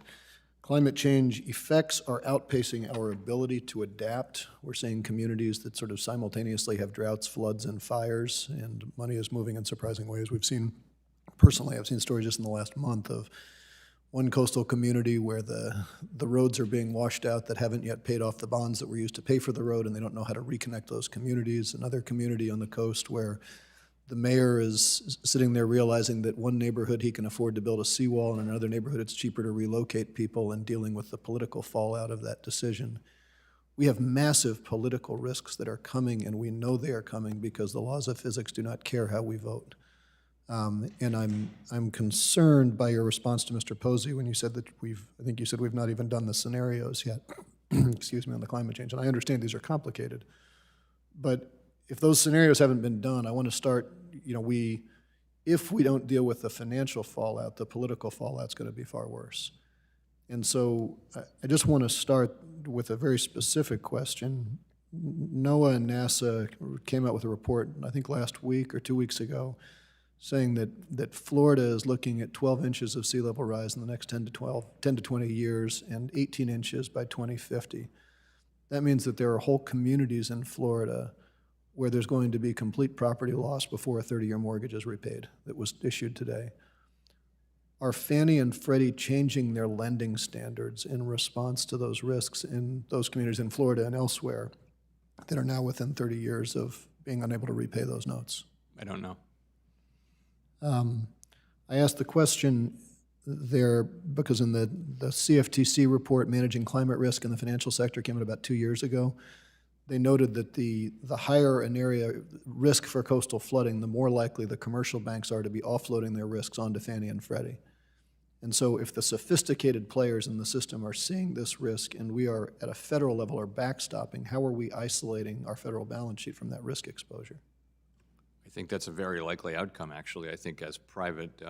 climate change effects are outpacing our ability to adapt. We're seeing communities that sort of simultaneously have droughts, floods, and fires, and money is moving in surprising ways. We've seen, personally, I've seen stories just in the last month of one coastal community where the roads are being washed out that haven't yet paid off the bonds that were used to pay for the road, and they don't know how to reconnect those communities. Another community on the coast where the mayor is sitting there realizing that one neighborhood he can afford to build a seawall, and in another neighborhood it's cheaper to relocate people, and dealing with the political fallout of that decision. We have massive political risks that are coming, and we know they are coming because the laws of physics do not care how we vote. And I'm concerned by your response to Mr. Posey when you said that I think you said we've not even done the scenarios yet, excuse me, on the climate change. And I understand these are complicated, but if those scenarios haven't been done, I want to start, you know, if we don't deal with the financial fallout, the political fallout's going to be far worse. And so I just want to start with a very specific question. NOAA and NASA came out with a report, I think last week or 2 weeks ago, saying that Florida is looking at 12 inches of sea level rise in the next 10 to 20 years and 18 inches by 2050. That means that there are whole communities in Florida where there's going to be complete property loss before a 30-year mortgage is repaid that was issued today. Are Fannie and Freddie changing their lending standards in response to those risks in those communities in Florida and elsewhere that are now within 30 years of being unable to repay those notes? I don't know. I asked the question there because in the CFTC report, Managing Climate Risk in the Financial Sector, came out about 2 years ago. They noted that the higher an area risk for coastal flooding, the more likely the commercial banks are to be offloading their risks onto Fannie and Freddie. And so if the sophisticated players in the system are seeing this risk and we are at a federal level are backstopping, how are we isolating our federal balance sheet from that risk exposure? I think that's a very likely outcome, actually. I think as private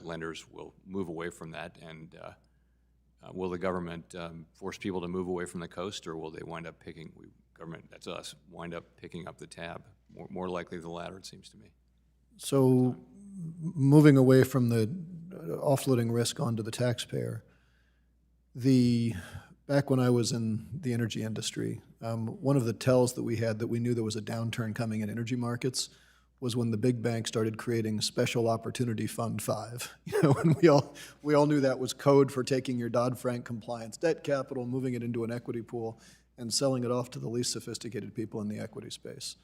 lenders will move away from that, and will the government force people to move away from the coast, or will they wind up government, that's us, wind up picking up the tab? More likely the latter, it seems to me. So moving away from the offloading risk onto the taxpayer, back when I was in the energy industry, one of the tells that we had that we knew there was a downturn coming in energy markets was when the big banks started creating Special Opportunity Fund 5. You know, and we all knew that was code for taking your Dodd-Frank compliance debt capital, moving it into an equity pool, and selling it off to the least sophisticated people in the equity space.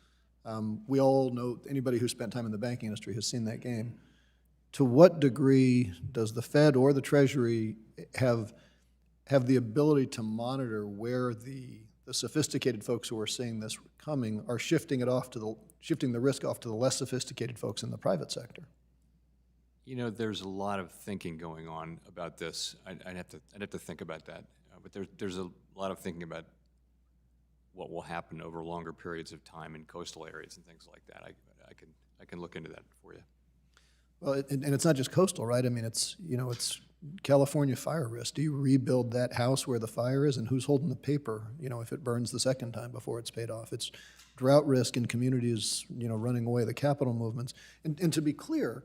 We all know, anybody who spent time in the banking industry has seen that game. To what degree does the Fed or the Treasury have the ability to monitor where the sophisticated folks who are seeing this coming are shifting the risk off to the less sophisticated folks in the private sector? You know, there's a lot of thinking going on about this. I'd have to think about that. But there's a lot of thinking about what will happen over longer periods of time in coastal areas and things like that. I can look into that for you. Well, and it's not just coastal, right? I mean, it's California fire risk. Do you rebuild that house where the fire is, and who's holding the paper, if it burns the second time before it's paid off? It's drought risk in communities, running away, the capital movements. And to be clear,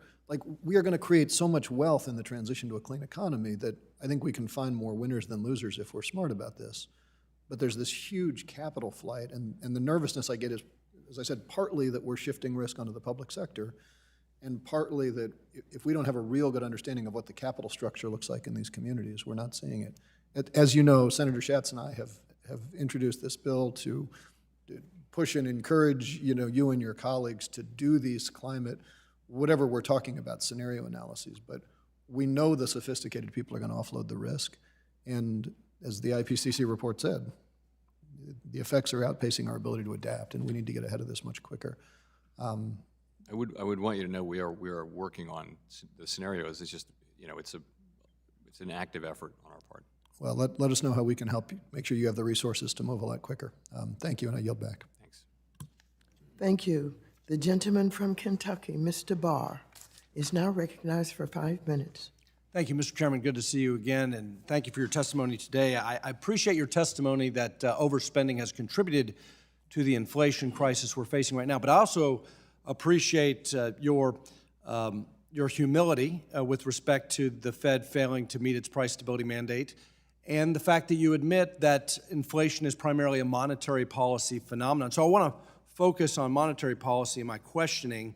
we are going to create so much wealth in the transition to a clean economy that I think we can find more winners than losers if we're smart about this. But there's this huge capital flight, and the nervousness I get is, as I said, partly that we're shifting risk onto the public sector, and partly that if we don't have a real good understanding of what the capital structure looks like in these communities, we're not seeing it. As you know, Senator Schatz and I have introduced this bill to push and encourage, you and your colleagues to do these climate, whatever we're talking about, scenario analyses. But we know the sophisticated people are going to offload the risk. And as the IPCC report said, the effects are outpacing our ability to adapt, and we need to get ahead of this much quicker. I would want you to know we are working on the scenarios. It's just, it's an active effort on our part. Well, let us know how we can help you, make sure you have the resources to move a lot quicker. Thank you, and I yield back. Thanks. Thank you. The gentleman from Kentucky, Mr. Barr, is now recognized for 5 minutes. Thank you, Mr. Chairman. Good to see you again, and thank you for your testimony today. I appreciate your testimony that overspending has contributed to the inflation crisis we're facing right now, but I also appreciate your humility with respect to the Fed failing to meet its price stability mandate, and the fact that you admit that inflation is primarily a monetary policy phenomenon. So I want to focus on monetary policy in my questioning.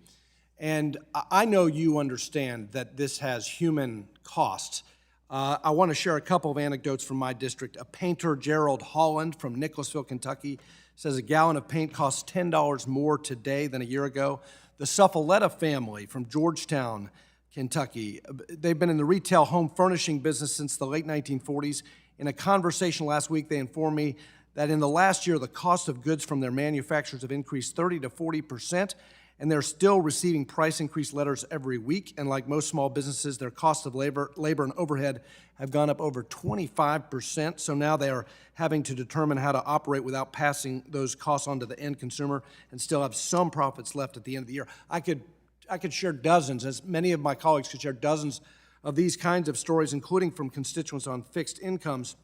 And I know you understand that this has human costs. I want to share a couple of anecdotes from my district. A painter, Gerald Holland from Nicholasville, Kentucky, says a gallon of paint costs $10 more today than a year ago. The Suffaletta family from Georgetown, Kentucky, they've been in the retail home furnishing business since the late 1940s. In a conversation last week, they informed me that in the last year, the cost of goods from their manufacturers have increased 30 to 40%, and they're still receiving price increase letters every week. And like most small businesses, their cost of labor and overhead have gone up over 25%. So now they are having to determine how to operate without passing those costs on to the end consumer and still have some profits left at the end of the year. I could share dozens, as many of my colleagues could share dozens of these kinds of stories, including from constituents on fixed incomes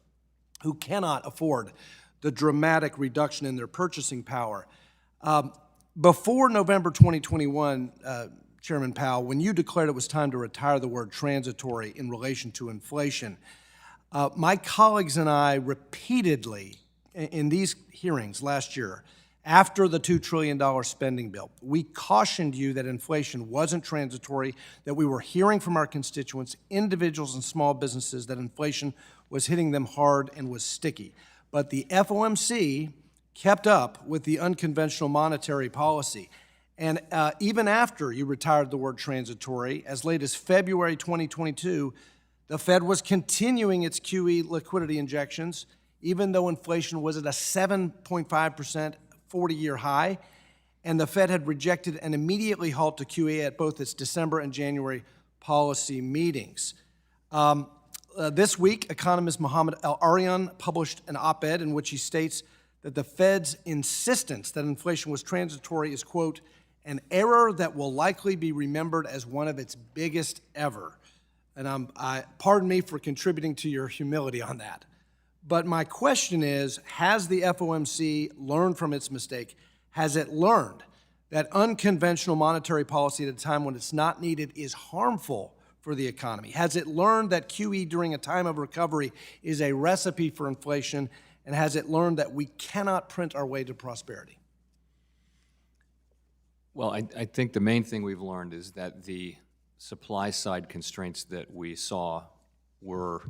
who cannot afford the dramatic reduction in their purchasing power. Before November 2021, Chairman Powell, when you declared it was time to retire the word transitory in relation to inflation, my colleagues and I repeatedly, in these hearings last year, after the $2 trillion spending bill, we cautioned you that inflation wasn't transitory, that we were hearing from our constituents, individuals and small businesses, that inflation was hitting them hard and was sticky. But the FOMC kept up with the unconventional monetary policy. And even after you retired the word transitory, as late as February 2022, the Fed was continuing its QE liquidity injections, even though inflation was at a 7.5% 40-year high, and the Fed had rejected and immediately halted QE at both its December and January policy meetings. This week, economist Mohammed El-Arian published an op-ed in which he states that the Fed's insistence that inflation was transitory is, quote, an error that will likely be remembered as one of its biggest ever. And pardon me for contributing to your humility on that. But my question is, has the FOMC learned from its mistake? Has it learned that unconventional monetary policy at a time when it's not needed is harmful for the economy? Has it learned that QE during a time of recovery is a recipe for inflation? And has it learned that we cannot print our way to prosperity? Well, I think the main thing we've learned is that the supply side constraints that we saw were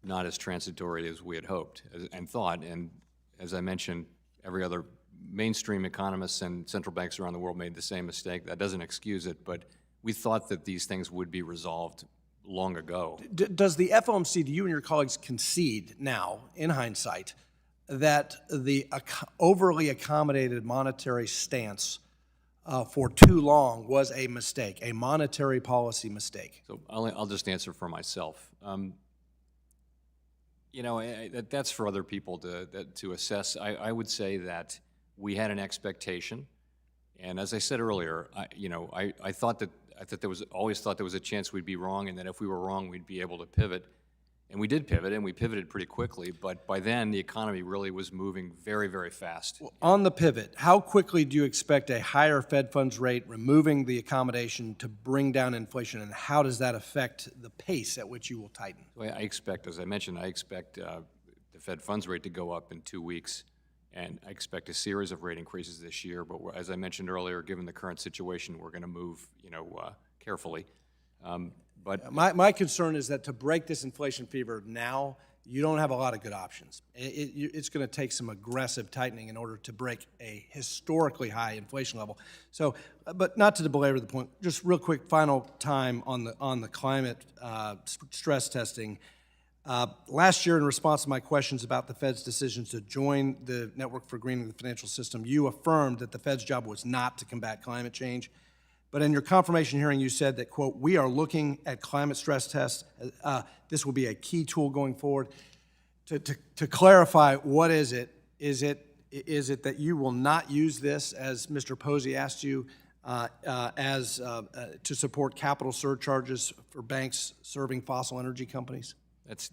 not as transitory as we had hoped and thought. And as I mentioned, every other mainstream economists and central banks around the world made the same mistake. That doesn't excuse it, but we thought that these things would be resolved long ago. Does the FOMC, do you and your colleagues concede now, in hindsight, that the overly accommodated monetary stance for too long was a mistake, a monetary policy mistake? So I'll just answer for myself. That's for other people to assess. I would say that we had an expectation, and as I said earlier, I thought that always thought there was a chance we'd be wrong, and that if we were wrong, we'd be able to pivot. And we did pivot, and we pivoted pretty quickly, but by then the economy really was moving very, very fast. On the pivot, how quickly do you expect a higher Fed funds rate, removing the accommodation, to bring down inflation, and how does that affect the pace at which you will tighten? I expect, as I mentioned, the Fed funds rate to go up in 2 weeks, and I expect a series of rate increases this year, but as I mentioned earlier, given the current situation, we're going to move carefully. But my concern is that to break this inflation fever now you don't have a lot of good options. It's going to take some aggressive tightening in order to break a historically high inflation level. So, but not to belabor the point, just real quick, final time on the climate stress testing. Last year, in response to my questions about the Fed's decision to join the Network for Greening the Financial System, you affirmed that the Fed's job was not to combat climate change. But in your confirmation hearing, you said that, quote, we are looking at climate stress tests. This will be a key tool going forward. To clarify, what is it? Is it that you will not use this, as Mr. Posey asked you, to support capital surcharges for banks serving fossil energy companies?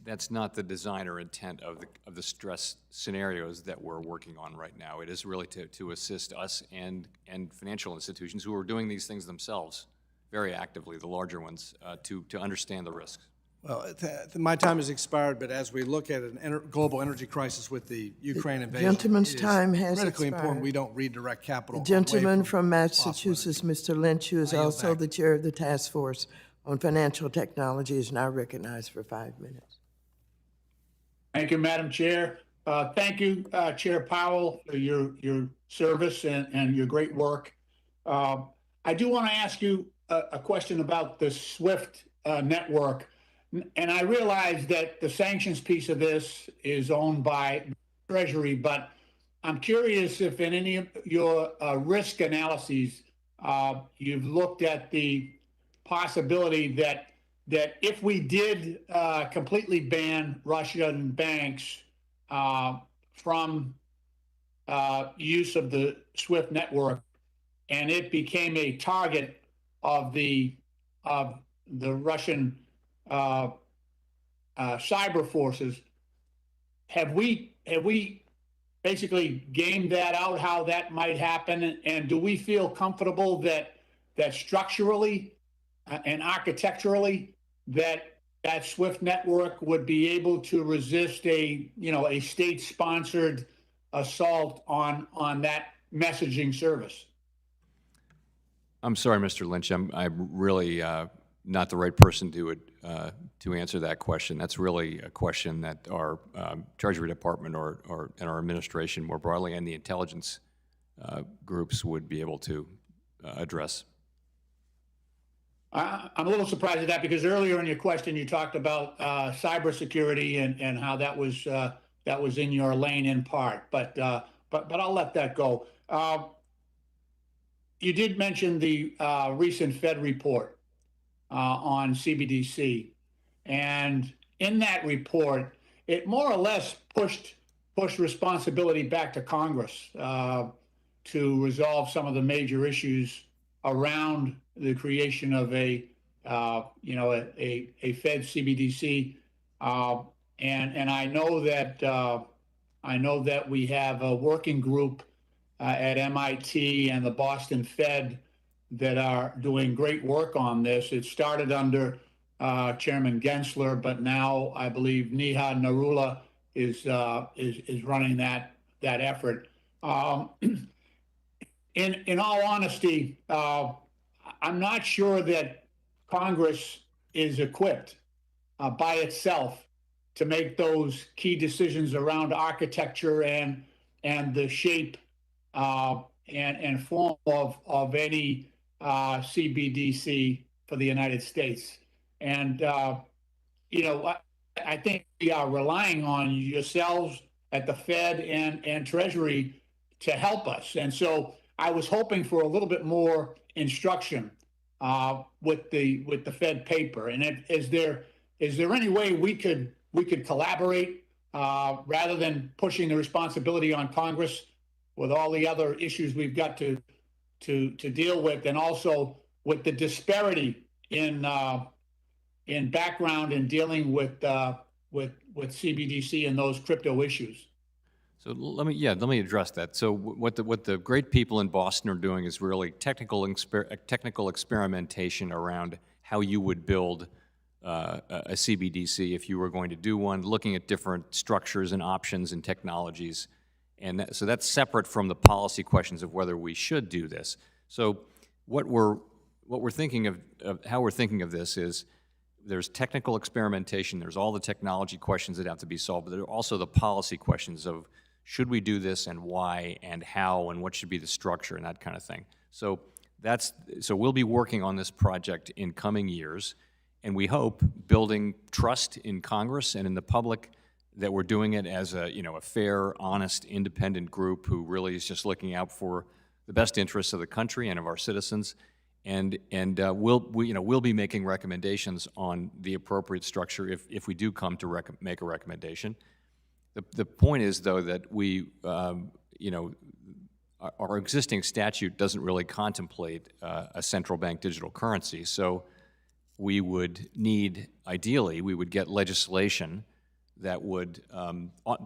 That's not the design or intent of the stress scenarios that we're working on right now. It is really to assist us and financial institutions who are doing these things themselves very actively, the larger ones, to understand the risks. Well, my time has expired, but as we look at a global energy crisis with the Ukraine invasion, gentleman's it is time has critically expired. important we don't redirect capital. The gentleman away from Massachusetts, Mr. Lynch, who is also the chair of the task force on financial technology, is now recognized for 5 minutes. Thank you, Madam Chair. Thank you, Chair Powell, for your service and your great work. I do want to ask you a question about the SWIFT network. And I realize that the sanctions piece of this is owned by Treasury, but I'm curious if in any of your risk analyses, you've looked at the possibility that if we did completely ban Russian banks from use of the SWIFT network, and it became a target of the Russian cyber forces, have we basically gamed that out, how that might happen? And do we feel comfortable that structurally and architecturally that SWIFT network would be able to resist a state-sponsored assault on that messaging service? I'm sorry, Mr. Lynch. I'm really not the right person to answer that question. That's really a question that our Treasury Department or and our administration more broadly and the intelligence groups would be able to address. I'm a little surprised at that because earlier in your question you talked about cybersecurity and how that was in your lane in part, but I'll let that go. You did mention the recent Fed report on CBDC, and in that report, it more or less pushed responsibility back to Congress to resolve some of the major issues around the creation of a Fed CBDC, and I know that we have a working group at MIT and the Boston Fed that are doing great work on this. It started under Chairman Gensler, but now I believe Nihad Narula is running that effort. In all honesty, I'm not sure that Congress is equipped by itself to make those key decisions around architecture and the shape and form of any CBDC for the United States. And, I think we are relying on yourselves at the Fed and Treasury to help us. And so I was hoping for a little bit more instruction with the Fed paper. And is there any way we could collaborate rather than pushing the responsibility on Congress with all the other issues we've got to deal with, and also with the disparity in background in dealing with CBDC and those crypto issues? So let me address that. So what the great people in Boston are doing is really technical experimentation around how you would build a CBDC if you were going to do one, looking at different structures and options and technologies. And so that's separate from the policy questions of whether we should do this. So what we're thinking of how we're thinking of this is there's technical experimentation, there's all the technology questions that have to be solved, but there are also the policy questions of should we do this and why and how and what should be the structure and that kind of thing. So we'll be working on this project in coming years, and we hope building trust in Congress and in the public that we're doing it as a fair, honest, independent group who really is just looking out for the best interests of the country and of our citizens. And we'll be making recommendations on the appropriate structure if we do come to make a recommendation. The point is, though, that our existing statute doesn't really contemplate a central bank digital currency. So we would ideally, we would get legislation that would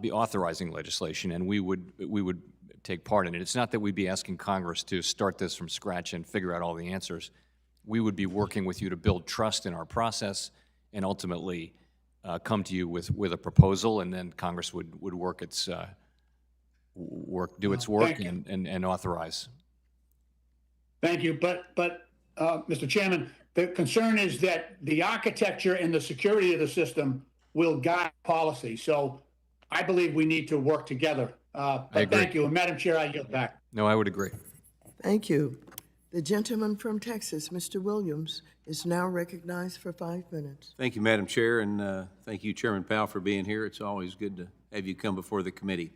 be authorizing legislation, and we would take part in it. It's not that we'd be asking Congress to start this from scratch and figure out all the answers. We would be working with you to build trust in our process and ultimately come to you with a proposal, and then Congress would work its do its work and authorize. Thank you. But Mr. Chairman, the concern is that the architecture and the security of the system will guide policy. So I believe we need to work together. But thank you. And Madam Chair, I yield back. No, I would agree. Thank you. The gentleman from Texas, Mr. Williams, is now recognized for 5 minutes. Thank you, Madam Chair, and thank you, Chairman Powell, for being here. It's always good to have you come before the committee.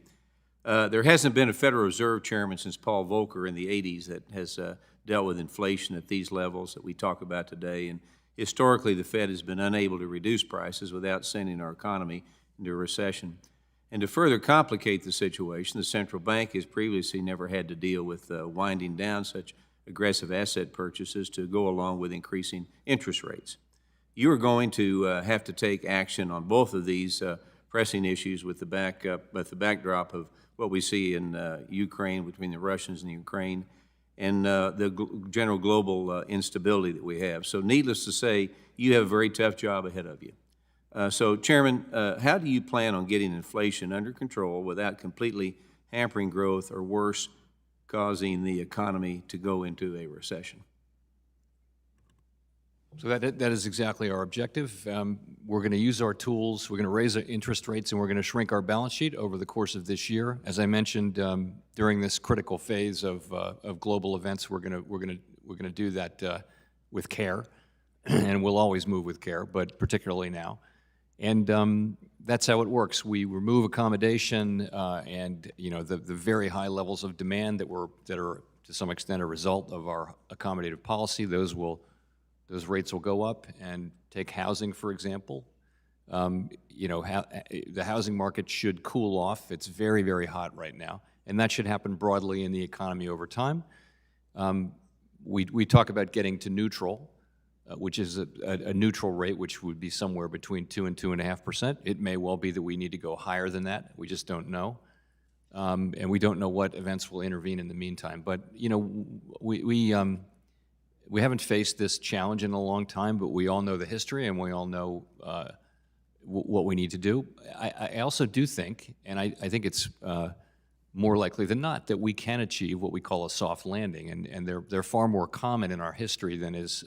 There hasn't been a Federal Reserve chairman since Paul Volcker in the 80s that has dealt with inflation at these levels that we talk about today. And historically, the Fed has been unable to reduce prices without sending our economy into a recession. And to further complicate the situation, the central bank has previously never had to deal with winding down such aggressive asset purchases to go along with increasing interest rates. You are going to have to take action on both of these pressing issues with the backdrop of what we see in Ukraine, between the Russians and the Ukraine, and the general global instability that we have. So needless to say, you have a very tough job ahead of you. So, Chairman, how do you plan on getting inflation under control without completely hampering growth or worse, causing the economy to go into a recession? So that is exactly our objective. We're going to use our tools. We're going to raise our interest rates, and we're going to shrink our balance sheet over the course of this year. As I mentioned, during this critical phase of global events, we're going to do that with care, and we'll always move with care, but particularly now. And that's how it works. We remove accommodation, and the very high levels of demand that are to some extent a result of our accommodative policy. Those rates will go up. And take housing, for example. The housing market should cool off. It's very, very hot right now, and that should happen broadly in the economy over time. We talk about getting to neutral, which is a neutral rate, which would be somewhere between 2 and 2.5%. It may well be that we need to go higher than that. We just don't know, and we don't know what events will intervene in the meantime. But we haven't faced this challenge in a long time, but we all know the history, and we all know what we need to do. I also do think, and I think it's more likely than not, that we can achieve what we call a soft landing, and they're far more common in our history than is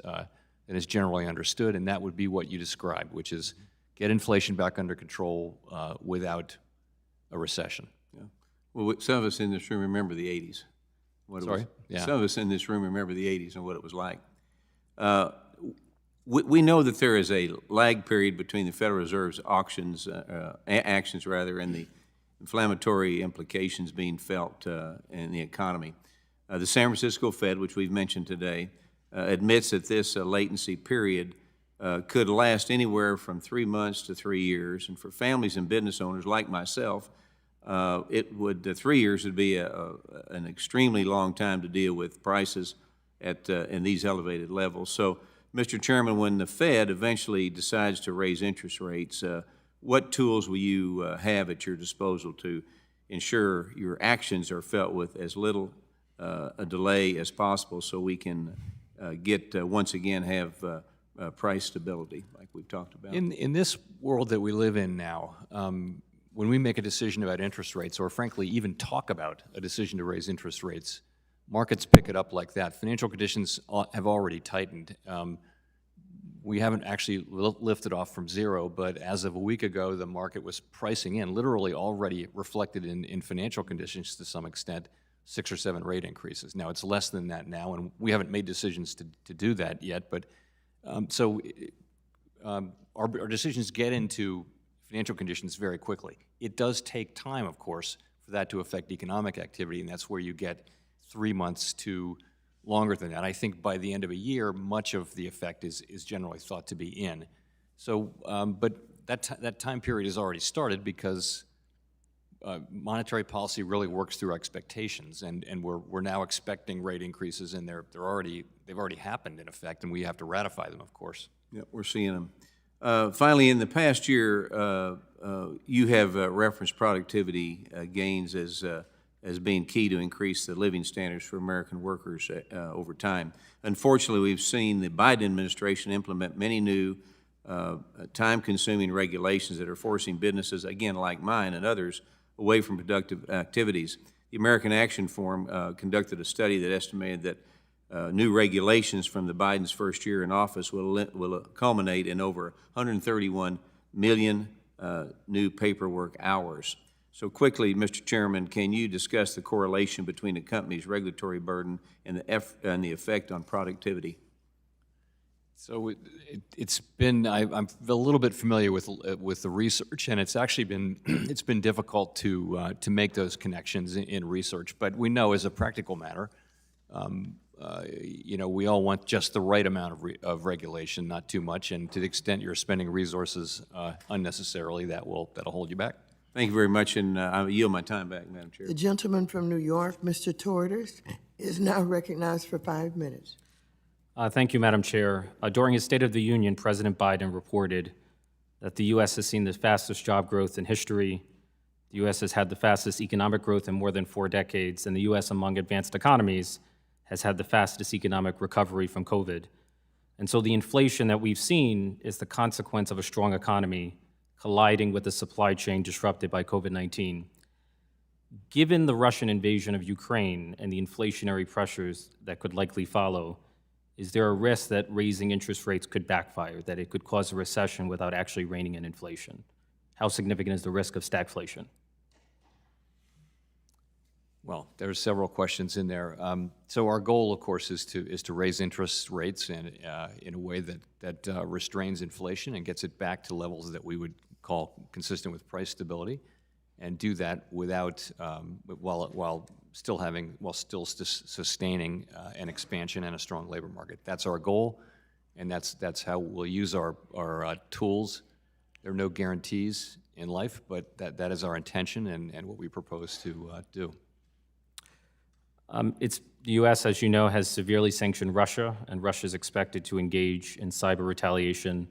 generally understood, and that would be what you described, which is get inflation back under control without a recession. Yeah. Well, some of us in this room remember the 80s. Sorry? Yeah. Some of us in this room remember the 80s and what it was like. We know that there is a lag period between the Federal Reserve's actions and the inflammatory implications being felt in the economy. The San Francisco Fed, which we've mentioned today, admits that this latency period could last anywhere from 3 months to 3 years, and for families and business owners like myself, 3 years would be an extremely long time to deal with prices in these elevated levels. So, Mr. Chairman, when the Fed eventually decides to raise interest rates, what tools will you have at your disposal to ensure your actions are felt with as little a delay as possible, so we can once again have price stability like we've talked about? In this world that we live in now, when we make a decision about interest rates, or frankly even talk about a decision to raise interest rates, markets pick it up like that. Financial conditions have already tightened. We haven't actually lifted off from zero, but as of a week ago, the market was pricing in, literally already reflected in financial conditions to some extent, 6 or 7 rate increases. Now, it's less than that now, and we haven't made decisions to do that yet, but our decisions get into financial conditions very quickly. It does take time, of course, for that to affect economic activity, and that's where you get 3 months to longer than that. I think by the end of a year, much of the effect is generally thought to be in. So, but that time period has already started because monetary policy really works through expectations, and we're now expecting rate increases, and they've already happened in effect, and we have to ratify them, of course. Yeah, we're seeing them. Finally, in the past year, you have referenced productivity gains as being key to increase the living standards for American workers over time. Unfortunately, we've seen the Biden administration implement many new time-consuming regulations that are forcing businesses, again, like mine and others, away from productive activities. The American Action Forum conducted a study that estimated that new regulations from the Biden's first year in office will culminate in over 131 million new paperwork hours. So quickly, Mr. Chairman, can you discuss the correlation between the company's regulatory burden and the effect on productivity? So it's been, I'm a little bit familiar with the research, and it's actually been it's been difficult to make those connections in research. But we know, as a practical matter, you know, we all want just the right amount of regulation, not too much. And to the extent you're spending resources unnecessarily, that'll hold you back. Thank you very much, and I yield my time back, Madam Chair. The gentleman from New York, Mr. Torres, is now recognized for 5 minutes. Thank you, Madam Chair. During his State of the Union, President Biden reported that the U.S. has seen the fastest job growth in history. The U.S. has had the fastest economic growth in more than 4 decades, and the U.S. among advanced economies has had the fastest economic recovery from COVID. And so the inflation that we've seen is the consequence of a strong economy colliding with the supply chain disrupted by COVID-19. Given the Russian invasion of Ukraine and the inflationary pressures that could likely follow, is there a risk that raising interest rates could backfire, that it could cause a recession without actually reining in inflation? How significant is the risk of stagflation? Well, there's several questions in there. So our goal, of course, is to raise interest rates in a way that restrains inflation and gets it back to levels that we would call consistent with price stability, and do that without while still sustaining an expansion and a strong labor market. That's our goal, and that's how we'll use our tools. There are no guarantees in life, but that is our intention and what we propose to do. The U.S., as you know, has severely sanctioned Russia, and Russia is expected to engage in cyber retaliation.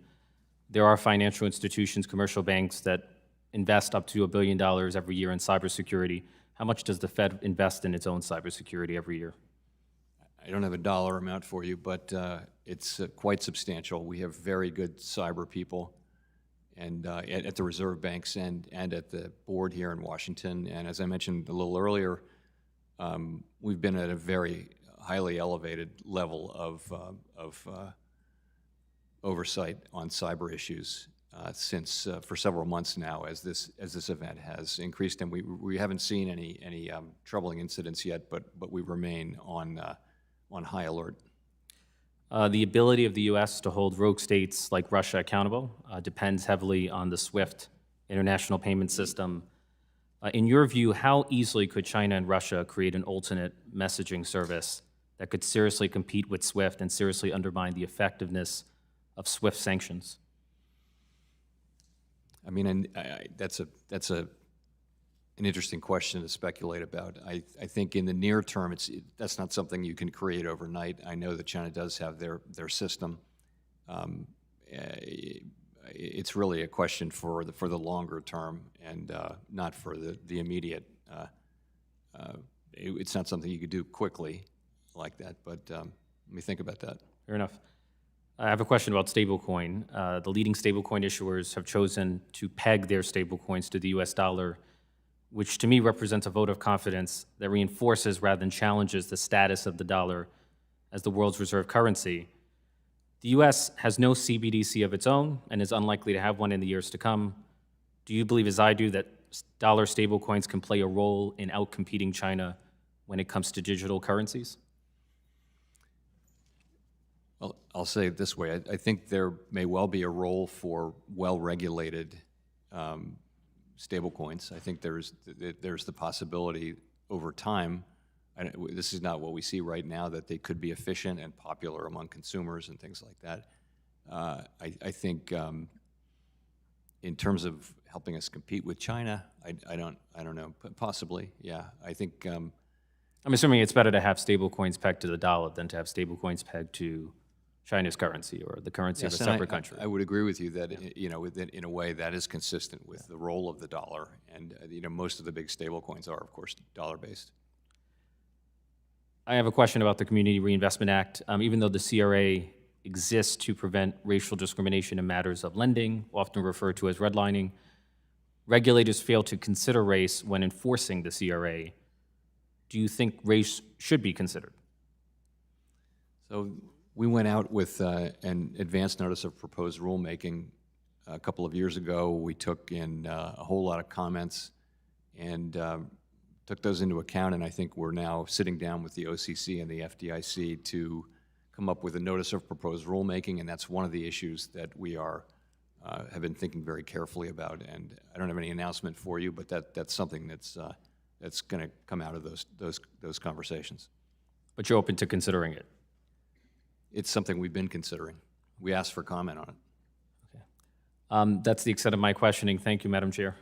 There are financial institutions, commercial banks that invest up to $1 billion every year in cybersecurity. How much does the Fed invest in its own cybersecurity every year? I don't have a dollar amount for you, but it's quite substantial. We have very good cyber people, and at the reserve banks and at the board here in Washington. And as I mentioned a little earlier, we've been at a very highly elevated level of oversight on cyber issues since for several months now, as this event has increased, and we haven't seen any troubling incidents yet, but we remain on high alert. The ability of the U.S. to hold rogue states like Russia accountable depends heavily on the SWIFT international payment system. In your view, how easily could China and Russia create an alternate messaging service that could seriously compete with SWIFT and seriously undermine the effectiveness of SWIFT sanctions? I mean, that's an interesting question to speculate about. I think in the near term, that's not something you can create overnight. I know that China does have their system. It's really a question for the longer term and not for the immediate. It's not something you could do quickly like that, but let me think about that. Fair enough. I have a question about stablecoin. The leading stablecoin issuers have chosen to peg their stablecoins to the US dollar, which to me represents a vote of confidence that reinforces rather than challenges the status of the dollar as the world's reserve currency. The U.S. has no CBDC of its own and is unlikely to have one in the years to come. Do you believe, as I do, that dollar stablecoins can play a role in outcompeting China when it comes to digital currencies? Well, I'll say it this way. I think there may well be a role for well-regulated stablecoins. I think there's the possibility over time, this is not what we see right now, that they could be efficient and popular among consumers and things like that. I think in terms of helping us compete with China, I don't know, possibly, yeah. I think I'm assuming it's better to have stablecoins pegged to the dollar than to have stablecoins pegged to China's currency or the currency of a separate country. I would agree with you that in a way that is consistent with the role of the dollar, and most of the big stablecoins are, of course, dollar-based. I have a question about the Community Reinvestment Act. Even though the CRA exists to prevent racial discrimination in matters of lending, often referred to as redlining, regulators fail to consider race when enforcing the CRA. Do you think race should be considered? So we went out with an advance notice of proposed rulemaking a couple of years ago. We took in a whole lot of comments and took those into account, and I think we're now sitting down with the OCC and the FDIC to come up with a notice of proposed rulemaking, and that's one of the issues that we have been thinking very carefully about. And I don't have any announcement for you, but that's something that's going to come out of those conversations. But you're open to considering it? It's something we've been considering. We asked for comment on it. Okay. That's the extent of my questioning. Thank you, Madam Chair.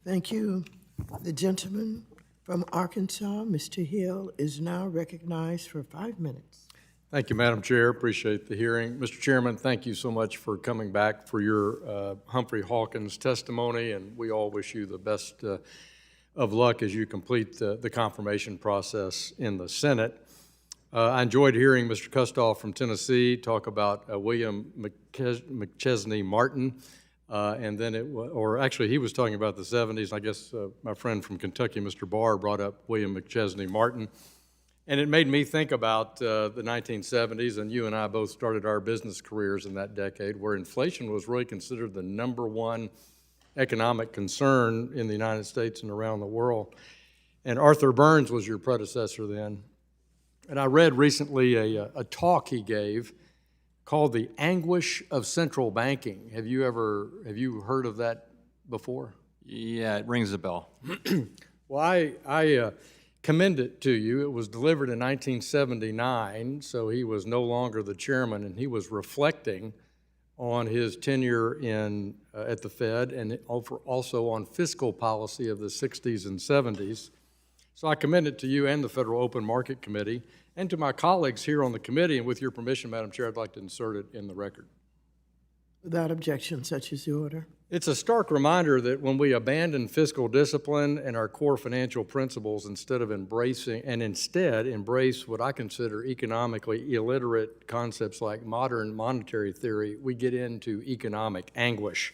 Thank you. The gentleman from Arkansas, Mr. Hill, is now recognized for 5 minutes. Thank you, Madam Chair. Appreciate the hearing. Mr. Chairman, thank you so much for coming back for your Humphrey Hawkins testimony, and we all wish you the best of luck as you complete the confirmation process in the Senate. I enjoyed hearing Mr. Kustoff from Tennessee talk about William McChesney Martin, and then actually he was talking about the 70s. I guess my friend from Kentucky, Mr. Barr, brought up William McChesney Martin. And it made me think about the 1970s, and you and I both started our business careers in that decade, where inflation was really considered the #1 economic concern in the United States and around the world. And Arthur Burns was your predecessor then. And I read recently a talk he gave called The Anguish of Central Banking. Have you heard of that before? Yeah, it rings a bell. Well, I commend it to you. It was delivered in 1979, so he was no longer the chairman, and he was reflecting on his tenure at the Fed and also on fiscal policy of the 60s and 70s. So I commend it to you and the Federal Open Market Committee, and to my colleagues here on the committee, and with your permission, Madam Chair, I'd like to insert it in the record. Without objection, such is the order. It's a stark reminder that when we abandon fiscal discipline and our core financial principles instead embrace what I consider economically illiterate concepts like modern monetary theory, we get into economic anguish.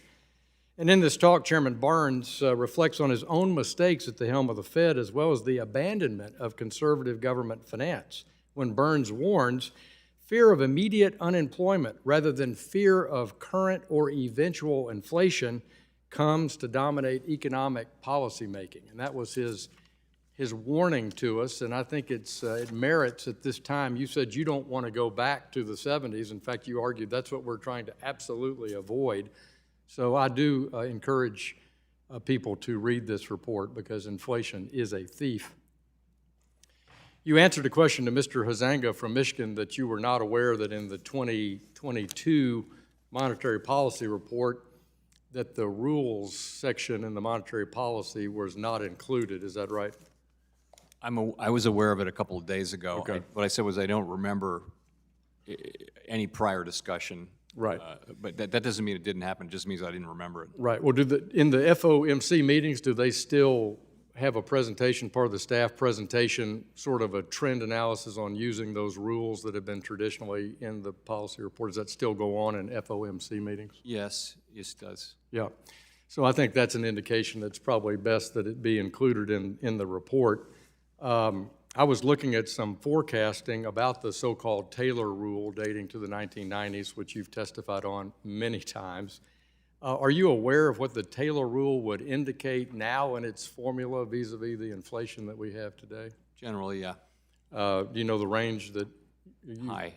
And in this talk, Chairman Burns reflects on his own mistakes at the helm of the Fed, as well as the abandonment of conservative government finance, when Burns warns fear of immediate unemployment rather than fear of current or eventual inflation comes to dominate economic policymaking. And that was his warning to us, and I think it merits at this time. You said you don't want to go back to the 70s. In fact, you argued that's what we're trying to absolutely avoid. So I do encourage people to read this report, because inflation is a thief. You answered a question to Mr. Hazanga from Michigan that you were not aware that in the 2022 monetary policy report that the rules section in the monetary policy was not included. Is that right? I was aware of it a couple of days ago. Okay. What I said was I don't remember any prior discussion. Right. But that doesn't mean it didn't happen. It just means I didn't remember it. Right. Well, in the FOMC meetings, do they still have a presentation, part of the staff presentation, sort of a trend analysis on using those rules that have been traditionally in the policy report? Does that still go on in FOMC meetings? Yes, it does. Yeah. So I think that's an indication that's probably best that it be included in the report. I was looking at some forecasting about the so-called Taylor rule dating to the 1990s, which you've testified on many times. Are you aware of what the Taylor rule would indicate now in its formula vis-a-vis the inflation that we have today? Generally, yeah. Do you know the range that? High.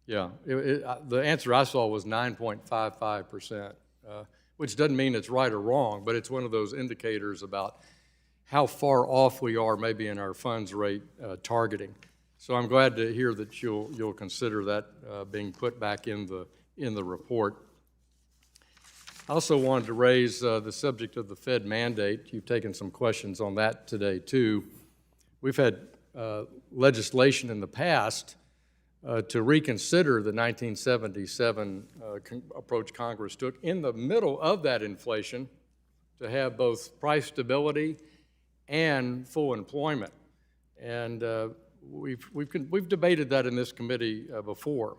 Yeah, the answer I saw was 9.55%, which doesn't mean it's right or wrong, but it's one of those indicators about how far off we are maybe in our funds rate targeting. So I'm glad to hear that you'll consider that being put back in the report. I also wanted to raise the subject of the Fed mandate. You've taken some questions on that today too. We've had legislation in the past to reconsider the 1977 approach Congress took in the middle of that inflation to have both price stability and full employment. And we've debated that in this committee before.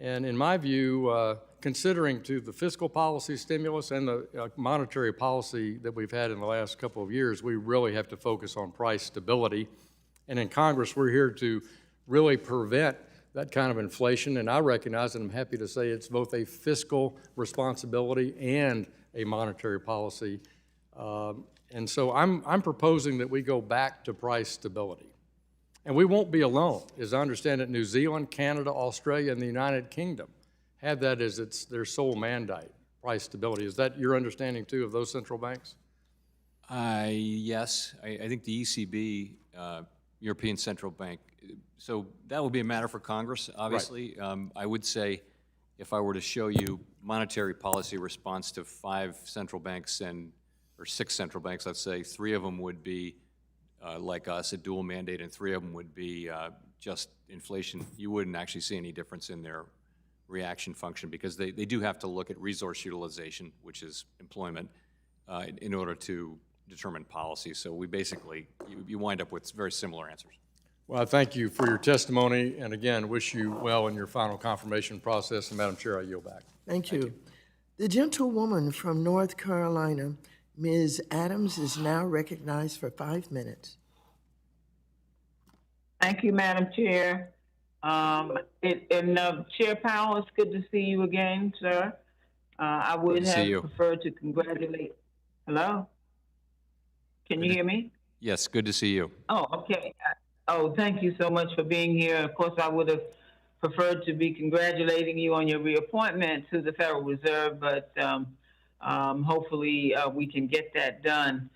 And in my view, considering to the fiscal policy stimulus and the monetary policy that we've had in the last couple of years, we really have to focus on price stability. And in Congress, we're here to really prevent that kind of inflation. And I recognize, and I'm happy to say, it's both a fiscal responsibility and a monetary policy. And so I'm proposing that we go back to price stability. And we won't be alone. As I understand it, New Zealand, Canada, Australia, and the United Kingdom have that as their sole mandate, price stability. Is that your understanding, too, of those central banks? Yes. I think the ECB, European Central Bank, so that would be a matter for Congress, obviously. Right. I would say if I were to show you monetary policy response to 5 central banks or 6 central banks, let's say, 3 of them would be like us, a dual mandate, and 3 of them would be just inflation, you wouldn't actually see any difference in their reaction function because they do have to look at resource utilization, which is employment, in order to determine policy. So we basically, you wind up with very similar answers. Well, I thank you for your testimony, and again, wish you well in your final confirmation process. And Madam Chair, I yield back. Thank you. The gentlewoman from North Carolina, Ms. Adams, is now recognized for 5 minutes. Thank you, Madam Chair. Chair Powell, it's good to see you again, sir. I would have preferred to congratulate. Hello? Can you hear me? Yes, good to see you. Oh, okay. Oh, thank you so much for being here. Of course, I would have preferred to be congratulating you on your reappointment to the Federal Reserve, but hopefully we can get that done.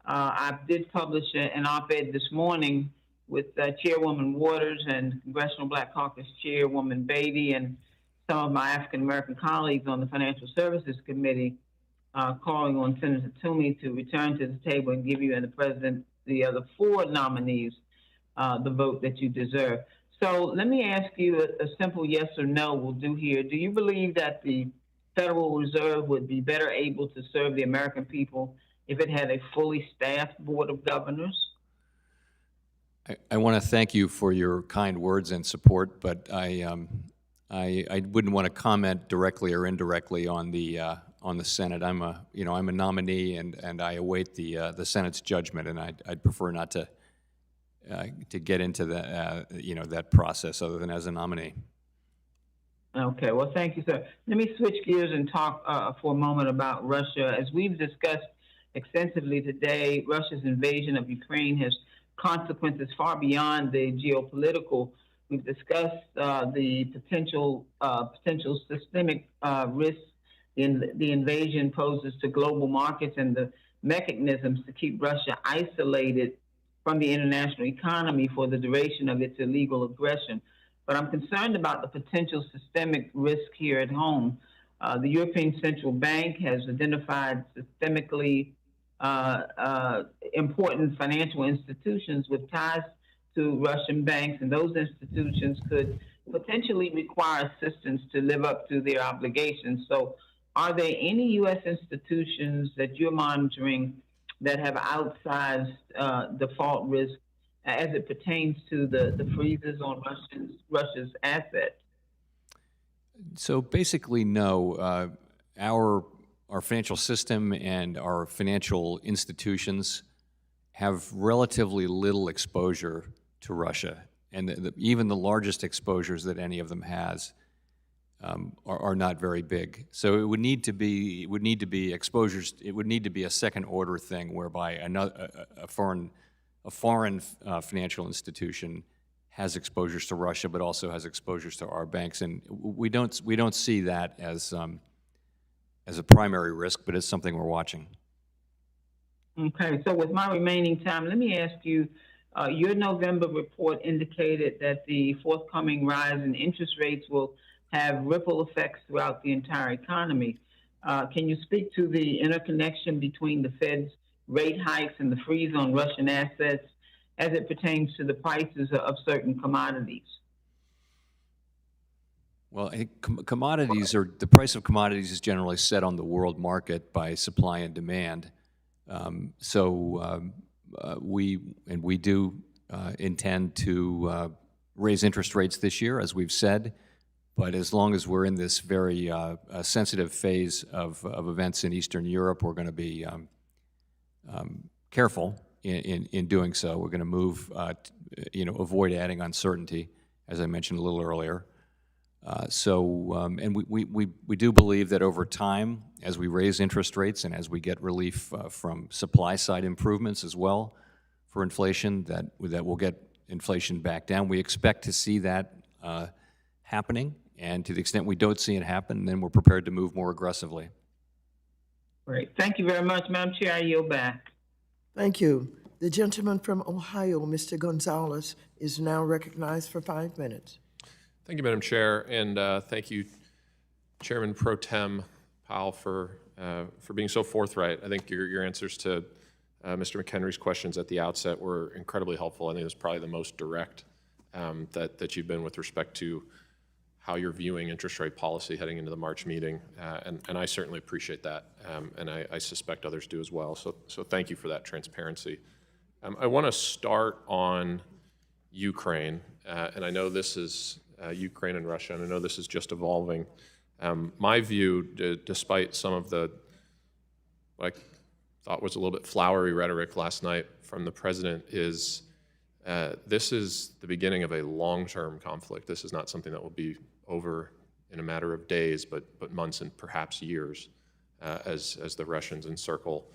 I did publish an op-ed this morning with Chairwoman Waters and Congressional Black Caucus Chairwoman Beatty and some of my African-American colleagues on the Financial Services Committee calling on Senator Toomey to return to the table and give you and the President, the other 4 nominees, the vote that you deserve. So let me ask you a simple yes or no will do here. Do you believe that the Federal Reserve would be better able to serve the American people if it had a fully staffed Board of Governors? I want to thank you for your kind words and support, but I wouldn't want to comment directly or indirectly on the Senate. I'm a nominee, and I await the Senate's judgment, and I'd prefer not to get into that process other than as a nominee. Okay, well, thank you, sir. Let me switch gears and talk for a moment about Russia. As we've discussed extensively today, Russia's invasion of Ukraine has consequences far beyond the geopolitical. We've discussed the potential systemic risks the invasion poses to global markets and the mechanisms to keep Russia isolated from the international economy for the duration of its illegal aggression. But I'm concerned about the potential systemic risk here at home. The European Central Bank has identified systemically important financial institutions with ties to Russian banks, and those institutions could potentially require assistance to live up to their obligations. So are there any U.S. institutions that you're monitoring that have outsized default risk as it pertains to the freezes on Russia's assets? So basically, no. Our financial system and our financial institutions have relatively little exposure to Russia. And even the largest exposures that any of them has are not very big. So it would need to be exposures. It would need to be a second order thing whereby a foreign financial institution has exposures to Russia, but also has exposures to our banks, and we don't see that as a primary risk, but it's something we're watching. Okay, so with my remaining time, let me ask you, your November report indicated that the forthcoming rise in interest rates will have ripple effects throughout the entire economy. Can you speak to the interconnection between the Fed's rate hikes and the freeze on Russian assets as it pertains to the prices of certain commodities? Well, I think the price of commodities is generally set on the world market by supply and demand. We do intend to raise interest rates this year, as we've said, but as long as we're in this very sensitive phase of events in Eastern Europe, we're going to be careful in doing so. We're going to move, avoid adding uncertainty, as I mentioned a little earlier. And we do believe that over time, as we raise interest rates and as we get relief from supply side improvements as well for inflation, that we'll get inflation back down. We expect to see that happening, and to the extent we don't see it happen, then we're prepared to move more aggressively. Great. Thank you very much, Madam Chair. I yield back. Thank you. The gentleman from Ohio, Mr. Gonzalez, is now recognized for 5 minutes. Thank you, Madam Chair, and thank you, Chairman Pro Tem Powell, for being so forthright. I think your answers to Mr. McHenry's questions at the outset were incredibly helpful. I think it was probably the most direct that you've been with respect to how you're viewing interest rate policy heading into the March meeting, and I certainly appreciate that, and I suspect others do as well. So thank you for that transparency. I want to start on Ukraine, and I know this is Ukraine and Russia, and I know this is just evolving. My view, despite some of the, what I thought was a little bit flowery rhetoric last night from the president, is this is the beginning of a long-term conflict. This is not something that will be over in a matter of days, but months and perhaps years, as the Russians encircle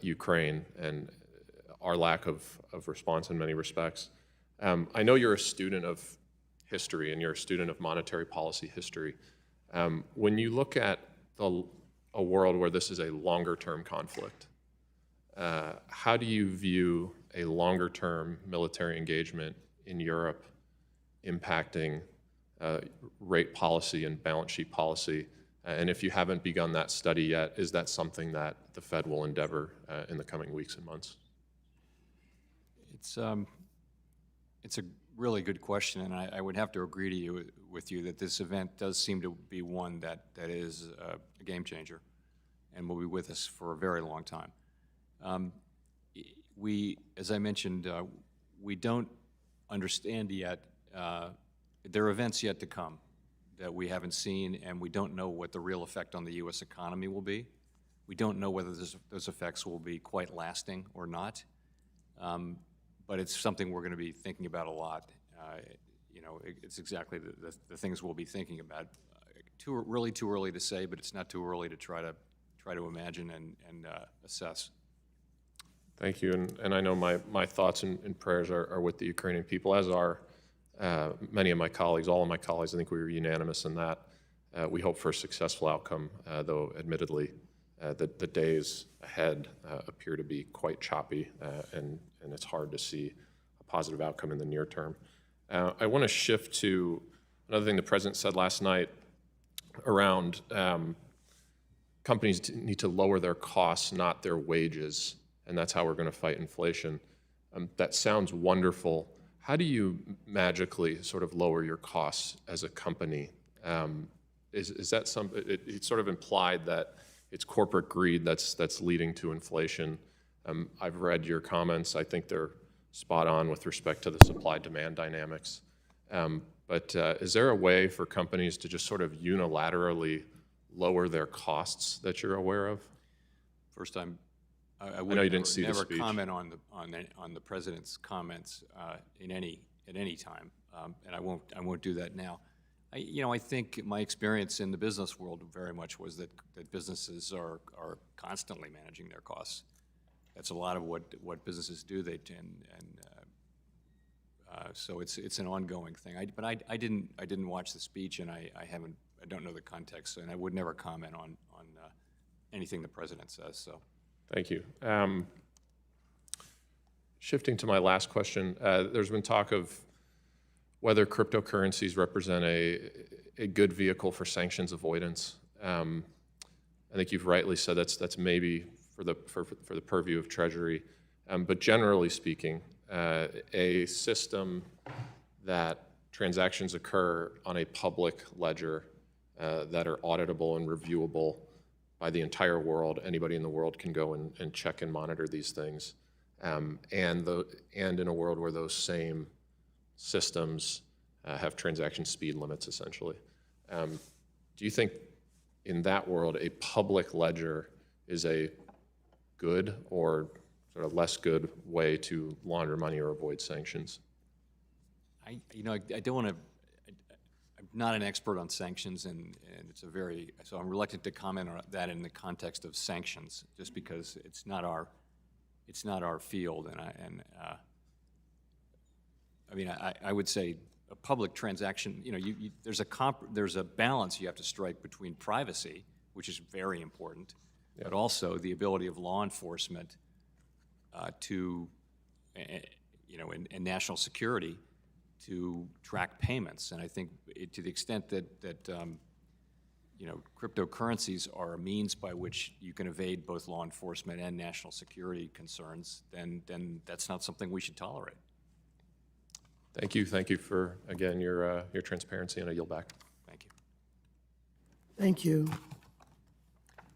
Ukraine and our lack of response in many respects. I know you're a student of history and you're a student of monetary policy history. When you look at a world where this is a longer-term conflict, how do you view a longer-term military engagement in Europe impacting rate policy and balance sheet policy? And if you haven't begun that study yet, is that something that the Fed will endeavor in the coming weeks and months? It's a really good question, and I would have to agree with you that this event does seem to be one that is a game changer and will be with us for a very long time. As I mentioned, we don't understand yet. There are events yet to come that we haven't seen, and we don't know what the real effect on the U.S. economy will be. We don't know whether those effects will be quite lasting or not. But it's something we're going to be thinking about a lot. It's exactly the things we'll be thinking about. Really too early to say, but it's not too early to try to imagine and assess. Thank you, and I know my thoughts and prayers are with the Ukrainian people, as are many of my colleagues, all of my colleagues. I think we were unanimous in that. We hope for a successful outcome, though admittedly the days ahead appear to be quite choppy, and it's hard to see a positive outcome in the near term. I want to shift to another thing the President said last night around companies need to lower their costs, not their wages, and that's how we're going to fight inflation. That sounds wonderful. How do you magically sort of lower your costs as a company? Is that it's sort of implied that it's corporate greed that's leading to inflation. I've read your comments. I think they're spot on with respect to the supply-demand dynamics. But is there a way for companies to just sort of unilaterally lower their costs that you're aware of? First, I'm I know you didn't see the never speech. comment on the president's comments at any time, and I won't do that now. I think my experience in the business world very much was that businesses are constantly managing their costs. That's a lot of what businesses do. So it's an ongoing thing. But I didn't watch the speech, and I don't know the context, and I would never comment on anything the president says. So. Thank you. Shifting to my last question, there's been talk of whether cryptocurrencies represent a good vehicle for sanctions avoidance. I think you've rightly said that's maybe for the purview of Treasury, but generally speaking, a system that transactions occur on a public ledger that are auditable and reviewable by the entire world. Anybody in the world can go and check and monitor these things, and in a world where those same systems have transaction speed limits, essentially. Do you think in that world a public ledger is a good or sort of less good way to launder money or avoid sanctions? I don't want to. I'm not an expert on sanctions, and so I'm reluctant to comment on that in the context of sanctions, just because it's not our field. I would say a public transaction. There's a balance you have to strike between privacy, which is very important, but also the ability of law enforcement and national security to track payments. And I think to the extent that cryptocurrencies are a means by which you can evade both law enforcement and national security concerns, then that's not something we should tolerate. Thank you. Thank you for, again, your transparency, and I yield back. Thank you. Thank you.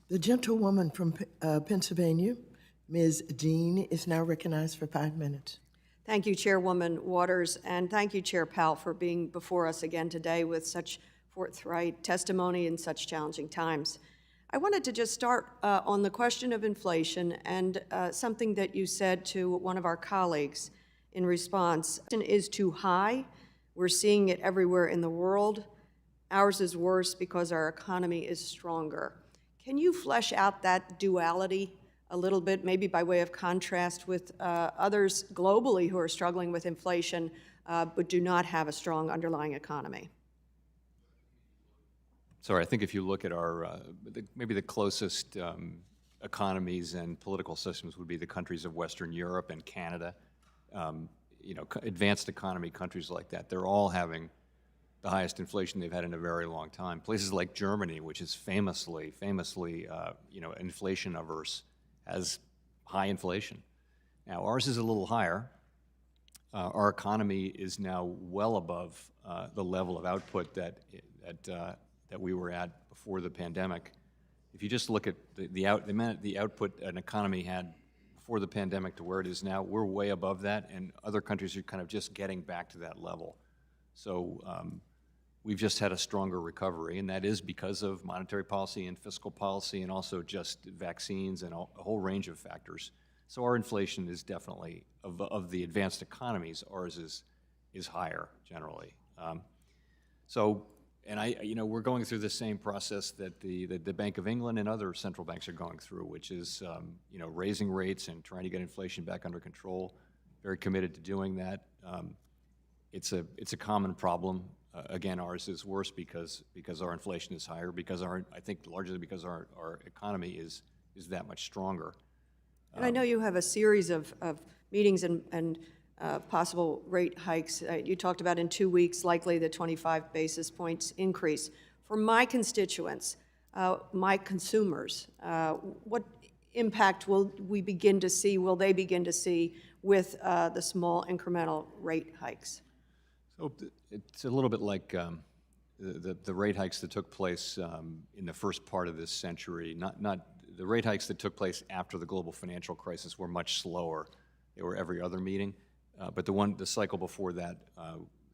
The gentlewoman from Pennsylvania, Ms. Dean, is now recognized for 5 minutes. Thank you, Chairwoman Waters, and thank you, Chair Powell, for being before us again today with such forthright testimony in such challenging times. I wanted to just start on the question of inflation and something that you said to one of our colleagues in response. Inflation is too high. We're seeing it everywhere in the world. Ours is worse because our economy is stronger. Can you flesh out that duality a little bit, maybe by way of contrast with others globally who are struggling with inflation but do not have a strong underlying economy? Sorry, I think if you look at maybe the closest economies and political systems would be the countries of Western Europe and Canada. Advanced economy countries like that, they're all having the highest inflation they've had in a very long time. Places like Germany, which is famously, inflation averse, has high inflation. Now, ours is a little higher. Our economy is now well above the level of output that we were at before the pandemic. If you just look at the output an economy had before the pandemic to where it is now, we're way above that, and other countries are kind of just getting back to that level. So we've just had a stronger recovery, and that is because of monetary policy and fiscal policy, and also just vaccines and a whole range of factors. So our inflation is definitely, of the advanced economies, ours is higher generally. We're going through the same process that the Bank of England and other central banks are going through, which is raising rates and trying to get inflation back under control. Very committed to doing that. It's a common problem. Again, ours is worse because our inflation is higher, I think largely because our economy is that much stronger. And I know you have a series of meetings and possible rate hikes. You talked about in 2 weeks, likely the 25 basis points increase. For my constituents, my consumers, what impact will we begin to see, will they begin to see with the small incremental rate hikes? So it's a little bit like the rate hikes that took place in the first part of this century. Not the rate hikes that took place after the global financial crisis were much slower. They were every other meeting. But the cycle before that,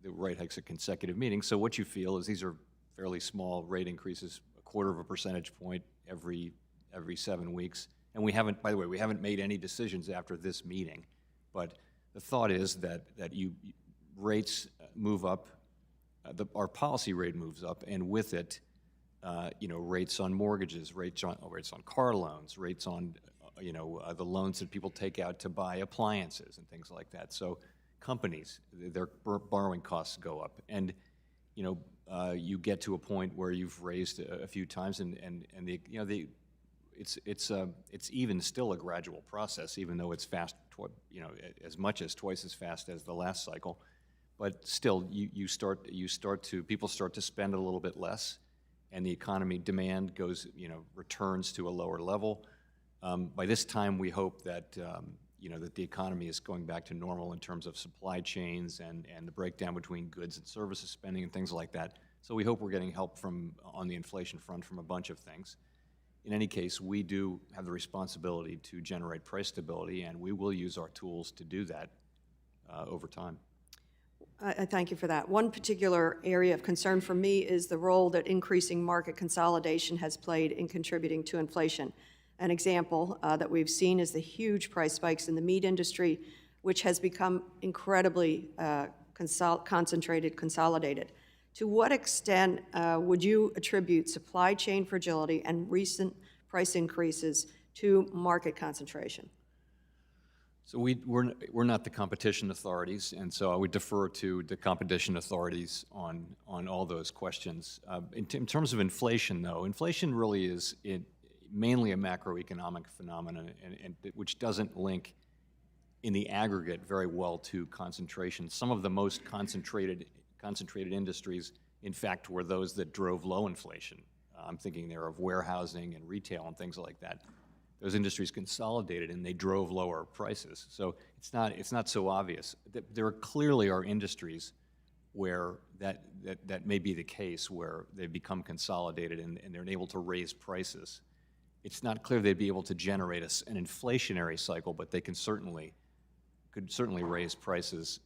the rate hikes at consecutive meetings. So what you feel is these are fairly small rate increases, 1/4 of a percentage point every 7 weeks, And we haven't, by the way, we haven't made any decisions after this meeting. But the thought is that rates move up, our policy rate moves up, and with it, rates on mortgages, rates on car loans, rates on the loans that people take out to buy appliances and things like that. So companies, their borrowing costs go up, and you get to a point where you've raised a few times, it's even still a gradual process, even though it's fast, as much as twice as fast as the last cycle. But still, people start to spend a little bit less, and the economy demand returns to a lower level. By this time, we hope that that the economy is going back to normal in terms of supply chains and the breakdown between goods and services spending and things like that. So we hope we're getting help on the inflation front from a bunch of things. In any case, we do have the responsibility to generate price stability, and we will use our tools to do that over time. I thank you for that. One particular area of concern for me is the role that increasing market consolidation has played in contributing to inflation. An example that we've seen is the huge price spikes in the meat industry, which has become incredibly consolidated. To what extent would you attribute supply chain fragility and recent price increases to market concentration? So we're not the competition authorities, and so I would defer to the competition authorities on all those questions. In terms of inflation, though, inflation really is mainly a macroeconomic phenomenon, and which doesn't link in the aggregate very well to concentration. Some of the most concentrated industries, in fact, were those that drove low inflation. I'm thinking there of warehousing and retail and things like that. Those industries consolidated and they drove lower prices. So it's not so obvious. There clearly are industries where that may be the case, where they become consolidated and they're able to raise prices. It's not clear they'd be able to generate an inflationary cycle, but they could certainly raise prices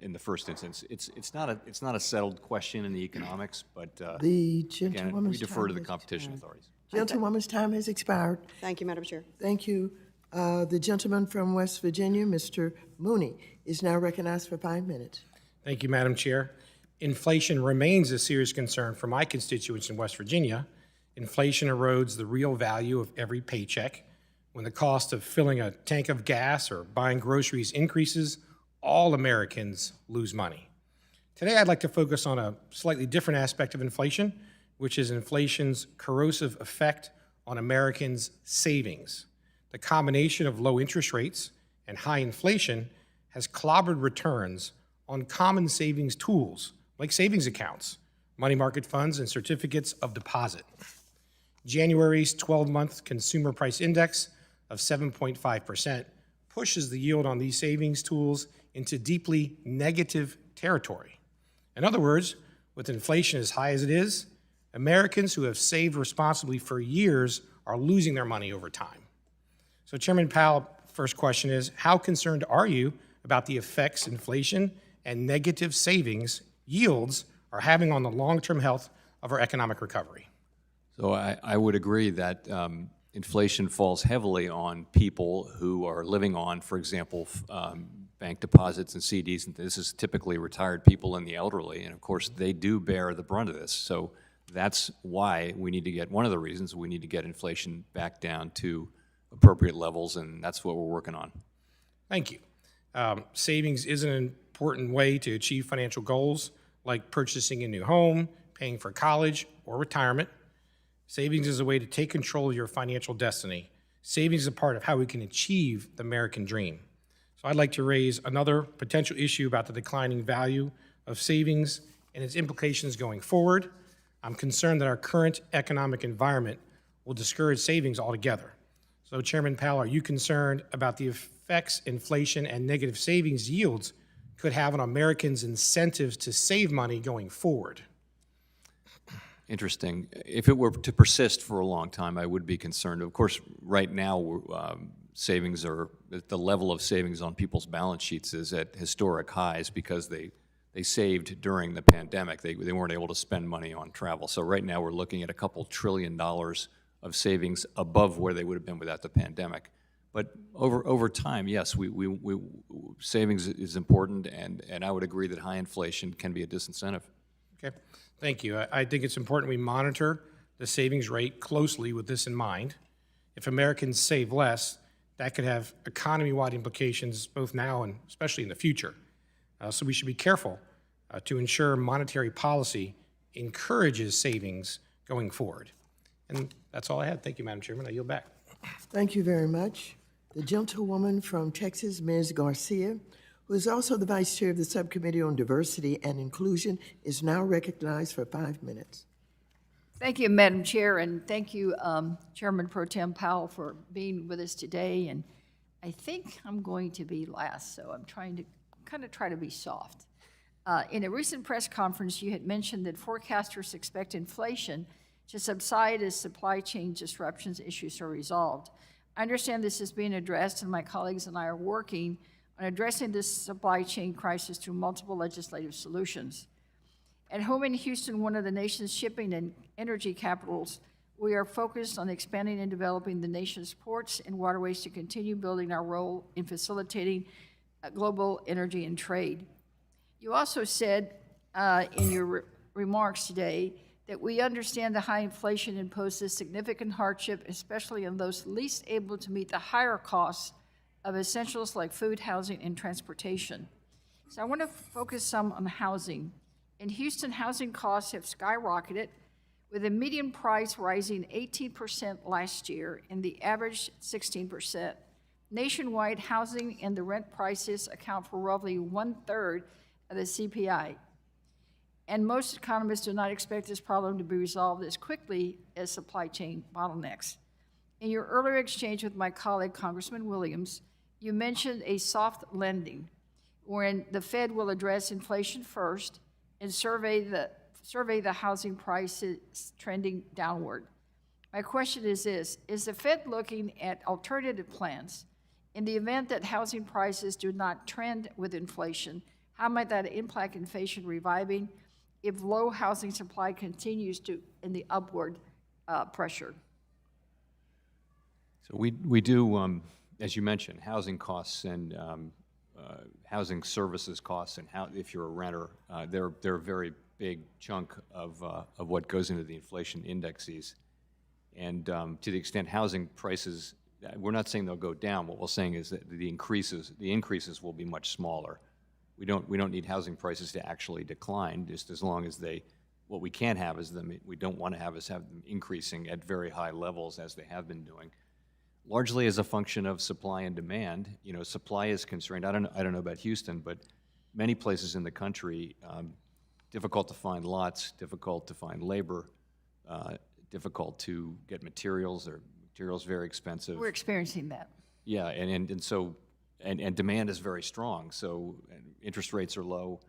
in the first instance. It's not a settled question in the economics, but The again, gentlewoman's we defer to the time competition authorities. Gentlewoman's time has expired. Thank you, Madam Chair. Thank you. The gentleman from West Virginia, Mr. Mooney, is now recognized for 5 minutes. Thank you, Madam Chair. Inflation remains a serious concern for my constituents in West Virginia. Inflation erodes the real value of every paycheck. When the cost of filling a tank of gas or buying groceries increases, all Americans lose money. Today, I'd like to focus on a slightly different aspect of inflation, which is inflation's corrosive effect on Americans' savings. The combination of low interest rates and high inflation has clobbered returns on common savings tools like savings accounts, money market funds, and certificates of deposit. January's 12-month consumer price index of 7.5% pushes the yield on these savings tools into deeply negative territory. In other words, with inflation as high as it is, Americans who have saved responsibly for years are losing their money over time. So Chairman Powell, first question is, how concerned are you about the effects inflation and negative savings yields are having on the long-term health of our economic recovery? So I would agree that inflation falls heavily on people who are living on, for example, bank deposits and CDs. And this is typically retired people and the elderly, and of course they do bear the brunt of this. So that's why we need to get, one of the reasons we need to get inflation back down to appropriate levels, and that's what we're working on. Thank you. Savings is an important way to achieve financial goals like purchasing a new home, paying for college, or retirement. Savings is a way to take control of your financial destiny. Savings is a part of how we can achieve the American dream. So I'd like to raise another potential issue about the declining value of savings and its implications going forward. I'm concerned that our current economic environment will discourage savings altogether. So Chairman Powell, are you concerned about the effects inflation and negative savings yields could have on Americans' incentives to save money going forward? Interesting. If it were to persist for a long time, I would be concerned. Of course, right now, savings are, the level of savings on people's balance sheets is at historic highs because they saved during the pandemic. They weren't able to spend money on travel. So right now we're looking at a couple $1 trillion of savings above where they would have been without the pandemic. But over time, yes, savings is important, and I would agree that high inflation can be a disincentive. Okay, thank you. I think it's important we monitor the savings rate closely with this in mind. If Americans save less, that could have economy-wide implications both now and especially in the future. So we should be careful to ensure monetary policy encourages savings going forward. And that's all I had. Thank you, Madam Chairman. I yield back. Thank you very much. The gentlewoman from Texas, Ms. Garcia, who is also the Vice Chair of the Subcommittee on Diversity and Inclusion, is now recognized for 5 minutes. Thank you, Madam Chair, and thank you, Chairman Pro Tem Powell, for being with us today. And I think I'm going to be last, so I'm trying to try to be soft. In a recent press conference, you had mentioned that forecasters expect inflation to subside as supply chain disruptions issues are resolved. I understand this is being addressed, and my colleagues and I are working on addressing this supply chain crisis through multiple legislative solutions. At home in Houston, one of the nation's shipping and energy capitals, we are focused on expanding and developing the nation's ports and waterways to continue building our role in facilitating global energy and trade. You also said in your remarks today that we understand the high inflation imposes significant hardship, especially on those least able to meet the higher costs of essentials like food, housing, and transportation. So I want to focus some on housing. In Houston, housing costs have skyrocketed, with the median price rising 18% last year and the average 16%. Nationwide, housing and the rent prices account for roughly 1/3 of the CPI. And most economists do not expect this problem to be resolved as quickly as supply chain bottlenecks. In your earlier exchange with my colleague, Congressman Williams, you mentioned a soft landing, wherein the Fed will address inflation first and survey the housing prices trending downward. My question is this: is the Fed looking at alternative plans in the event that housing prices do not trend with inflation? How might that impact inflation reviving if low housing supply continues in the upward pressure? So we do, as you mentioned, housing costs and housing services costs, and if you're a renter, they're a very big chunk of what goes into the inflation indexes. And to the extent housing prices, we're not saying they'll go down. What we're saying is that the increases will be much smaller. We don't need housing prices to actually decline, just as long as what we can't have is we don't want to have them increasing at very high levels as they have been doing. Largely as a function of supply and demand. You know, supply is constrained. I don't know about Houston, but many places in the country, difficult to find lots, difficult to find labor, difficult to get materials. Materials very expensive. We're experiencing that. Yeah, and so demand is very strong. So interest rates are low,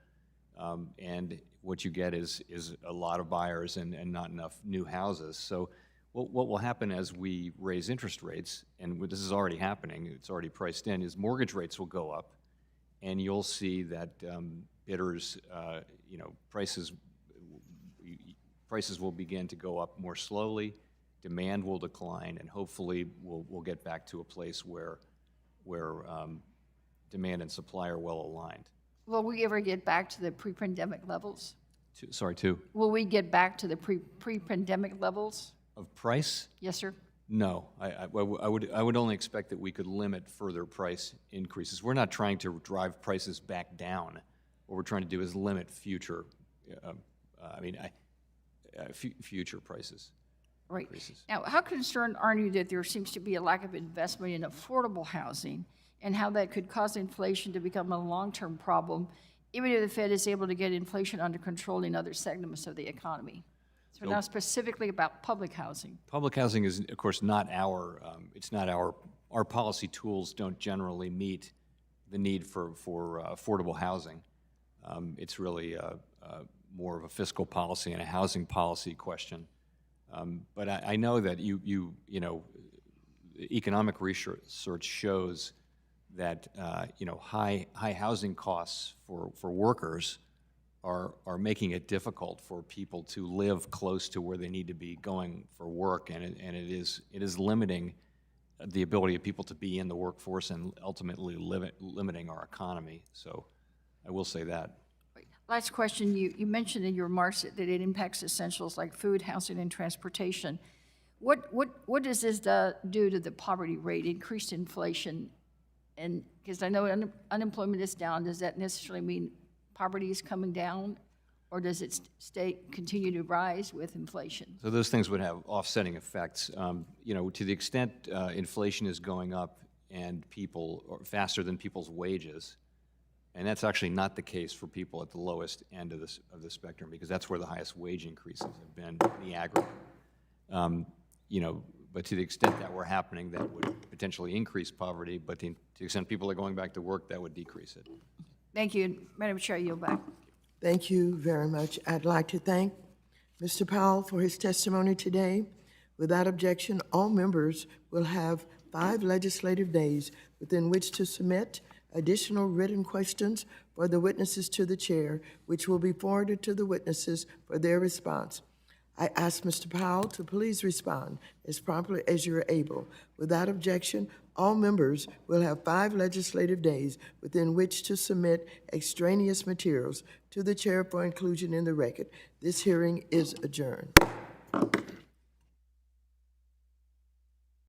and what you get is a lot of buyers and not enough new houses. So what will happen as we raise interest rates, and this is already happening, it's already priced in, is mortgage rates will go up, and you'll see that bidders, prices will begin to go up more slowly, demand will decline, and hopefully we'll get back to a place where demand and supply are well aligned. Will we ever get back to the pre-pandemic levels? Will we get back to the pre-pandemic levels? Of price? Yes, sir. No, I would only expect that we could limit further price increases. We're not trying to drive prices back down. What we're trying to do is limit future prices. Right. Increases. Now, how concerned are you that there seems to be a lack of investment in affordable housing, and how that could cause inflation to become a long-term problem, even if the Fed is able to get inflation under control in other segments of the economy? So now specifically about public housing. Public housing is, of course, not our policy tools don't generally meet the need for affordable housing. It's really more of a fiscal policy and a housing policy question. But I know that economic research shows that high housing costs for workers are making it difficult for people to live close to where they need to be going for work, and it is limiting the ability of people to be in the workforce and ultimately limiting our economy. So I will say that. Last question, you mentioned in your remarks that it impacts essentials like food, housing, and transportation. What does this do to the poverty rate, increased inflation? And because I know unemployment is down, does that necessarily mean poverty is coming down, or does it continue to rise with inflation? So those things would have offsetting effects. You know, to the extent inflation is going up and faster than people's wages, and that's actually not the case for people at the lowest end of the spectrum, because that's where the highest wage increases have been in the aggregate. You know, but to the extent that were happening, that would potentially increase poverty, but to the extent people are going back to work, that would decrease it. Thank you. Madam Chair, I yield back. Thank you very much. I'd like to thank Mr. Powell for his testimony today. Without objection, all members will have 5 legislative days within which to submit additional written questions for the witnesses to the chair, which will be forwarded to the witnesses for their response. I ask Mr. Powell to please respond as promptly as you are able. Without objection, all members will have 5 legislative days within which to submit extraneous materials to the chair for inclusion in the record. This hearing is adjourned.